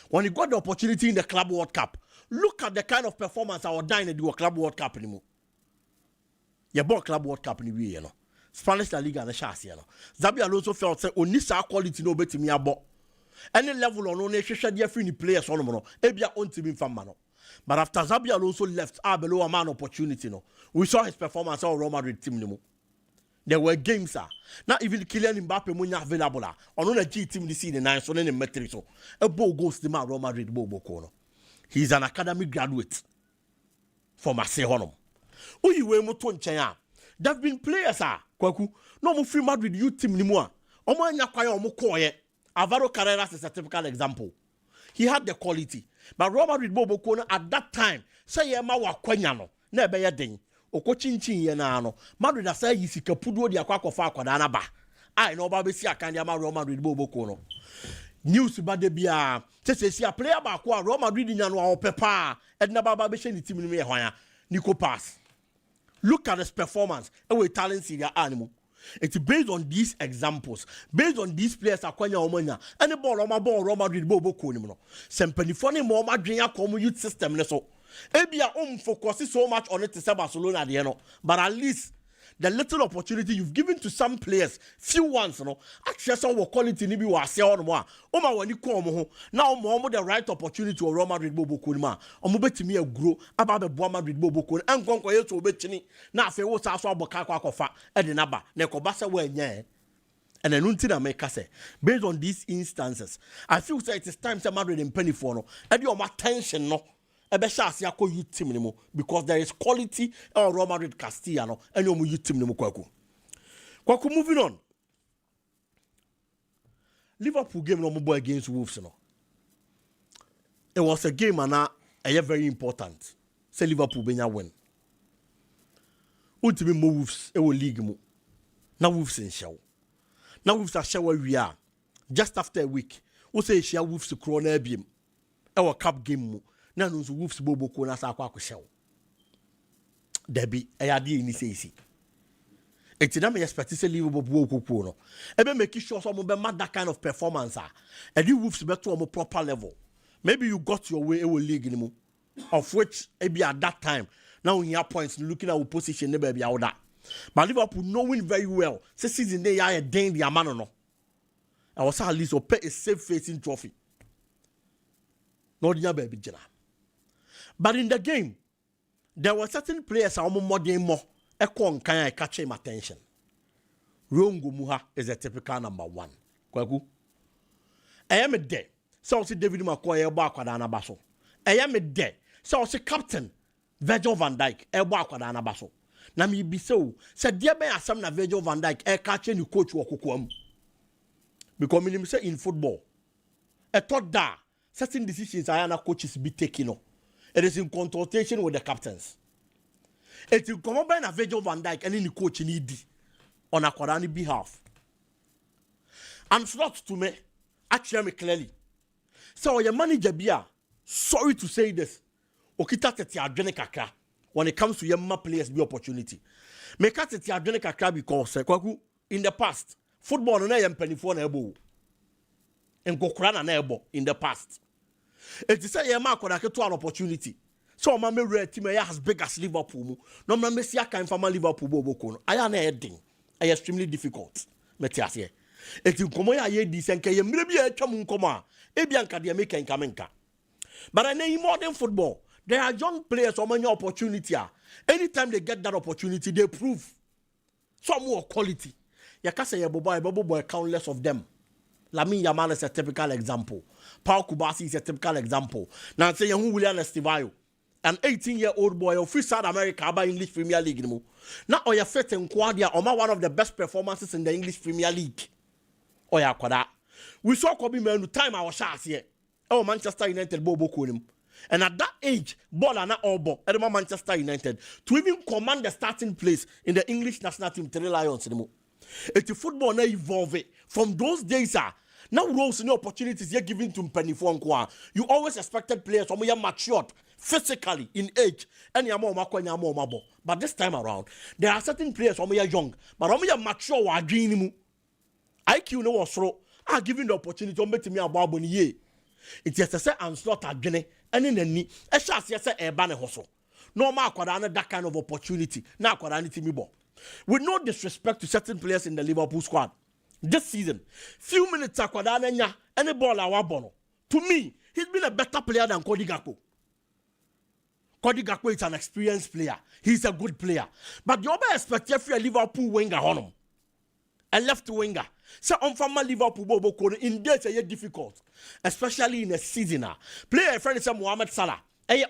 When he got the opportunity in the Club World Cup, look at the kind of performance our dying do a Club World Cup anymore. You bought Club World Cup in the you know. Spanish La Liga and the Chassis, you know. Zabi Alonso felt say Onisa quality no better me about. Any level on no nation share free players on no. Ebia on team from mano. But after Zabi Alonso left, below a man opportunity, no, we saw his performance on Real Madrid team. No, there were games, not even Kylian Mbappe munya available. On a G team this season, nine so in metrics. So a ball goes to my Real Madrid Bobo. He's an academy graduate from Marseille. Oh, you were moton chaya. There have been players, Kwaku, no more free Madrid youth team anymore. Omanya kwaya omokoye. Alvaro Carreras is a typical example. He had the quality. But Real Madrid Bobo Kono at that time, say ma wa kwanya no, na be ye den. Oko chinchin ye na no. Madrid say yisi kapudo di akwa kofa akwada na ba. Ai no ba be si akande ma Real Madrid Bobo Kono. News ba de bia. Se a player ba kwa Real Madrid nya no a opepa. Edna ba be she ni team ni me hwan ya. Nico pass. Look at his performance. E we talent see their animal. It's based on these examples, based on these players akwanya omanya. Any ball Real Madrid bobo konim no. Sempenifone mo Madrid come youth system ne so. Ebia focus so much on it to Barcelona the no. But at least the little opportunity you've given to some players, few ones, you know, actually some quality ni bi wa se on mo a. O ma wani ko mo ho. Now mo the right opportunity to Real Madrid bobo konima. Omo betimi agro aba be boa Madrid bobo kon. Enkonko yeso obetini. Na afi wo sa so aboka akwakofa e de naba. Na ekoba se wa nya. And then until I make say, based on these instances, I feel say it is time to Madrid in penny for no. And your attention no. Youth team anymore because there is quality on Real Madrid Castilla and your youth team anymore. Kwaku moving on. Liverpool game no more against Wolves. No. It was a game and a very important. Say Liverpool benya win. Ultimate Wolves ewo league mo. Now Wolves in show. Now Wolves are show where we are. Just after a week, we say share Wolves to crown Eben. Our cup game mo. Na no Wolves bobo ko na sa akwa akoshew debi ayade ni seisi etina me expect say Liverpool bobo no ebe make sure so mo be mad that kind of performance and the Wolves be to proper level. Maybe you got your way a league ni mo of which maybe at that time now we have points looking at our position never be out that. But Liverpool knowing very well say season they are a den the amano no I was at least pay a safe facing trophy no dia baby jina. But in the game, there were certain players who were more than more. I catch him attention. Rongo Muha is a typical number one. Kwaku. I am a day. So see David McCoy Bakwadana Basso. I am a day. So see Captain Virgil van Dijk Bakwadana Basso. Na me be so. Said dear be asam na Virgil van Dijk catch any coach wakukwam. Because me say in football. I thought that certain decisions coaches be taking. It is in consultation with the captains. It will come up by a Virgil van Dijk and any coach need on a Qurani behalf. And it's not to me, actually me clearly. So your manager Bia, sorry to say this, Okita tete adwene kakra when it comes to your players be opportunity. Make tete adwene kakra because in the past, football no yam penifo na ebo. En kokura na ebo in the past. It is a yama to an opportunity. So my red team as big as Liverpool. No man may see a kind from Liverpool bobo. I am heading. I extremely difficult. Metiasie. It is come here this and can maybe a chamun coma. Ebianka de make and kamenka. But I know modern football. There are young players on many opportunity. Anytime they get that opportunity, they prove some more quality. Yakasa boy countless of them. Lamine Yamal is a typical example. Paul Kubasi is a typical example. Now say who William Estivayo, an 18-year-old boy of free South America about English Premier League. Now Oya Fete Nkwadia, one of the best performances in the English Premier League. Oya Kwada. We saw Kobe Menu time our shots here. Oh, Manchester United Bobo Kunim. And at that age, ball and not all ball, Manchester United to even command the starting place in the English national team, Three Lions. It's a football now evolve from those days. Now roles and opportunities you're giving to Penny Fonkwa. You always expected players who are matured physically in age and more. But this time around, there are certain players who are young, but who are mature or dreaming. IQ no was throw. Are giving the opportunity to make me about when ye. It is a say and slot again and in the knee. A chance yes a banner hustle. No more that kind of opportunity. Now with no disrespect to certain players in the Liverpool squad. This season, few minutes akwadana any ball awabono. To me, he's been a better player than Cody Gakpo. Cody Gakpo is an experienced player. He's a good player. But you expect if you're a Liverpool winger on him. A left winger. So on from Liverpool bobo in days are difficult. Especially in a season. Player friend is Mohamed Salah.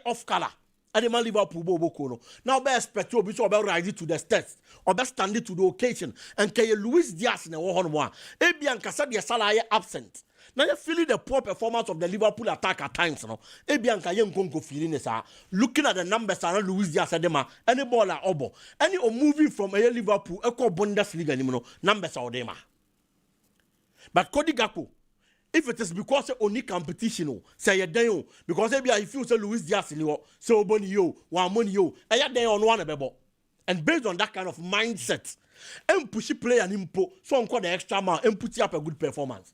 Off color. And the man Liverpool bobo kono. Now be expect you be so about rising to the test or be standing to the occasion and can you Luis Diaz in a one. Ebian Casadia Salah absent. Now you feeling the poor performance of the Liverpool attack at times. No, Ebian Kayen Kongo feeling is looking at the numbers and Luis Diaz Adema any ball at obo any or moving from a Liverpool echo Bundesliga numbers are dema. But Cody Gakpo. If it is because of only competition, say you don't, because maybe I feel so Luis Diaz, so Bonio, one money, and on one bebo. And based on that kind of mindset, and push player nimpo so onko the extra man and put up a good performance.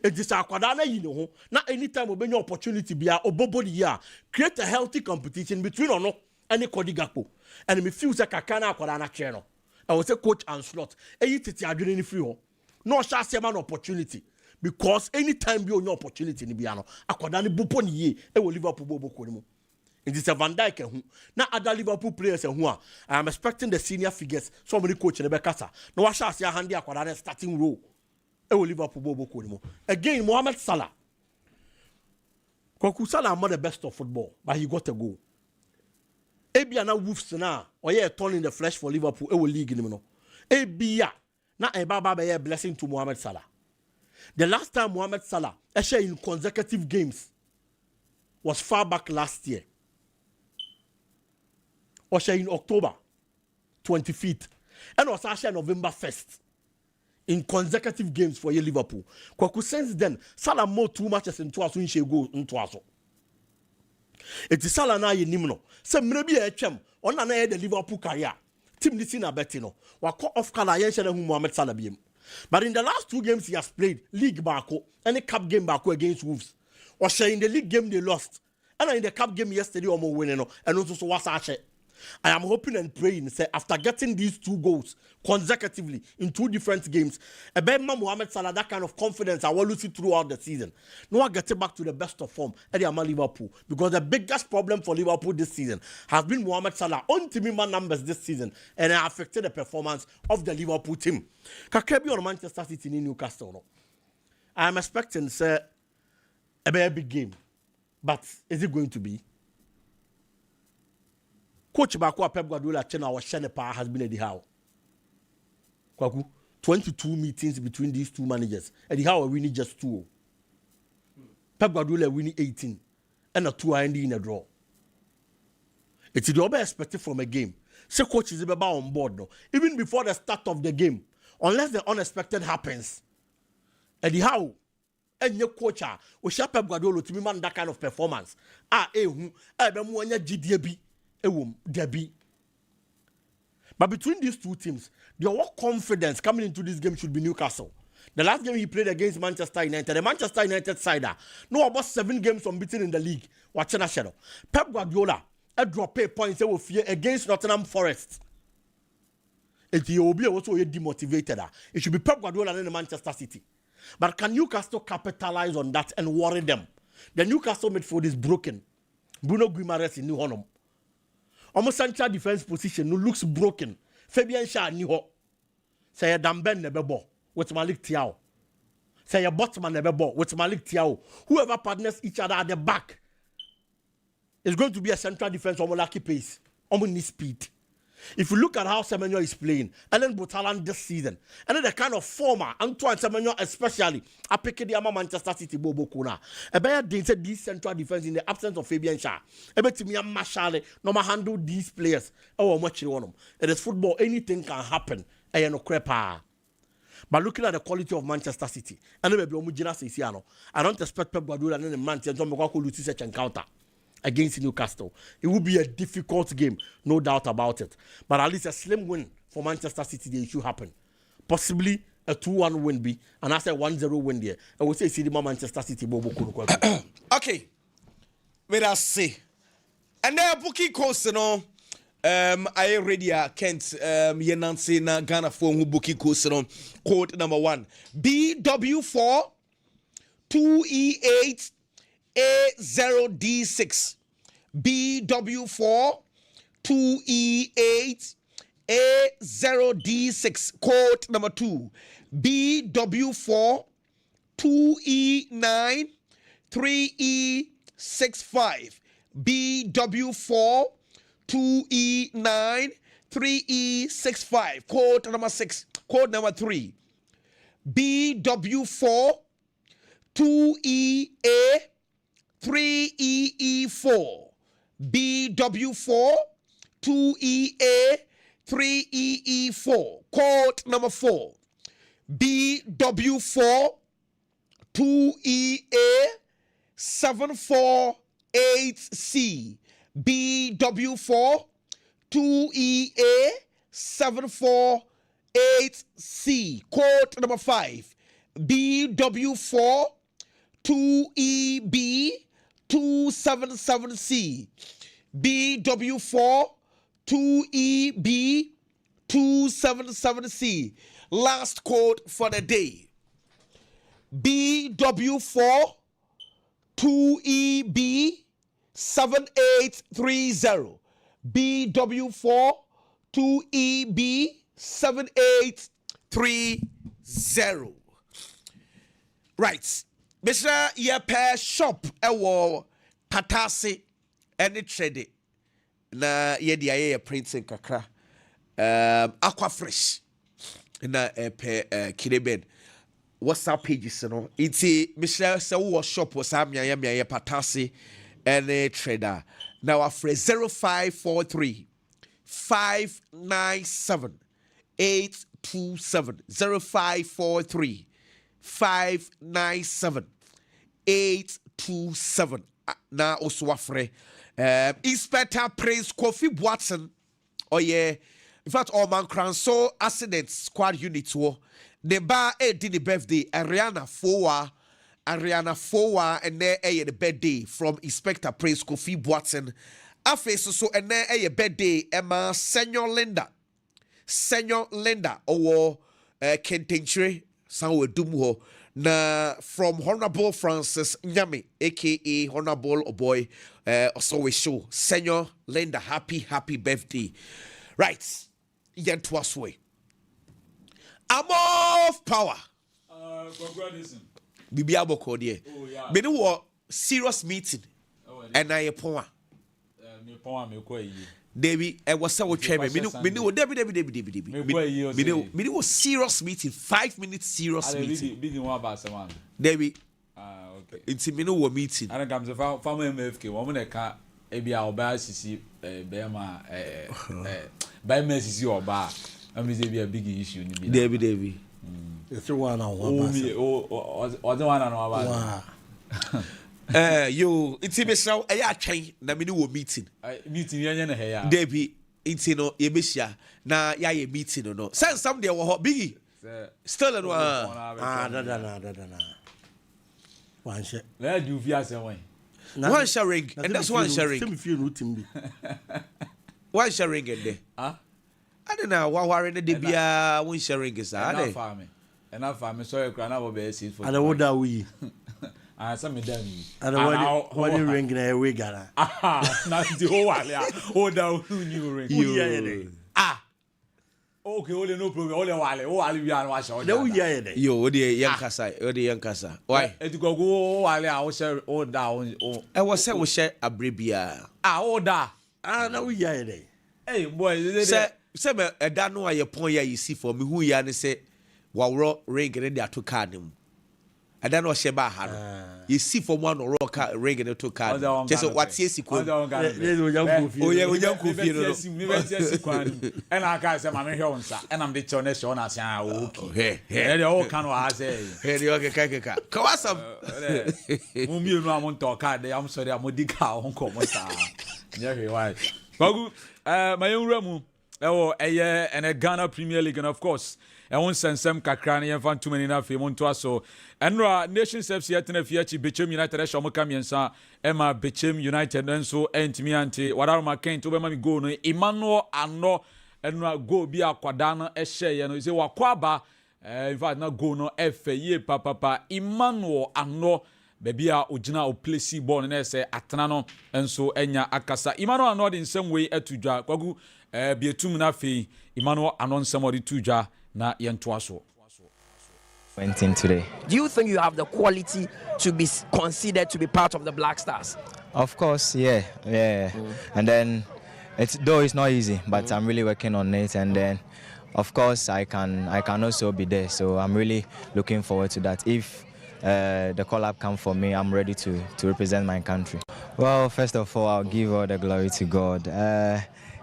It is akwada na yi ne ho na anytime obenya opportunity bia obobo the year create a healthy competition between ono and Cody Gakpo and me feel say kakana akwada na kye no I will say coach and slot eyi tete adwene ni free ho no sha se man opportunity because anytime you onye opportunity ni bia no akwada ni bopo ni ye e wo Liverpool bobo ko ni mu. It is a Van Dijk who now other Liverpool players who I am expecting the senior figures, somebody coach in the Bekasa. No, I shall see a handy aquadana starting role. It will Liverpool Bobo Kodimo. Again, Mohamed Salah. Kwaku Salah not the best of football, but he got a goal. Eben na Wolves now, or yeah, torn in the flesh for Liverpool, it will league in the Eben na a baba blessing to Mohamed Salah. The last time Mohamed Salah actually in consecutive games was far back last year. Or in October 25th and was actually November 1st in consecutive games for your Liverpool. Kwaku since then, Salah more 2 matches in twice when she go into us. It is Salah na ye nimno. Se maybe a chem on an the Liverpool career. Team Nisina Bettino. Wako off color yen who Mohamed Salah biem. But in the last 2 games he has played, league bako and a cup game bako against Wolves. Or in the league game they lost. And in the cup game yesterday almost winning and also so was actually. I am hoping and praying, say, after getting these 2 goals consecutively in 2 different games, Eben Mohamed Salah, that kind of confidence I will lose it throughout the season. No, I get back to the best of form at Liverpool. Because the biggest problem for Liverpool this season has been Mohamed Salah on team numbers this season and it affected the performance of the Liverpool team. Kakebi on Manchester City in Newcastle. No? I am expecting, say, a big game. But is it going to be? Coach Bakwa Pep Guardiola Chena was Shenepa has been at the how. Kwaku 22 meetings between these 2 managers. At the how are winning just 2. Pep Guardiola winning 18 and a 2 ending in a draw. It's the other expected from a game. So coach is about on board no. Even before the start of the game, unless the unexpected happens. At the how and your coach we shall Pep Guardiola to be man that kind of performance. GDB. Debbie. But between these 2 teams, the what confidence coming into this game should be Newcastle. The last game he played against Manchester United, the Manchester United side, no about 7 games unbeaten in the league. Watching a shadow. Pep Guardiola, a drop pay points against Nottingham Forest. It will be also demotivated. It should be Pep Guardiola and the Manchester City. But can Newcastle capitalize on that and worry them? The Newcastle midfield is broken. Bruno Guimaraes in New Honum. Almost central defense position no looks broken. Fabian Shah ni ho. Say Damben nebebo with Malik Tiao. Say a Botman nebebo with Malik Tiao. Whoever partners each other at the back is going to be a central defense on lucky pace. On speed. If you look at how Semenyo is playing, Ellen Botalan this season, and then the kind of former Antoine Semenyo especially, I pick the Ama Manchester City Bobo Kuna. A better they said this central defense in the absence of Fabian Shah. A better me Mashale, no ma handle these players. Oh, much you want them. It is football, anything can happen. I no crepa. But looking at the quality of Manchester City, and maybe I don't expect Pep Guardiola and the Manchester to lose such encounter against Newcastle. It will be a difficult game, no doubt about it. But at least a slim win for Manchester City, they should happen. Possibly a 2-1 win be, and I say 1-0 win there. I would say Sidima Manchester City Bobo. Okay. Let us see. And then booking course, you know. I already Kent Yenansi na Ghana phone who booking course, you know. Code number 1 BW4 2E8 A0D6 BW4 2E8 A0D6 code number 2 BW4 2E9 3E65 BW4 2E9 3E65 code number 6 code number 3 BW4 2EA 3EE4 BW4 2EA 3EE4 code number 4 BW4 2EA 748C BW4 2EA 748 8C. Code number 5. BW4 2EB 277C. BW4 2EB 277C. Last code for the day. BW4 2EB 7830. BW4 2EB 7830. Right. Mr. Yepe shop ewo patase any trade na yedi aye printing kakra aqua fresh na pe kideben WhatsApp pages no iti Mr. se wo shop was amya patase any trader now afre 0543 597 827 0543 597 827. Na also afre Inspector Prince Kofi Watson. Oh yeah. In fact, all man so accident squad unit wo. The bar did the birthday. Ariana Fowa and there the birthday from Inspector Prince Kofi Watson. Afe so and there a birthday Emma Senior Linda or Kentenchre Sanwe Dumho na from Honorable Francis Nyame aka Honorable Boy also we show Senior Linda happy birthday. Right. Yen twas way. I'm of power. Bibi aboko die. Me no serious meeting. And I pon Debbie, I was so chairman. Me was serious meeting, 5 minutes serious meeting. Debbie, okay. It's a minute meeting. I come to family MFK. Woman, can't be our bar. Sisi, Bema, by Messi or bar. I mean, there be a big issue. Debbie. It's the one on one. Oh, the one on one. Yo, it's a so I change na me no meeting. Meeting yan na here. Debbie, it's no yebesia na ya ye meeting no. Send some there wo biggie. Still no. No. One share. Let you via some. One sharing and that's one sharing. Some few routine. One sharing in there. Huh? I don't know what worry the bia one sharing is enough farming. Sorry, cry now be seat for. And what are we? Some me done. And when you ring na we gara. Na the whole while. Hold down new ring. Okay, only no problem. Only while. Oh, I'll be on watch. No yeah. Yo, the young kasa. Why? It go while I was share all down. I was say we share a bribia. Order. No yeah. Hey boy, say me a da no aye pon ya you see for me who ya ne say wa ring in there to card him. I don't know Sheba Hano. You see from one or rock ring and to card. Just what's yes, you could. Oh, yeah, we don't and I can't say, I'm here, and I'm the Chones on us. Okay, hey, all kind of say, hey, the other cake. Kawasam. You know, I won't talk. I'm sorry, I'm with uncle. Yeah, why? My own Ramu. Oh, and a Ghana Premier League, and of course. I won't send some Kakrani and Fan too many enough. So, and Nations FC at Nefiachi, Bechem United, Shomokamiansa, Emma Bechem United, and so, and me auntie, what are my cane to be go, Emmanuel and no, and go be a quadana, a share, and say, Wakwaba, in fact, not go no F, ye, papa, Emmanuel and no, baby, Ujina or Plessy born and essay at Tanano, and so, Enya Akasa, Emmanuel are not in some way at Tuja, Kwagu, be a 2 minute Emmanuel anon somebody Tuja. Na yentuaso. Went in today. Do you think you have the quality to be considered to be part of the Black Stars? Of course, yeah. And then though it's not easy, but I'm really working on it. And then, of course, I can also be there. So I'm really looking forward to that. If the call-up comes for me, I'm ready to represent my country. Well, first of all, I'll give all the glory to God.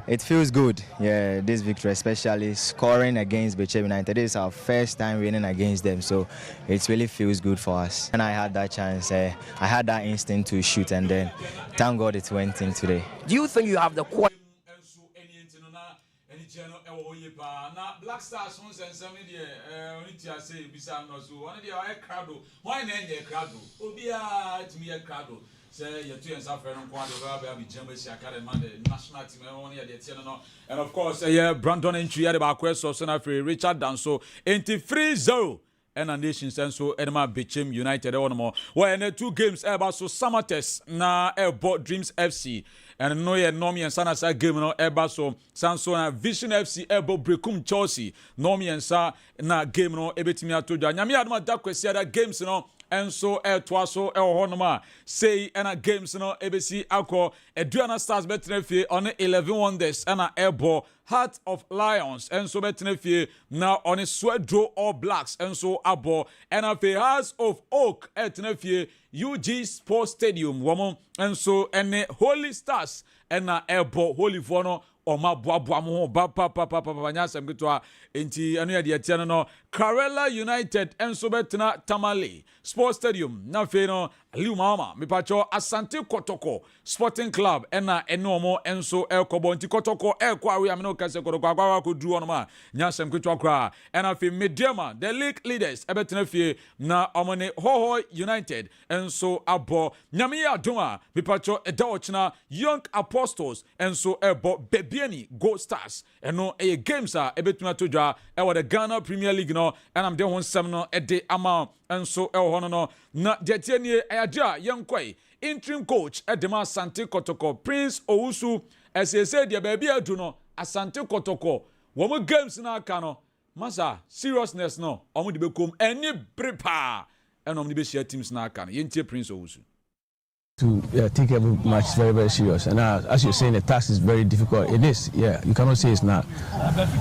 It feels good, yeah, this victory, especially scoring against Bechem United. This is our first time winning against them, so it really feels good for us. And I had that chance, I had that instinct to shoot, and then thank God it went in today. Do you think you have the quality? channel na Black Stars once and 70 only to say bisa no so one dey I crowd why na enye crowd obia to me crowd say you two and suffer no kwado ba be Jamaica Academy national team one here dey tiano no and of course Brandon entry ya dey ba question so na free Richard Danso 3-0 and Nations and so Edema Bichim United one more well 2 games about so Samates na Airport Dreams FC and no ye Nomi and Sana sa game no eba so Sanso na Vision FC ebo Brekum Chelsea Nomi and Sa na game no ebetimi atoja nyame adoma da kwesi ada games no enso twaso honoma say na games no ebesi akọ Eduana Stars betnefie on 11 wonders na ebo Heart of Lions enso betnefie na on Swedro All Blacks enso abo NFA House of Oak etnefie UG Sports Stadium womo enso ene Holy Stars ena ebo Holy Fono Oma boa mo ba pa nya sem gitwa enti anu ya de tiano no Karela United enso betna Tamale Sports Stadium na fe no Aliu Mama mipacho Asante Kotoko Sporting Club ena enomo enso kobo nti Kotoko kwa we amino kase Kotoko agwa ko dru onoma nya sem gitwa kra ena fe Mediama the league leaders ebetna fe na omone Hoho United enso abo nyame ya doma mipacho edaochna Young Apostles enso ebo Bebiani Gold Stars eno games a ebetuna todwa the Ghana Premier League no and am there one sem no de ama enso hono no na de tienie ayaja yenkoi interim coach edema Asante Kotoko Prince Owusu SSA de baby adu no Asante Kotoko wo games na aka no masa seriousness no omo de bekom any prepare and omo de be share teams na aka no yentie Prince Owusu to take every match very, very serious. And as you're saying, the task is very difficult. It is, yeah. You cannot say it's not,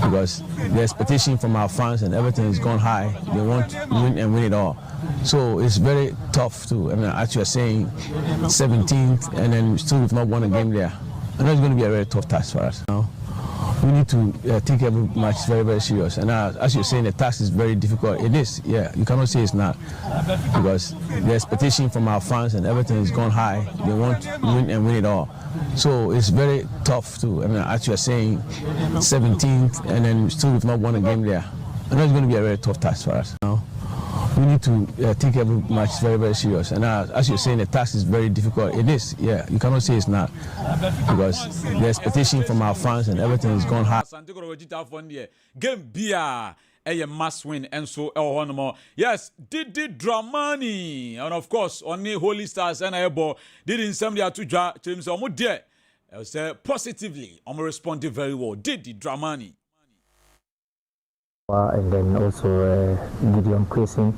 because the expectation from our fans and everything is gone high. They want to win and win it all. So it's very tough too. I mean, as you're saying, 17th, and then still we've not won a game there. I know it's going to be a very tough task for us now. We need to take every match very, very serious. And as you're saying, the task is very difficult. It is, yeah. You cannot say it's not, because the expectation from our fans and everything is gone high. They want to win and win it all. So it's very tough too. I mean, as you're saying, 17th, and then still we've not won a game there. I know it's going to be a very tough task for us now. We need to take every match very, very serious. And as you're saying, the task is very difficult. It is, yeah. You cannot say it's not, because the expectation from our fans and everything is gone high. Game beer, a must win, and so more. Yes, Didi Dramani, and of course, only Holy Stars and Ebo did in some day to James Omo dear. I say positively, I'm responding very well. Didi Dramani. And then also Gideon Quising,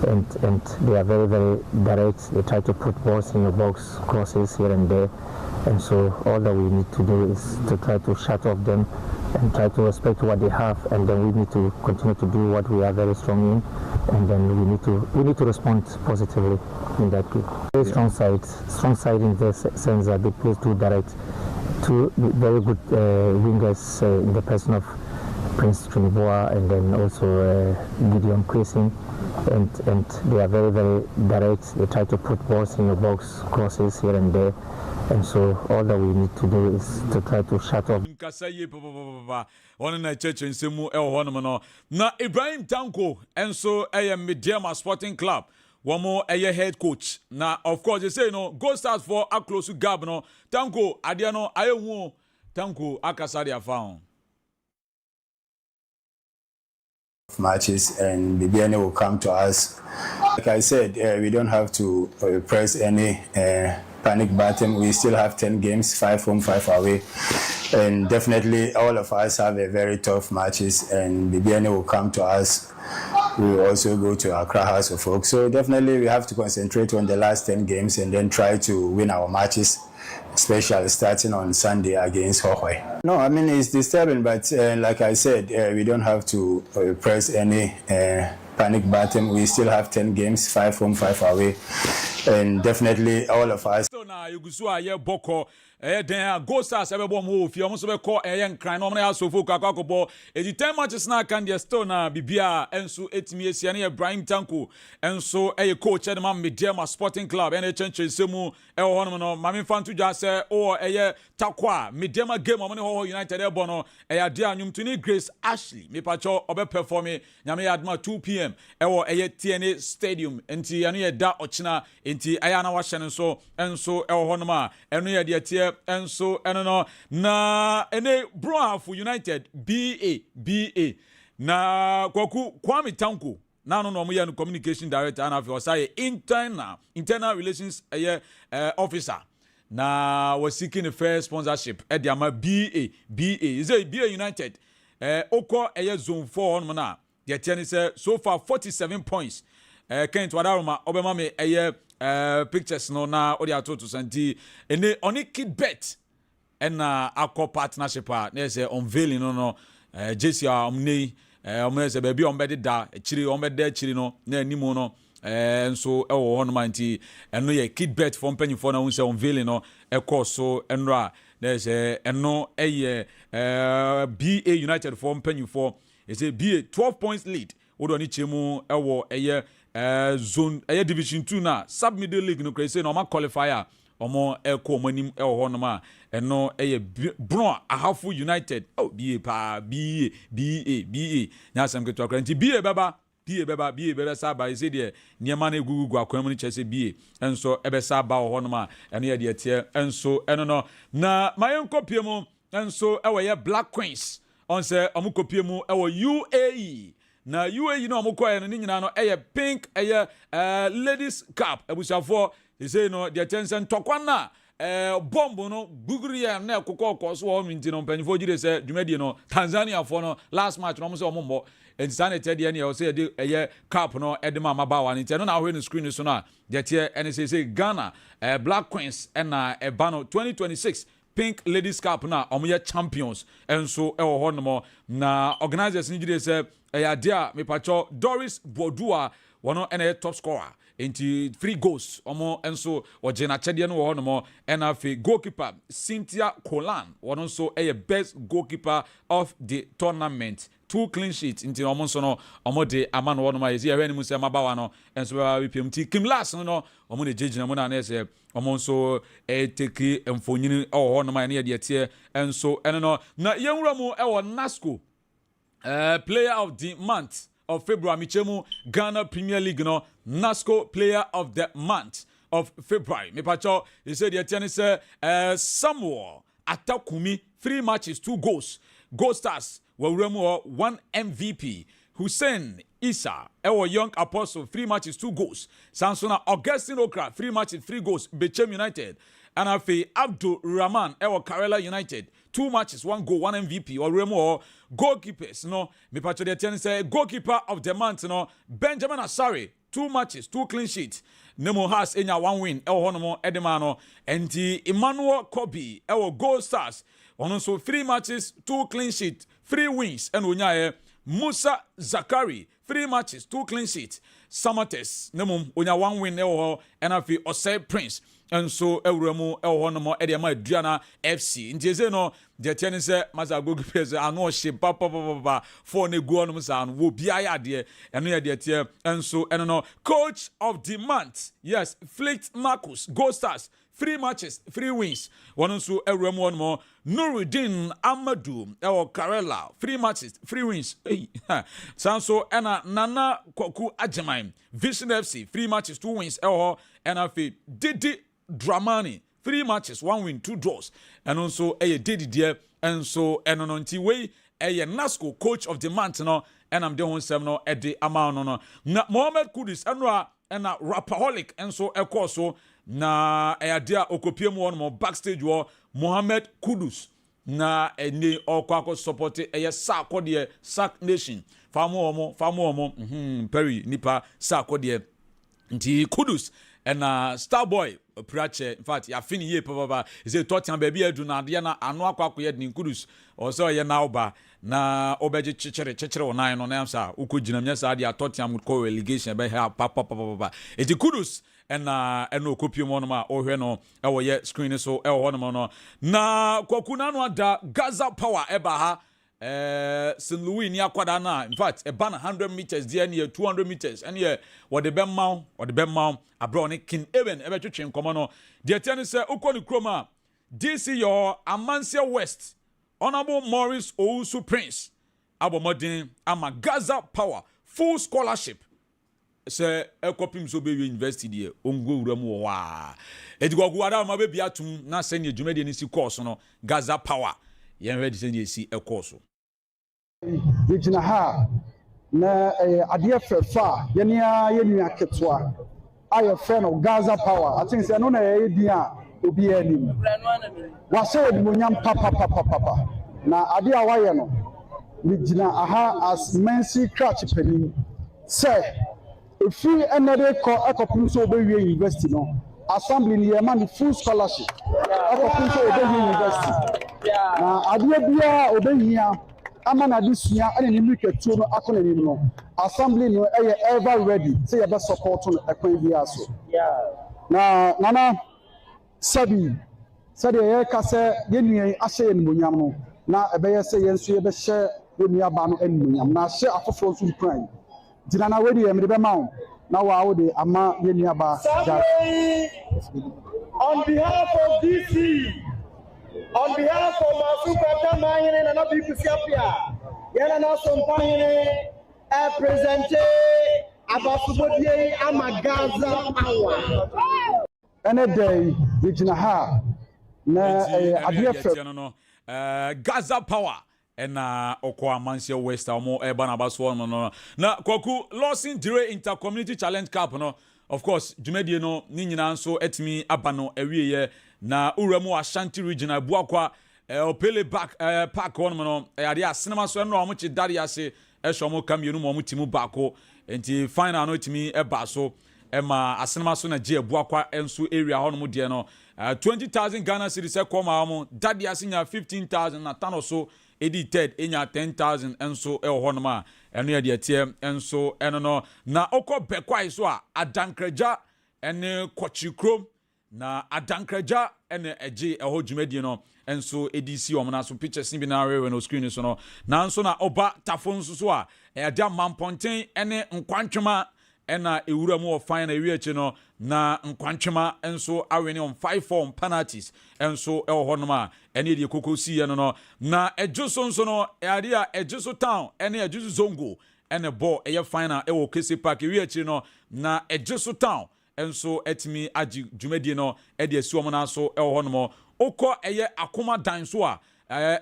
and they are very, very direct. They try to put balls in the box, crosses here and there, and so all that we need to do is to try to shut off them and try to respect what they have, and then we need to continue to do what we are very strong in, and then we need to respond positively in that game. Very strong side in the sense that they play too direct, two very good wingers in the person of Prince Triniboa, and then also Gideon Quising, and they are very, very direct. They try to put balls in the box, crosses here and there, and so all that we need to do is to try to shut off. Na Ibrahim Tanko and so Mediama Sporting Club. One more head coach. Now, of course, they say no. Go start for a close to Gabno. Tanko Adiano Ayo Tanko Akasadia found. Matches, and BBN will come to us. Like I said, we don't have to press any panic button. We still have 10 games, 5 home, 5 away, and definitely all of us have a very tough matches, and BBN will come to us. We will also go to Accra House of Folk. So definitely we have to concentrate on the last 10 games and then try to win our matches, especially starting on Sunday against Hohoi. No, I mean, it's disturbing, but like I said, we don't have to press any panic button. We still have 10 games, 5 home, 5 away, and definitely all of us. na yegusu a ye boko den a Gold Stars ebebo mo ofie omo so be call nkran no na so fo akwakobo edi 10 matches na kan dey still na bibia enso etimi esia na Ibrahim Tanko enso coach edema Mediama Sporting Club ene chenche semu hono no mame fantu dwa se takwa Mediama game omo ne ho United ebo no de anyum to ni Grace Ashley me pacho obe perform nyame adma 2 pm TNA Stadium enti anu ye da ochina enti aya na wa hye so enso hono ma enu ye de tie enso eno no na ene Broafu United BA na kwaku Kwame Tanko na no mo ye no communication director and after say internal relations officer na was seeking the first sponsorship at the BA is a BA United oko zone 4 on na the ten say so far 47 points Kent Wadaroma obema me pictures no na odi atoto santi ene oni kid bet na akọ partnership na say unveiling no JC omney omese baby ombede da chiri ombede chiri no na animo no nso ewo hono manti eno ye kid bet for mpanyifo na unse unveiling no so enra na say eno BA United for mpanyifo say BA 12 points lead odo ni chemu ewo zone division 2 na sub middle league no say no ma qualifier omo manim hono ma eno Bron Ahafu United BA pa BA nya sam keto akranti BA beba saba ise de niema na gugu akwam ni chese BA enso ebe saba hono ma eno ye de tie enso eno no na mayen kopie mu enso Black Queens on se omu kopie mu UAE na UAE no omu koye no ni nyina no pink ladies cup ebusafo say no the attention tokwana bomb no guguriya na ekokọ so o minti no mpanifo gire say dwumadi no Tanzania for no last match no so omombo insanity de ne o say de cup no edema mabawa ni no na hwe no screen so na the tie and say Ghana Black Queens na ebano 2026 Pink Ladies Cup na omoye champions enso ho no mo na organizers ni gire say dia me pacho Doris Bodua wono na top scorer into 3 goals omo enso ojena chede no ho no mo na fe goalkeeper Cynthia Colan wono so best goalkeeper of the tournament 2 clean sheets into omo so no omo de amano wono ma yesi ehwe mu se mabawa no enso ba PMT Kim Lawson no omo de jejina mo na se omo so take emfonyini ho no ma na de tie enso eno no na yenwura mu NASCO player of the month of February michemu Ghana Premier League no NASCO player of the month of February me pacho he said the tennis Samuel Atakumi 3 matches 2 goals Gold Stars wawremu 1 MVP Hussein Isa Young Apostle 3 matches 2 goals Sansona Augustine Okra 3 matches 3 goals Bechem United and afi Abdul Rahman Karela United 2 matches 1 goal 1 MVP or remo goalkeepers no me pacho de ten say goalkeeper of the month no Benjamin Asare 2 matches 2 clean sheets Nemo has enya 1 win honomo edemano enti Emmanuel Kobe Gold Stars ono so 3 matches 2 clean sheet 3 wins and onya Musa Zakari 3 matches 2 clean sheets Samates Nemo onya 1 win and afi Osei Prince and so Euremu honomo edema Adriana FC intieze no de ten say maza goalkeepers ano she papa for ne go no sa no wo bia ya de eno ye de tie enso eno no coach of the month yes Flick Marcus Gold Stars 3 matches 3 wins one so Euremu one more Nuruddin Amadou Karela 3 matches 3 wins sanso ena Nana Kwaku Ajeman Vision FC 3 matches 2 wins ena Didi Dramani 3 matches 1 win 2 draws and also Didi dear and so enononti way NASCO coach of the month no and I'm doing some no the amount no na Mohamed Kudus and rapaholic and so so na dia okopie mu no backstage war Mohamed Kudus na eni okwako support Sako de Sack Nation famo Perry nipa Sako de nti Kudus and Starboy Prache in fact ya fini ye papa is a Tottenham baby edu na de na anu akwako ye din Kudus o so ye na oba na obeje chechere onan no na amsa ukogina nya sa de Tottenham ko relegation be ha papa eti Kudus ɛna okopie mu no a ohwe no ɛwɔ ye screen so ɛwɔ no no na kwakuna no ada Gaza Power ɛba ha St. Louis ni akwada na in fact ɛba na 100 meters there near 200 meters and yeah what the bemma abro ne King Eben ɛbɛtwetwe nkɔmɔ no de tie ne sɛ ukɔ kroma DC your Amansia West Honorable Maurice Ousu Prince abomodin ama Gaza Power full scholarship se ekopim so be university die ongo wura mu wa edigwagu ada ma be bia tum na se ne dwumade ni si course no Gaza Power yen ready se ne si course yegina ha na ade fefa yenia ketwa ayo friend of Gaza Power I think say no na dia obi anim wa se edmonyam papa na ade a waye no yegina aha as mensi crutch panim say if you another ekopim so be university no assembly ni e man full scholarship ekopim so be university na ade bia obehia ama na disua ene ni miketuo no akona ni no assembly no ever ready say you be support no ekwan bia so na nana sabi ye ka se yenua ahye enmunyam no na ebeye se yenso ye be hye yenua ba no enmunyam na hye afoforo so kran dina na wedi e me be ma na wa wo de ama yenua ba on behalf of DC, on behalf of Masuka Tamahine and Nabi Kusiapia, Yana Sompahine, I present Abasubodie Amagaza Power. Any day, Vijinaha, Gaza Power. Ena okwa Amansia West omo eba na baso no na kwaku Lawson Dire Intercommunity Challenge Cup no of course dwumedie no ni nyina nso etimi aba no awieye na uramu Ashanti Regional Buakwa Opele Park one no ade asenema so no omo chi dare ase ehwo mo kamienu mo timu baako enti final no etimi eba so ema asenema so na je Buakwa enso area ho no mo de no 20,000 Ghana cedis ekoma mo dade ase nya 15,000 na tano so edi ted enya 10,000 enso ehonoma eno ye de tie enso eno no na okọ bekwai so a adankraja ene kochikrom na adankraja ene eje eho dwumadie no enso edc omna so pictures bi na rewe no screen so no na enso na oba tafon so a ede mamponten ene nkwantwema ena ewura mu of fine ewie eche no na nkwantwema enso awene on 5-4 penalties enso ehonoma ene de kokosi ye no na ejuso nso no ade a ejuso town ene ejuso zongo ene ball eye final ewo kese park ewie eche no na ejuso town enso etimi agi dwumadie no ede asuom na so ehonoma okọ eye akoma dan so a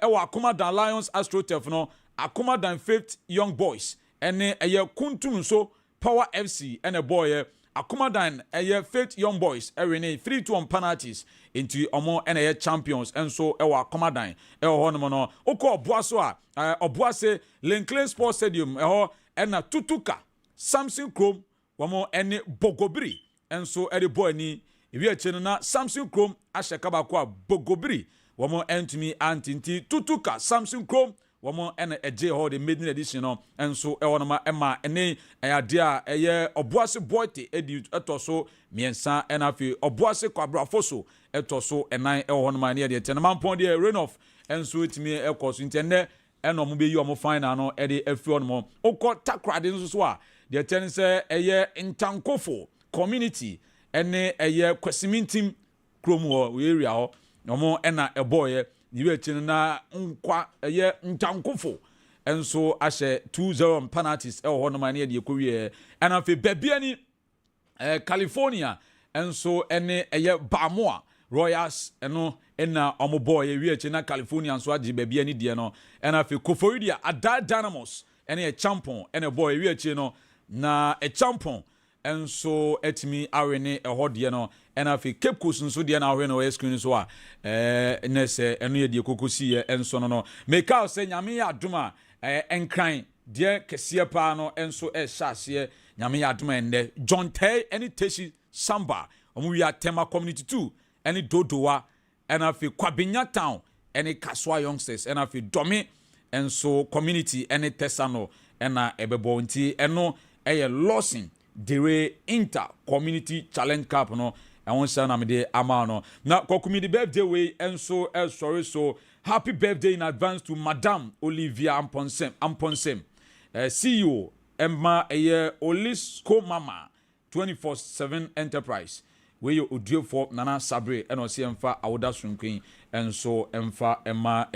ewo akoma dan Lions AstroTurf no akoma dan 5th Young Boys ene eye kuntum so Power FC and a boy Akumadan a Faith Young Boys every 3-2 on penalties into omo and a champions and so ewa Akumadan honomono oko obuaso obuase Lincoln Sports Stadium and a Tutuka Samson Chrome wamo ene Bogobiri and so edi boy ni iwi echeno na Samson Chrome ashakaba kwa Bogobiri wamo entimi antinti Tutuka Samson Chrome womo ene eje ho the maiden edition no enso ewonoma ema ene ayade a eye obuase boyte edi etoso miensa enafi obuase kwabrafoso etoso enan ewonoma ne de tenamanpon de rain off enso etimi ekoso ntene eno mo be yi omo final no ede afi onomo okọ takrade nso so a de ten se eye ntankofo community ene eye kwesimintim kromo area ho omo ena eboye niwe chino na nkwa eye ntankofo enso ahye 2-0 penalties ho no mane de ekowie ena fe babia ni California enso ene eye Bamoa Royals eno ena omoboy ewie chino California enso agi babia ni de no ena fe Koforidia Ada Dynamos ene e champion ene boy ewie chino na e champion enso etimi awene eho de no ena fi Cape Coast nso de na ahwe no screen so a nese eno ye de kokosi ye enso no make se nyame ya adoma enkran de kese pa no enso hyase nyame ya adoma ende John Tay eni Teshi Samba omu wi atema community 2 eni Dodowa ena fi Kwabenya Town eni Kaswa Youngsters ena fi Domi enso community eni Tesano ena ebebo nti eno eye Lawson Dere Inter Community Challenge Cup no I want say na me de ama no na kokumi the birthday way enso sorry so happy birthday in advance to Madam Olivia Amponsem CEO Emma Olisco Mama 24/7 Enterprise where you audio for Nana Sabre and also emfa Awoda Sunquin and so emfa Emma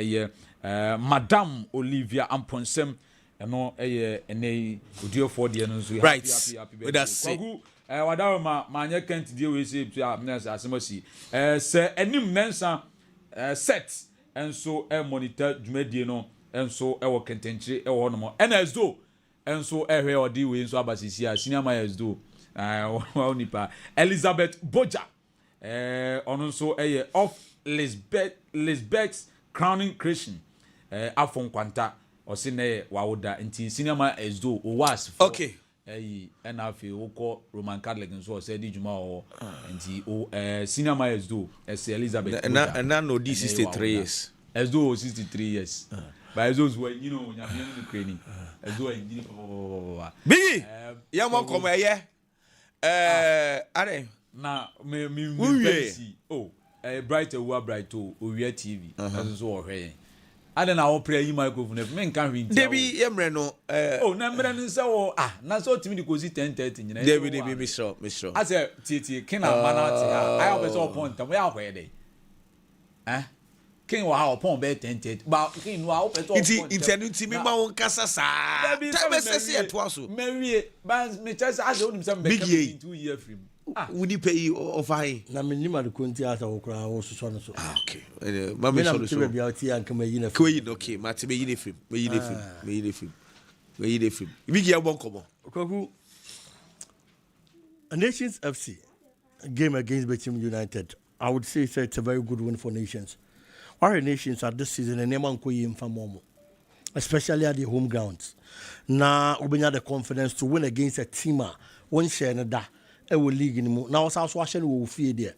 Madam Olivia Amponsem and no ene audio for the anunzu right happy with that say wadaw ma nya can't deal with say asemasi se enim nansa set and so monitor dwumadie no and so e wo kentenchire e wo no and as though and so ehwe odi we so abasisi a senior as though nipa Elizabeth Boja ono so of Lisbeth's crowning creation afon kwanta o se na wawoda nti senior as though o was okay and afi woko Roman Catholic nso say di juma o nti senior as though as Elizabeth and no this 63 years as though 63 years but as those were you know when you are Ukraine as though big ya mo come here are na me see bright owia TV as so ohwe ada na wo pray yi microphone me nka hwe ntia Debi yemre no na mre no se wo na so timi di kozi 10:30 nyina Debi misro ase tie kina mana tie I have so point am ya hwe dey king wa how pon be 10:30 ba king wa open to inti mi ma won kasa sa time sesi eto aso mewie ba me chase ase onim se me come 2 year free wudi pay of high na me nima de konti asa wo kra wo so no so okay ma me so be bia ti an kama yina ko yin okay ma ti be yin film me yin film big ya bon komo kwaku Nations FC game against Betim United. I would say it's a very good win for Nations. Our Nations at this season and neman ko yim famomo, especially at the home grounds. Now we have the confidence to win against a team one share na da e will league anymore. Now also watching will fear there.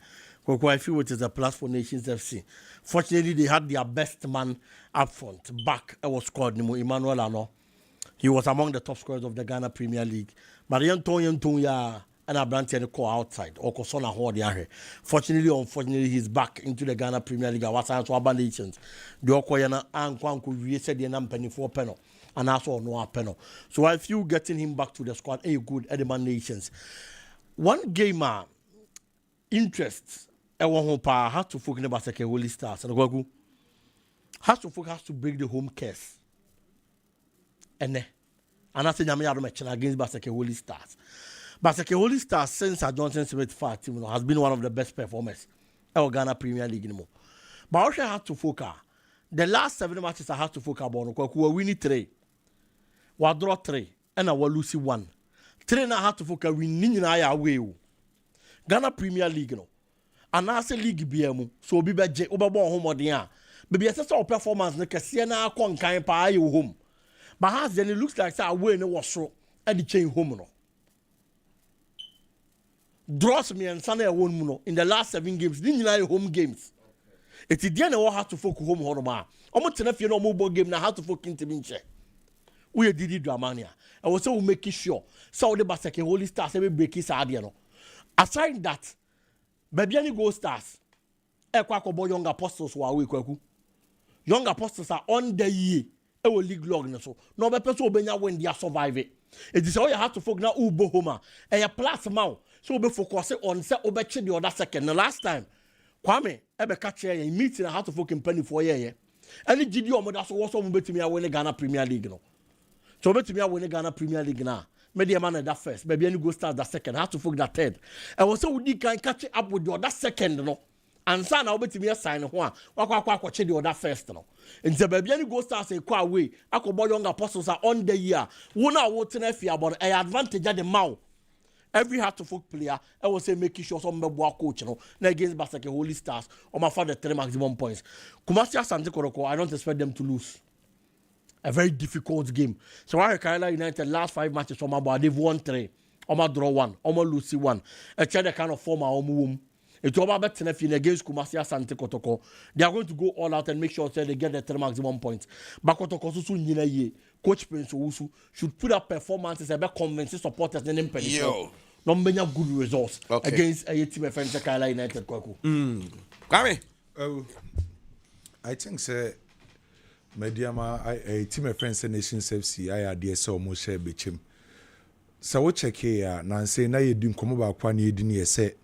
I feel it is a plus for Nations FC. Fortunately, they had their best man up front. Back I was scored Emmanuel Ano. He was among the top scorers of the Ghana Premier League. Marian Tonya and Abrantian call outside or Kosona Horde. Fortunately, unfortunately, he's back into the Ghana Premier League. What's our Nations? The Okoyana and Kwanku said the number for penal and also no penal. So I feel getting him back to the squad a good Edema Nations. One gamer interest has to focus about the Holy Stars and has to break the home curse. And I say Yami against Baseke Holy Stars. Baseke Holy Stars since Johnson Smith has been one of the best performers in Ghana Premier League anymore. But I also have to focus. The last 7 matches I have to focus about we were winning 3, we draw 3, and I will lose 1. 3 now have to focus winning away. Ghana Premier League no. And I say league BM so be beje obabo home odin baby say performance na kese na akon kan pa ayo home. But has then it looks like say away no was so and the chain home no. Draws me and Sunday won no in the last 7 games. Didn't home games. It is there no have to focus home horoma. Omo tenafie no mobile game na have to focus into binche. We did Dramania. I was so make sure so the Baseke Holy Stars every break is ade no. Aside that baby any Gold Stars ekwa young apostles wa we kwaku. Young apostles are on the year. E will league log na so. No be person obenya when they survive it. It is how you have to focus na ubo homa. E ya plus now. So we focus on say obeche the other second. The last time Kwame ebe catch here meeting how to focus penny for here. Any GD omo that so also betimi win Ghana Premier League no. So betimi win Ghana Premier League na. Media man that first. Maybe any go start that second. Have to focus that third. And also we can catch up with the other second no. And so now betimi sign ho wakwa check the other first no. And the baby any go start say kwa away. Akobo young apostles are on the year. Wona wo tenefi about a advantage at the mouth. Every hard to folk player, I will say making sure some member coach no against Baseke Holy Stars or my father 3 maximum points. Kumasi Asante Koroko, I don't expect them to lose. A very difficult game. So why Kerala United last 5 matches from about they've won 3, Oma draw 1, Oma lose 1. A the kind of form our womb. It's all about Tenefin against Kumasi Asante Kotoko. They are going to go all out and make sure they get the 3 maximum points. But Kotoko Susu Nina Ye, Coach Prince Owusu should put up performances and convince supporters in Yo. no many good results against a team of Kaila United. Kwame. I think say Mediama a team of friends Nations FC I had so much share between. So what check here na say na you doing come back one year say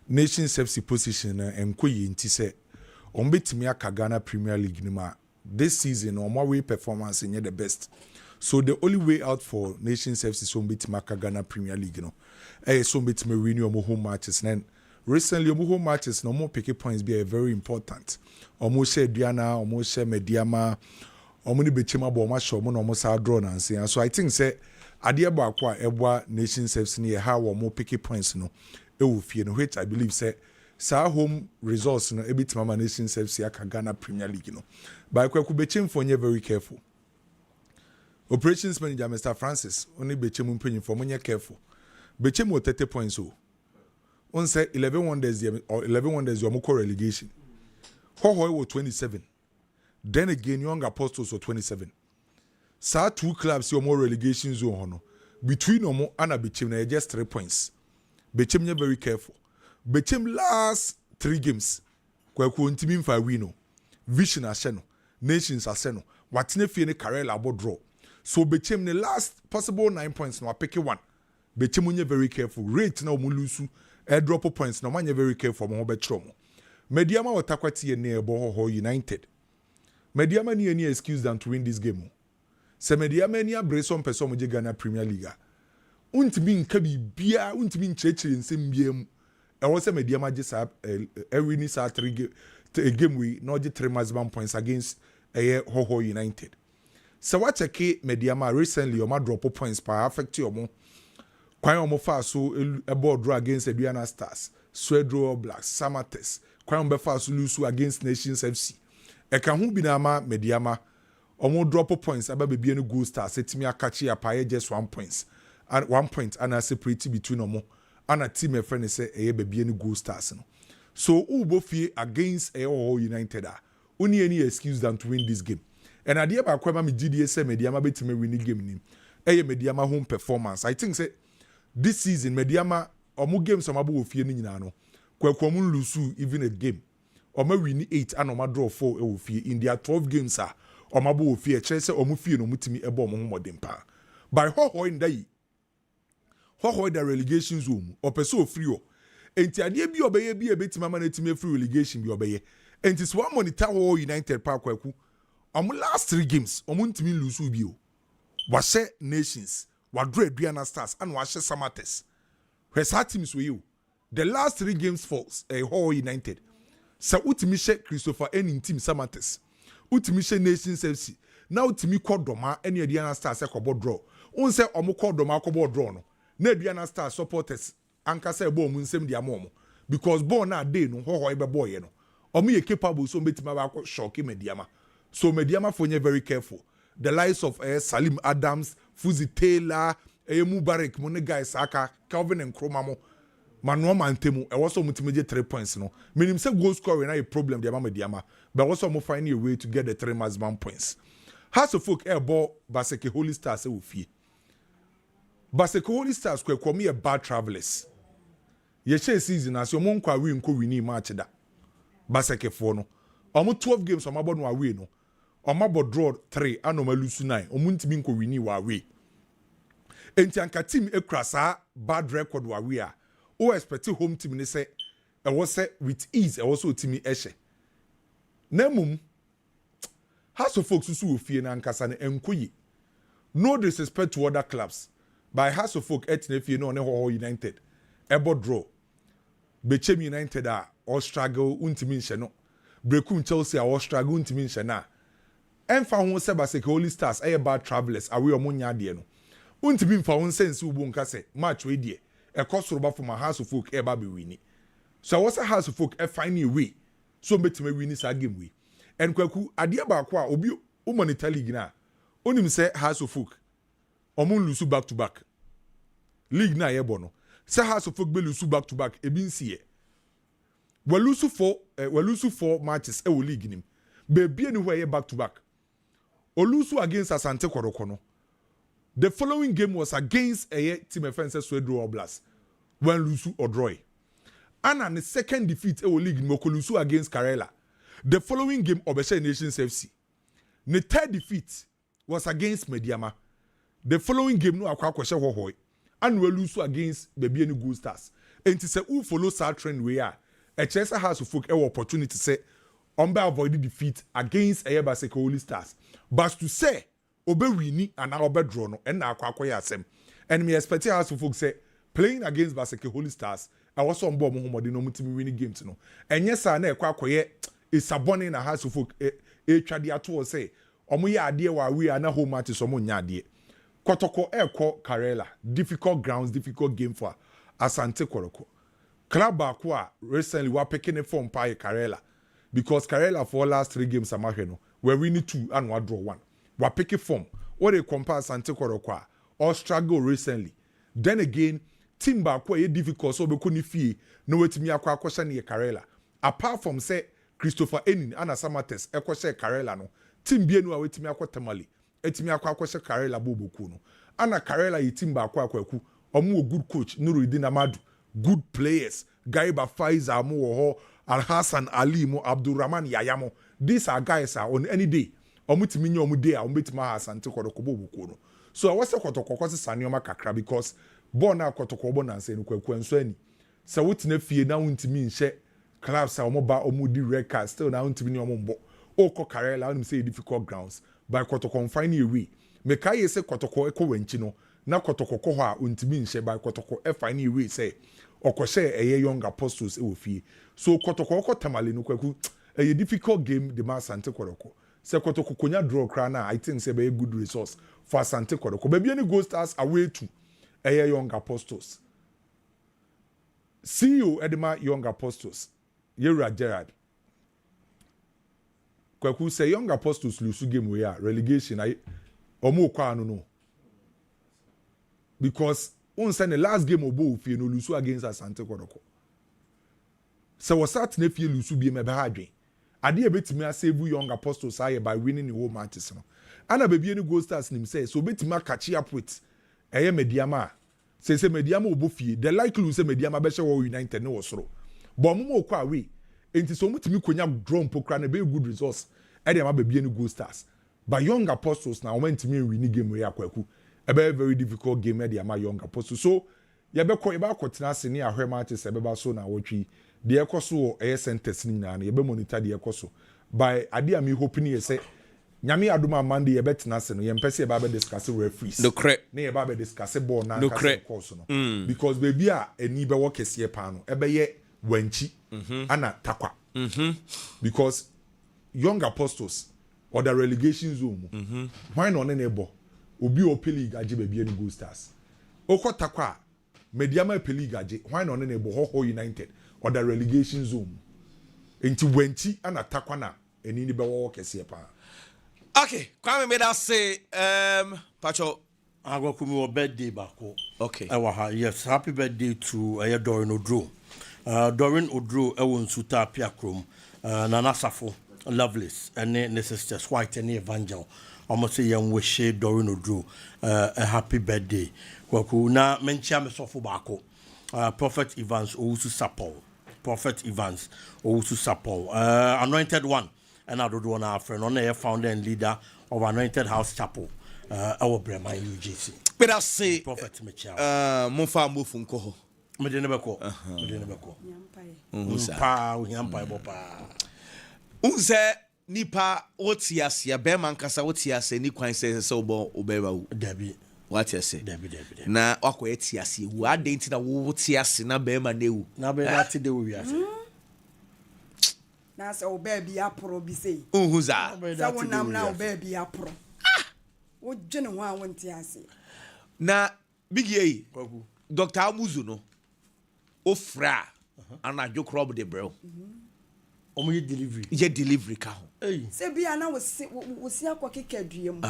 Nations FC position and koyi nti say on betimi aka Ghana Premier League nima this season on my way performance in the best. So the only way out for Nations FC so betimi aka Ghana Premier League so betimi win your home matches then recently your home matches no more pick points be very important. Almost share Diana, almost share Mediama, almost betimi bo ma show mo no mo sa draw na say. So I think say adeɛ baako a ɛboa Nations FC ne how more picky points no ɛwɔ no which I believe say home results no ɛbɛtumi ama Nations FC aka Ghana Premier League no but kwaku bechem for nye very careful. Operations manager Mr. Francis only bechem mpanyinfo mo nye careful. Bechem wo 30 points o. On say 11 wonders or 11 wonders your mo relegation. Hohoi wo 27. Then again Young Apostles were 27. Sa two clubs your more relegation zone between Omo and Bechem na just 3 points. Bechem you very careful. Bechem last 3 games. Kwaku ntimi mfa wino. Vision aseno, Nations aseno. Watine fie ne Karela abo draw. So Bechem the last possible 9 points no pick one. Bechem you very careful. Rate na omo lusu drop points no man you very careful mo betro mo. Mediama watakwati ne ebo United. Mediama ni any excuse than to win this game. Se Mediama ni abrace on person mo Ghana Premier League. Untimi nka bibia, untimi nchechire nsem biam. E wo se Mediama je sa every ni sa 3 game we no je 3 maximum points against Hoho United. So what check Mediama recently o ma drop points pa affect omo. Kwan omo fa so e board draw against Aduana Stars, Swedro Blacks, Samates. Kwan be fa so lose against Nations FC. E kan hu bi na ma Mediama omo drop points aba be bia no Goal Stars setimi akachi apaye just 1 point. And 1 point and a separate between omo and a team a friend say e be bia no Goal Stars no. So ubo fie against Hoho United only any excuse than to win this game. And idea ba kwa ma me GDS say Mediama betime win the game nim. Mediama home performance. I think say this season Mediama omo games omabo wo fie ni nyina no. Kwa mu lose even a game. Omo win 8 and omo draw 4 wo fie in their 12 games omabo wo fie che say omo fie no mutimi ebo omo homodem pa. By Hoho in day Hoho the relegation zone opeso free o. Enti ade bi obeye bi ebetima ma na time free relegation bi obeye. Enti so one monitor Hoho United pa kwaku. Omo last 3 games omo ntimi lose bi o. Wase Nations Wadre Aduana Stars and Washe Samates. Hwesa teams we you. The last 3 games for Hoho United. Sa utimi she Christopher Enin team Samates. Utimi she Nations FC. Na utimi Kodoma any Aduana Stars ekobo draw. Un se omo Kodoma akobo draw no. Na Aduana Stars supporters anka se bo mu nsem dia mo because ball na dey no Hoho ebe boy no. Omo ye capable so betima ba shock Mediama. So Mediama for very careful. The likes of Salim Adams, Fuzi Taylor, Mubarak, Mone guys, Aka, Calvin and Kromamo, Manuel Mantemu, and also multimedia 3 points. No, meaning say goal scoring a problem, the Mediama, but also more finding a way to get the 3 maximum points. House of Folk ball Baseke Holy Stars will fee. Baseke Holy Stars could call me a bad travelers. Yeche season as your monk win ko wini match da. Baseke for no. Almost 12 games on my board no away no. Omabo draw 3 and oma lose 9 omuntimi nko wini wa we enti anka team ekrasa bad record wa we a o expect home team ne say e wo say with ease e wo so team ehye na mum House of Folk susu ofie na ankasa ne enkoyi no disrespect to other clubs by House of Folk etne fie no ne Hoho United ebo draw Bechem United or struggle untimi nhye no Brekum Chelsea or struggle untimi nhye na Enfa ho se Baseke Holy Stars bad travelers awe omonya de no untimi mfa ho sense ubo nka se match we de ekosoroba from House of Folk ba be wini so what's a House of Folk find a way so betima wini sa game we en kwaku ade ba ko a obi o monitor league na onim se House of Folk omo lose back to back league na yebo no se House of Folk be lose back to back ebi nsie we lose 4 matches e wo league nim be ni where back to back Olusu against Asante Korokono. The following game was against a team of fences Swedro Blast. when lose or draw. And the second defeat league Mokolusu against Karela. The following game Obesha Nations FC. The third defeat was against Mediama. The following game no akwa kweshe hohoi. And we lose against Baby and Good Stars. And to say who follow that trend we are. A Chelsea has to folk opportunity to say avoid defeat against Ayabaseke Holy Stars. But to say obe wini and obe draw no and na akwa asem. And me expect has to folk say playing against Baseke Holy Stars. I was on board Muhammad no mutimi winning games no. And yes na akwa is sabone na has to folk twa dia to say omo ya ade wa we na home match so mo nya ade. Kotoko Eko Karela, difficult grounds, difficult game for Asante Koroko. Club Bakwa recently were picking a form by Karela because Karela for last 3 games Samaheno were winning 2 and one draw 1. Were picking form. What they compare Asante Koroko or struggle recently. Then again, team Bakwa a difficult so be couldn't fee no way to me akwa question near Karela. Apart from say Christopher Enin and Asamates Eko say Karela no team bienu away to me akwa tamale. Etimi akwa kwese Karela boboku no ana Karela yitimba akwa kwaku omu good coach Nuruddin Amadu good players Gaiba Faiza mo ho Al Hassan Ali mo Abdurrahman Yayamo these are guys are on any day omu timi nya omu day a omu betima Hassan te kodoko boboku no so I was kotoko kwese sanioma kakra because born na kotoko bo na nse no kwaku enso ani se wotina fie na wontimi nhye clubs a omu ba omu di record still na wontimi nya omu mbo oko Karela onim say difficult grounds by Kotoko find a way. Mekaye say Kotoko eko wenchi no na Kotoko ko ha untimi nhye by Kotoko find a way say okose eye young apostles e wo fie. So Kotoko ko tamale no kwaku a difficult game the man Asante Kotoko. Say Kotoko konya draw kra na I think say be a good resource for Asante Kotoko. Baby any Gold Stars away to eye young apostles. CEO Edema Young Apostles. Yera Gerard. Kwaku say young apostles lose game we are relegation I omo kwa no because on say the last game obo fie no lose against Asante Kodoko so was start na fie lose bi me be hadwen ade ebetimi asave young apostles aye by winning the whole matches no ana baby any Gold Stars nim say so betimi catch up with eye Mediama say Mediama obo fie the likely say Mediama be she wo United no wosoro but omo kwa we enti so mutimi konya draw mpokra na be good resource e dey ma be any Gold Stars but young apostles now went to me win game we akwaku a very difficult game e dey ma young apostles so ye be kwotena se ne ahwe matches e be ba so na wotwi de ekoso e centers ni na ye be monitor de ekoso by ade am hoping ye say nyame adoma Monday ye betena se no ye mpese ye ba be discuss referees no correct na ye ba be discuss ball na no course no because baby a eni be work kese pa no e be ye wanchi ana takwa because young apostles or the relegation zone why not enable obi o league age baby any Gold Stars okota kwa Mediama league age why not enable ho United or the relegation zone enti wanchi ana takwa na eni ni be wo kese pa okay kwame me that say pacho agwakumi wo birthday bako okay yes happy birthday to Dorin Odro Dorin Odro ewo nsuta Piakrom Nana Safo Loveless and the sisters White and Evangel almost say young wish Dorin Odro a happy birthday kwaku na menchia me sofo bako Prophet Evans Owusu Sapol Anointed One and I don't want our friend on air founder and leader of Anointed House Chapel our Brema UGC but I say Prophet Michel Mofa Mufunko ho Medenebeko unse nipa otiasia be man kasa otiasia ni kwan se obo obeba wu dabi what you say dabi na akwa etiasia wu adenti na wo otiasia na be man newu na be na ti de wu ya na se obebi apro bi sei unhuza se wonam na obebi apro wo dwene ho a wonti ase na bigie Dr. Amuzu no ofra ana jokrob de bro omo delivery ka ho se bia na wo si akwa kekeduem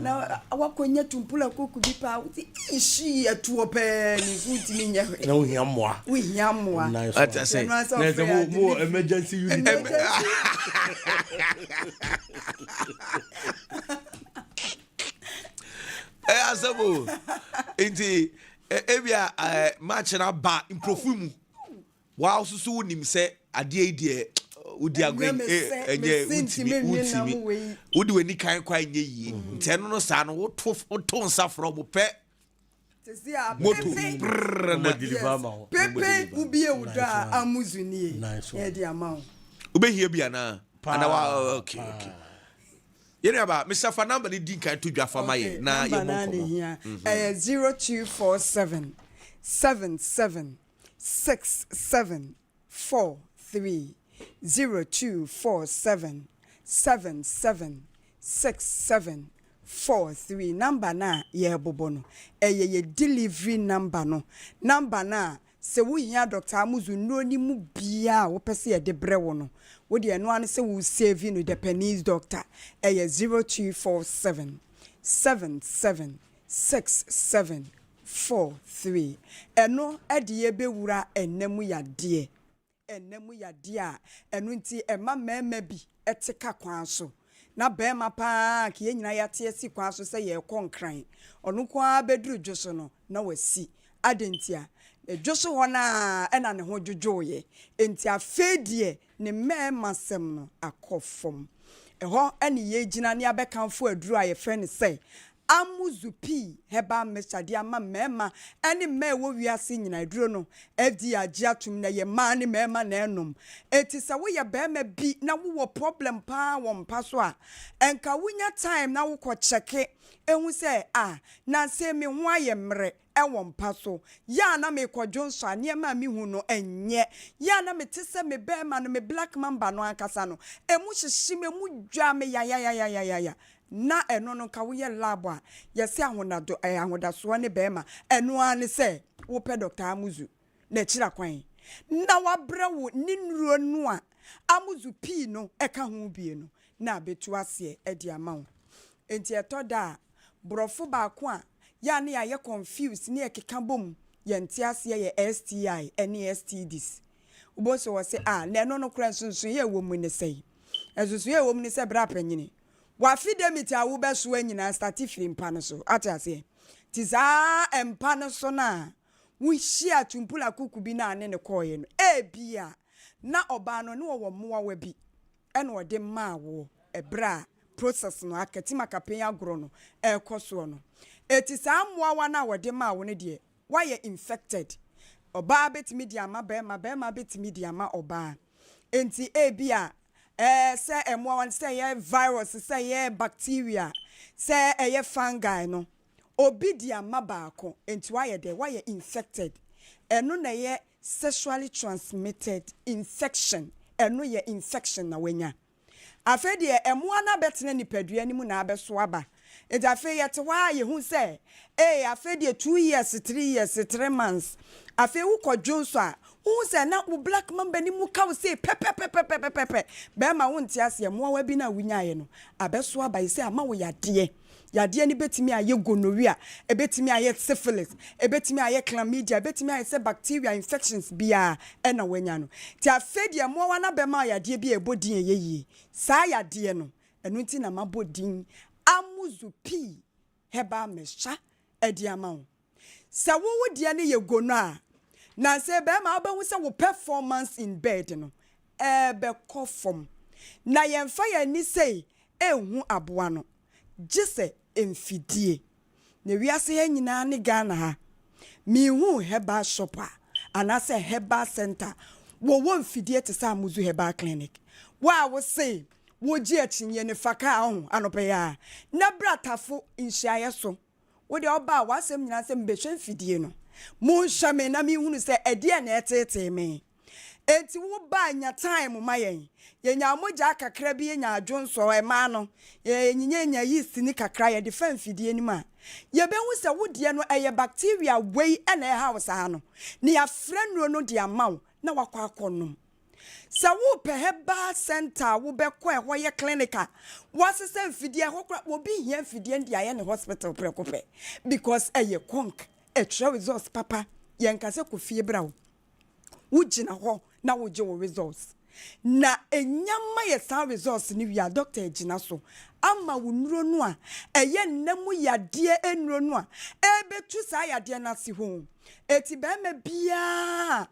na awakonya tumpula koku bi pa ishi atuo pe ni futi ni nya na wo hiamoa ata say na se mo emergency unit asabo inti ebia match na ba improve mu wa osusu nim se ade die udi agwen utimi udi weni kan kwa nye yi nteno no sa no woto nsa from pe moto pepe ubie uda amuzuni e di amount ubehie bia na wa okay yene aba Mr. Fanamba ni din kan to dwa fa maye na ye monko 0247 77 6743 0247 77 6743 number na ye bobo no ye delivery number no se wo hia Dr. Amuzu no ni mu bia wo pese ye de brewo no wo de eno an se wo save no the pennies doctor 0247 77 6743 eno ede ye bewura enemu yade a eno nti ema mema bi eteka kwan so na bema pa ke nyina yate asi kwan so se ye konkran ono kwa beduru dwoso no na wasi adentia dwoso hona ena ne ho dwodwoye enti afedie ne mema sem no akofom eho ene ye gina ne abekanfo aduru aye friend say amuzupi heba mechade ama mema ene me wo wiase nyina aduro no fd agiatum na ye ma ne mema na enom eti se wo ye bema bi na wo problem pa wo mpa so a enka wunya time na wo ko cheke ehu se na se me ho aye mre ewo mpa so ya na me kwadwonso ane ma me hu no enye ya na me tese me bema no me black mamba no akasa no emu hyehime mu dwa me ya na eno no ka wo ye lab a yesi ahonado ahodaso ne bema eno ane se wo pe Dr. Amuzu na kira kwan na wabrɛ wo ninuro no a Amuzu P no eka ho bie no na betu ase e di ama wo enti etoda brofo ba ko a ya ne ya confused ne ekeka bom ye nti ase ye STI ene STDs ubo so wo se na eno no kra sunsun ye wo mu ne sei esusu ye wo mu ne se bra panyini wa fidemiti awu beso anyina start film pan so atase tiza empan so na wo hia tumpula kuku bi na ne koye no bia na oba no ne wo moa wa bi ene ode ma wo ebra process no akatima kapen agro no ekoso no etisa moa wa na wode ma wo ne de why infected oba betimi di ama bema betimi di ama oba enti bia say wan say ye virus say ye bacteria say ye fungi no obi di amabaako enti why they infected eno na ye sexually transmitted infection eno ye infection na wenya afedi emwa na betene nipadua ni mu na abeso aba enti afi ye te wa ye hu say afedi 2 years 3 years 3 months afi wo kodwonso a who say na wo black mamba ni mu ka wo say pepe be ma wo ntia se mo wa bi na wunyaye no abeso aba yi say ama wo yade ni betimi aye gonorrhea e betimi aye syphilis e betimi aye chlamydia e betimi aye say bacteria infections bia e na wanya no ti afedi mo wa na be ma yade bi ebodin yeyi sa yade no enu nti na mabodin Amuzu P heba mesha edi ama wo sa wo de ne ye gono a na se be ma oba hu se wo performance in bed no be kofom na yemfa ya ni sei ehu aboa no gise emfidie na wiase ya nyina ne Ghana ha mi hu heba shop ana se heba center wo mfidie te sa Amuzu heba clinic wa wo sei wo ji achinye ne faka ho anope ya na bratafo nhyiaye so wo de oba wasem nyina se mbehwe mfidie no mu nhame na mi hunu se ede na etete me enti wo ba nya time mayen ye nya moja kakra bi ye nya adwonso e ma no ye nya yeast ni kakra ye de famfidie ni ma ye be hu se wo de no eye bacteria wei na e house ha no ne ya frɛ no de amaw na wakɔ akɔnom sa wo pe heba center wo be kɔ e ho ye clinical wasese mfidie ho kra wo bi hia mfidie ndi aye ne hospital prekope because eye konk extra results papa yenkase ko fie brawo wugina ho na woje wo results na enyama ye san results ni wi a doctor gina so ama wo nuro no a eye nnemu yade enuro no a betu saa yade na si ho eti be ma bia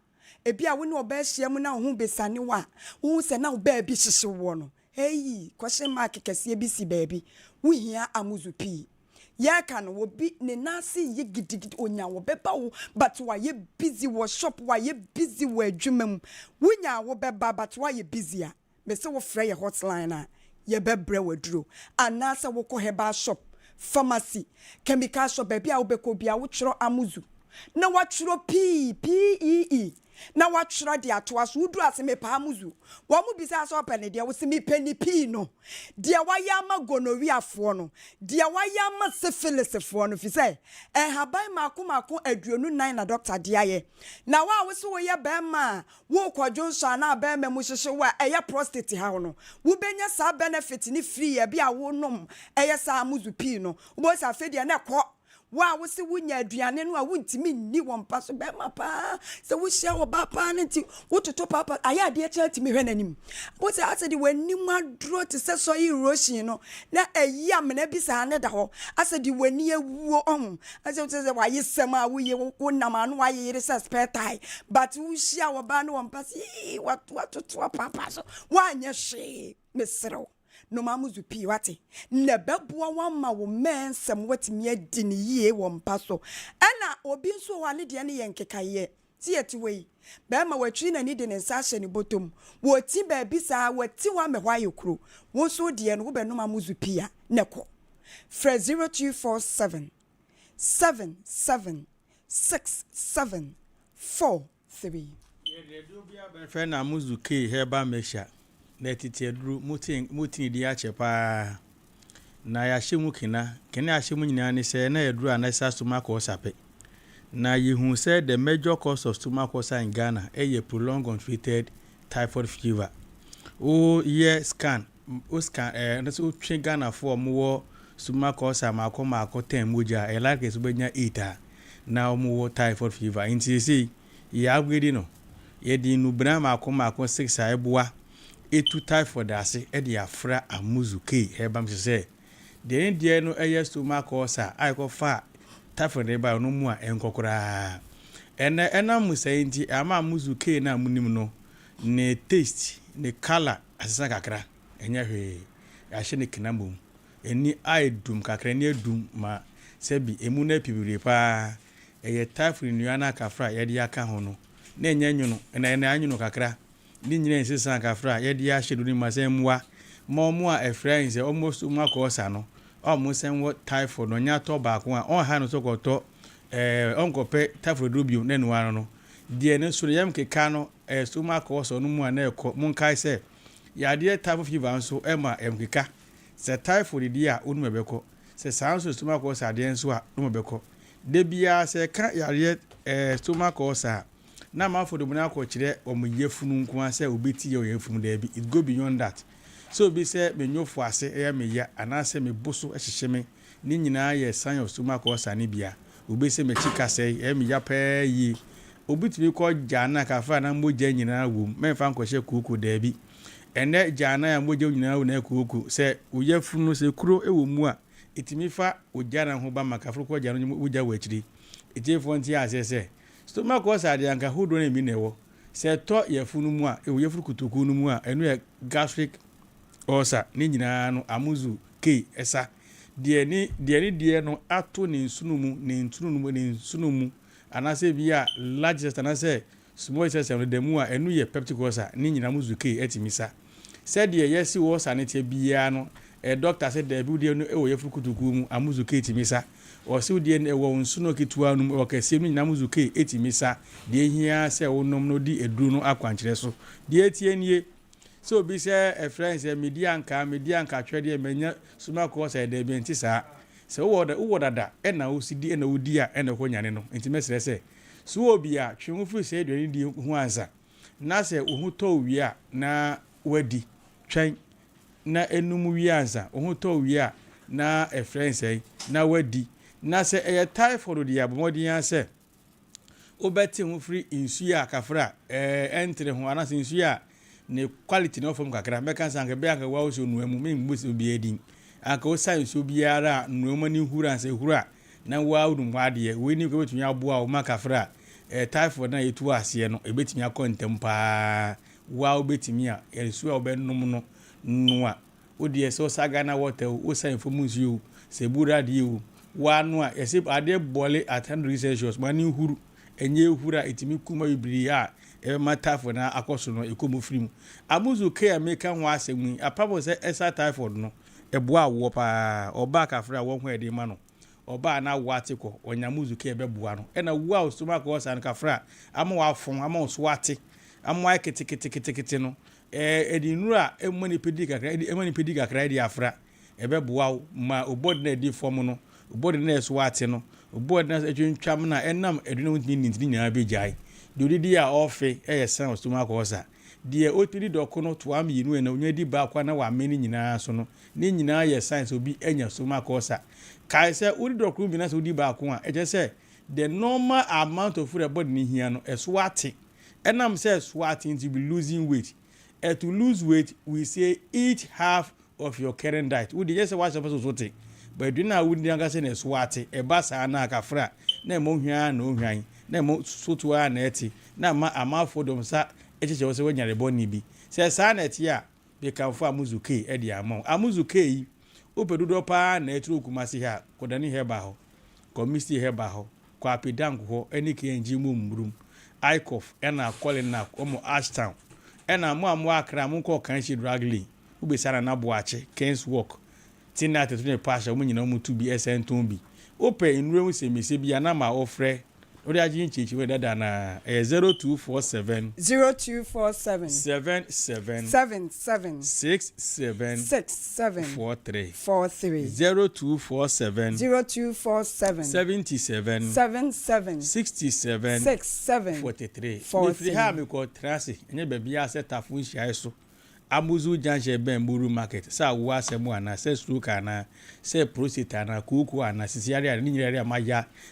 ebi a wo ne oba hia mu na ho besane wa wo se na oba bi hyehye wo no hey question mark kese bi si baabi wo hia amuzupi ya kan wo bi ne nasi ye gidigidi onya wo beba wo but wa ye busy wo shop wa ye busy wo adwumam wo nya wo beba but wa ye busy a me se wo frɛ ye hotline a ye bebre waduro anasa wo ko heba shop pharmacy chemical shop baabi a wo beko bia wo tworo amuzu na wa tworo PEE na wa tworo de atoa so wudu ase me pa amuzu wo mu bisa so pene de wo se me peni P no de wa ya ma gonorrhea fo no de wa ya ma syphilis fo no fi say haban mako aduonu 9 na doctor de aye na wa wo se wo ye be ma wo kwadwo nso na be ma mu hyehye wa eye prostate ha no wo benya sa benefit ni free e bia wo nom eye sa amuzu P no wo sa fe de na ko wa wo se wunya aduane no a wuntimi ni wompa so be ma pa se wo hia wo ba pa nti wo toto papa aya de kira timi hwe nanim wo se ase de wanim adro te se so yi roshin no na ayi amena bi sa ne da ho ase de wani awuo on ase wo se wa yesem a wo ye wo nam anu wa ye se spare tie but wo hia wo ba no wompa si wa toto papa so wa anya hwe mesero no mamuzu pi wate na beboa wama wo mensem watimi adi ne yie wo mpa so ana obi nso wa ne de ne yenkekaye ti yetiwe be ma watwi na ni de ne nsa hye ne botom wo ti ba bi sa wati wa me hwa yekro wo so de ne wo be no mamuzu pi a ne ko fra 0247 776743 ye do bia be fra na muzu ke heba mesha na titi aduru mutin di ache pa na ya hye mu kina ya hye mu nyina ne se na aduru anasa stomach ulcer na yehu se the major cause of stomach ulcer in Ghana a prolonged untreated typhoid fever o scan na so twe Ghana for mo stomach ulcer mako 10 moja e like so benya 8 na mo typhoid fever inti see ya upgrade no ye di nu bra mako 6 a eboa etu typhoid ase e de afra amuzu ke hebam se de ndie no eye stomach ulcer ai ko fa typhoid e ba no mu a enkokora ena musenti ama amuzu ke na amunim no ne taste ne color asesa kakra enya hwe ahye ne kinamum eni ai dum kakra ne dum ma sebi emu na pibire pa eye typhoid nuana kafra ye de aka ho no na enya nwuno na anyuno kakra ni nyina nsesa kafra ye de ahye do ni masemwa mo a friends almost makosa no almost wo typhoid no nya to ba ko a on ha no sokoto onkope typhoid rubio na nuano no de ne so yam keka no stomach ulcer no mu a na ekọ munkai se ya de typhoid fever nso ema emkeka se typhoid di a onu mebeko se sanso stomach ulcer de nso a no mebeko de bia se ka ya de stomach ulcer na ma for the muna ko kire omuyefunu nko ase obeti ye oyefunu da bi it go beyond that so be say menyofo ase e me ya anase me boso ehyehye me ni nyina ye sign of stomach ulcer ne bia obi se me chika se e me ya pa yi obitimi ko jana ka fa na moja nyina wo memfa nkɔhye kuku da bi ene jana ya moja nyina wo na kuku se oyefunu se kuro ewo mu a itimi fa ojana ho ba makafro ko jana woja wo akiri itefo nti asese stomach ulcer de anka hodo na mi newo se to yefunu mu a yefuru kutuku nu mu a enu ye gastric ulcer ni nyina no amuzu ke esa de no ato ne nsunu mu anase bia largest anase small intestine no demu a enu ye peptic ulcer ni nyina amuzu ke etimisa se de yesi ulcer ne te bia no doctor said de bi de no e wo yefuru kutuku mu amuzu ke etimisa o si de ne wo nsuno ketua no o kase mi nyina amuzu ke etimisa de hia se wonom no di eduru no akwankyere so de etie nie so bi se friends media anka twede menya suma ko se de bi ntisa se wo dada e na o si di e na o di a e na ko nyane no enti mesere se so obi a twenwu fu se de di hu ansa na se ohu to wi a na wadi twen na enum wi ansa ohu to wi a na friends na wadi na se e typhoid di abomodi ansa obeti hu free insu a kafra entre hu anasa insu a ne quality no form kakra meka sanke be aka wawo so nuamu me mbusi obi edin aka o science obi ara nuamu ni hura se hura na wa udum wade we ni ko betumi aboa o makafra typhoid na yetu ase no ebetumi akɔntem pa wa obetumi a yesu a obenum no noa odi eso saga na water o san fomus you se burade o wa no a yesi ade bole at 100 Celsius mani huru enye hura etimi kuma ibiri a ma typhoid na akoso no ekomu firim amuzu ke ameka ho asemu apabo se esa typhoid no eboa wo pa oba kafra wo ho ede ma no oba na wate ko onyamuzu ke beboa no ena wo a stomach wo san kafra ama wa fon ama wo swate ama kete no edinura emani pedi kakra edi afra ebeboa ma obodi na edi form no obodi na swate no obodi na etwentwam na enam edunu ntini nyina bejai dodidi a ofe san stomach wo sa die otiri doko no to am yinu na onya di ba kwa na wa meni nyina so no ni nyina ye science obi enya stomach wo sa kai se uri doko bi na so di ba kwa eje se the normal amount of food the body ni hia no eswate enam say sweating to be losing weight to lose weight we say eat half of your current diet we dey say what supposed to take but do na we dey say na swate e ba sa na akafra na mo hia na ohwan na mo soto a na eti na ma amafodom sa echeche wo se wanyare boni bi se sa na eti a be kan fo amuzuke e dey amon amuzuke yi opedudo pa na etru okumasi ha kodani heba ho komisi heba ho kwa apedango ho eni kenji mu mbrum Ikof ena calling na omo Ashtown ena mo amwa akra mo ko kan shi dragly ube sana na boache Kens walk tina tetune pasha mo nyina mo tubi SN bi ope inure se mese bia na ma ofre ori agi nchichi we dada na 0247 77 67 43 0247 77 67 43 if ha me ko trase enye bebia ya setafu nhia so amuzu janje ben mburu market sa wo asemu ana se struka na se prostate na kuku ana sisiare ni nyire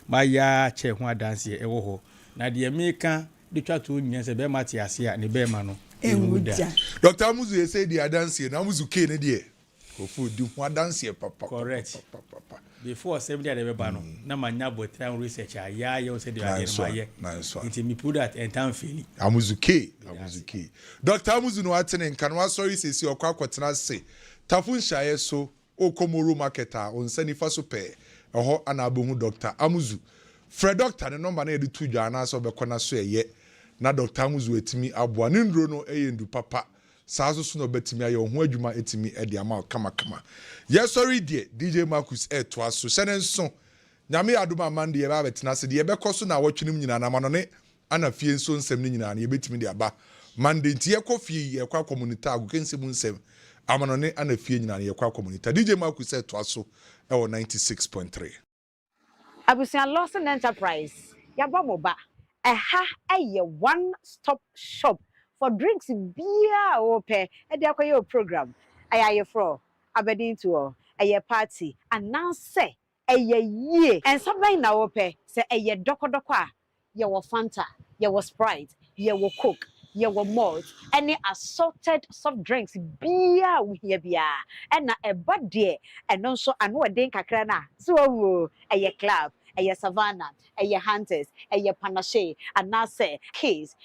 maya che ho adanse e wo ho na de meka de twato nyina se be mate ase a ne be ma no ewuda Dr. Amuzu ye say the adanse na Amuzu ke ne de ko fu du ho adanse papa correct before 70 de be ba no na manya botan research aya ye say de ade ma ye it me put that and time feeling Amuzu ke Dr. Amuzu no atene nkanwa sorry sesi okwa akwotena se tafun shaye so okomoro marketer on sanifa so pe eho ana abohu Dr. Amuzu Fred Doctor ne number na ye de tudwa na so be kona so eye na Dr. Amuzu etimi aboa ne ndro no eyendu papa saa so no betimi aye ho adwuma etimi e de ama kama yes sorry die DJ Marcus to aso senenso nyame adoma mande ye ba betina se de ye bekoso na wotwenim nyina na mano ne ana fie nso nsem ne nyina na ye betimi de aba mande ntie kofie ye kwa community agukensem nsem amano ne ana fie nyina na ye kwa community DJ Marcus to aso e 96.3 Abusian Lawson Enterprise yabamoba ha eye one stop shop for drinks beer ope e de akoye program ayaye fro abedin to eye party announce eye ye and something na ope say eye dokodoko a ye wo Fanta ye wo Sprite ye wo Coke ye wo malt any assorted soft drinks beer we here bia and na eba de eno so anu odin kakra na so wo eye club eye Savannah eye Hunters eye Panache anase case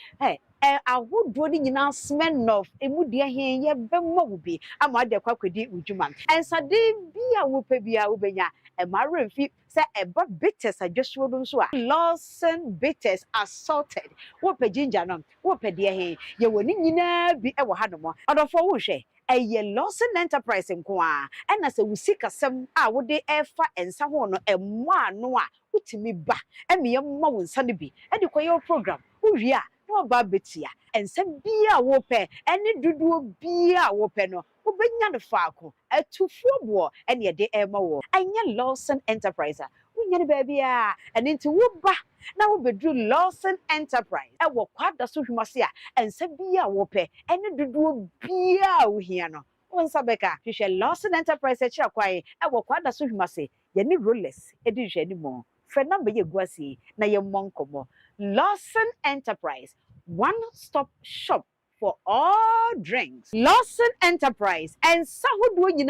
ahodo ni nyina smell of emudie hen ye bemmo bi ama de kwakwedi udwuma ensade bia wo pe bia wo benya remfi say eba bitters adwoso do so a Lawson bitters assorted wo pe ginger no wo pe de hen ye woni nyina bi e wo hadomo odofo wo hwe eye Lawson Enterprise nko a na se wusikasem a wo de efa ensa ho no emmo ano a wutimi ba eme mo wo nsa ne bi e de koyo program wo wi a no ba betia ensa bia wo pe ene duduo bia wo pe no wo benya ne faako atufuo bo ene ye de ema wo anya Lawson Enterprise wonya ne ba bia ene nti wo ba na wo bedru Lawson Enterprise e wo kwada so hwimase a ensa bia wo pe ene duduo bia wo hia no wonsa beka hwehwe Lawson Enterprise e kira kwai e wo kwada so hwimase ye ne rollers e di hwe ni mo fe number ye guasi na ye monkomo Lawson Enterprise, one-stop shop for all drinks. Lawson Enterprise and Sahudu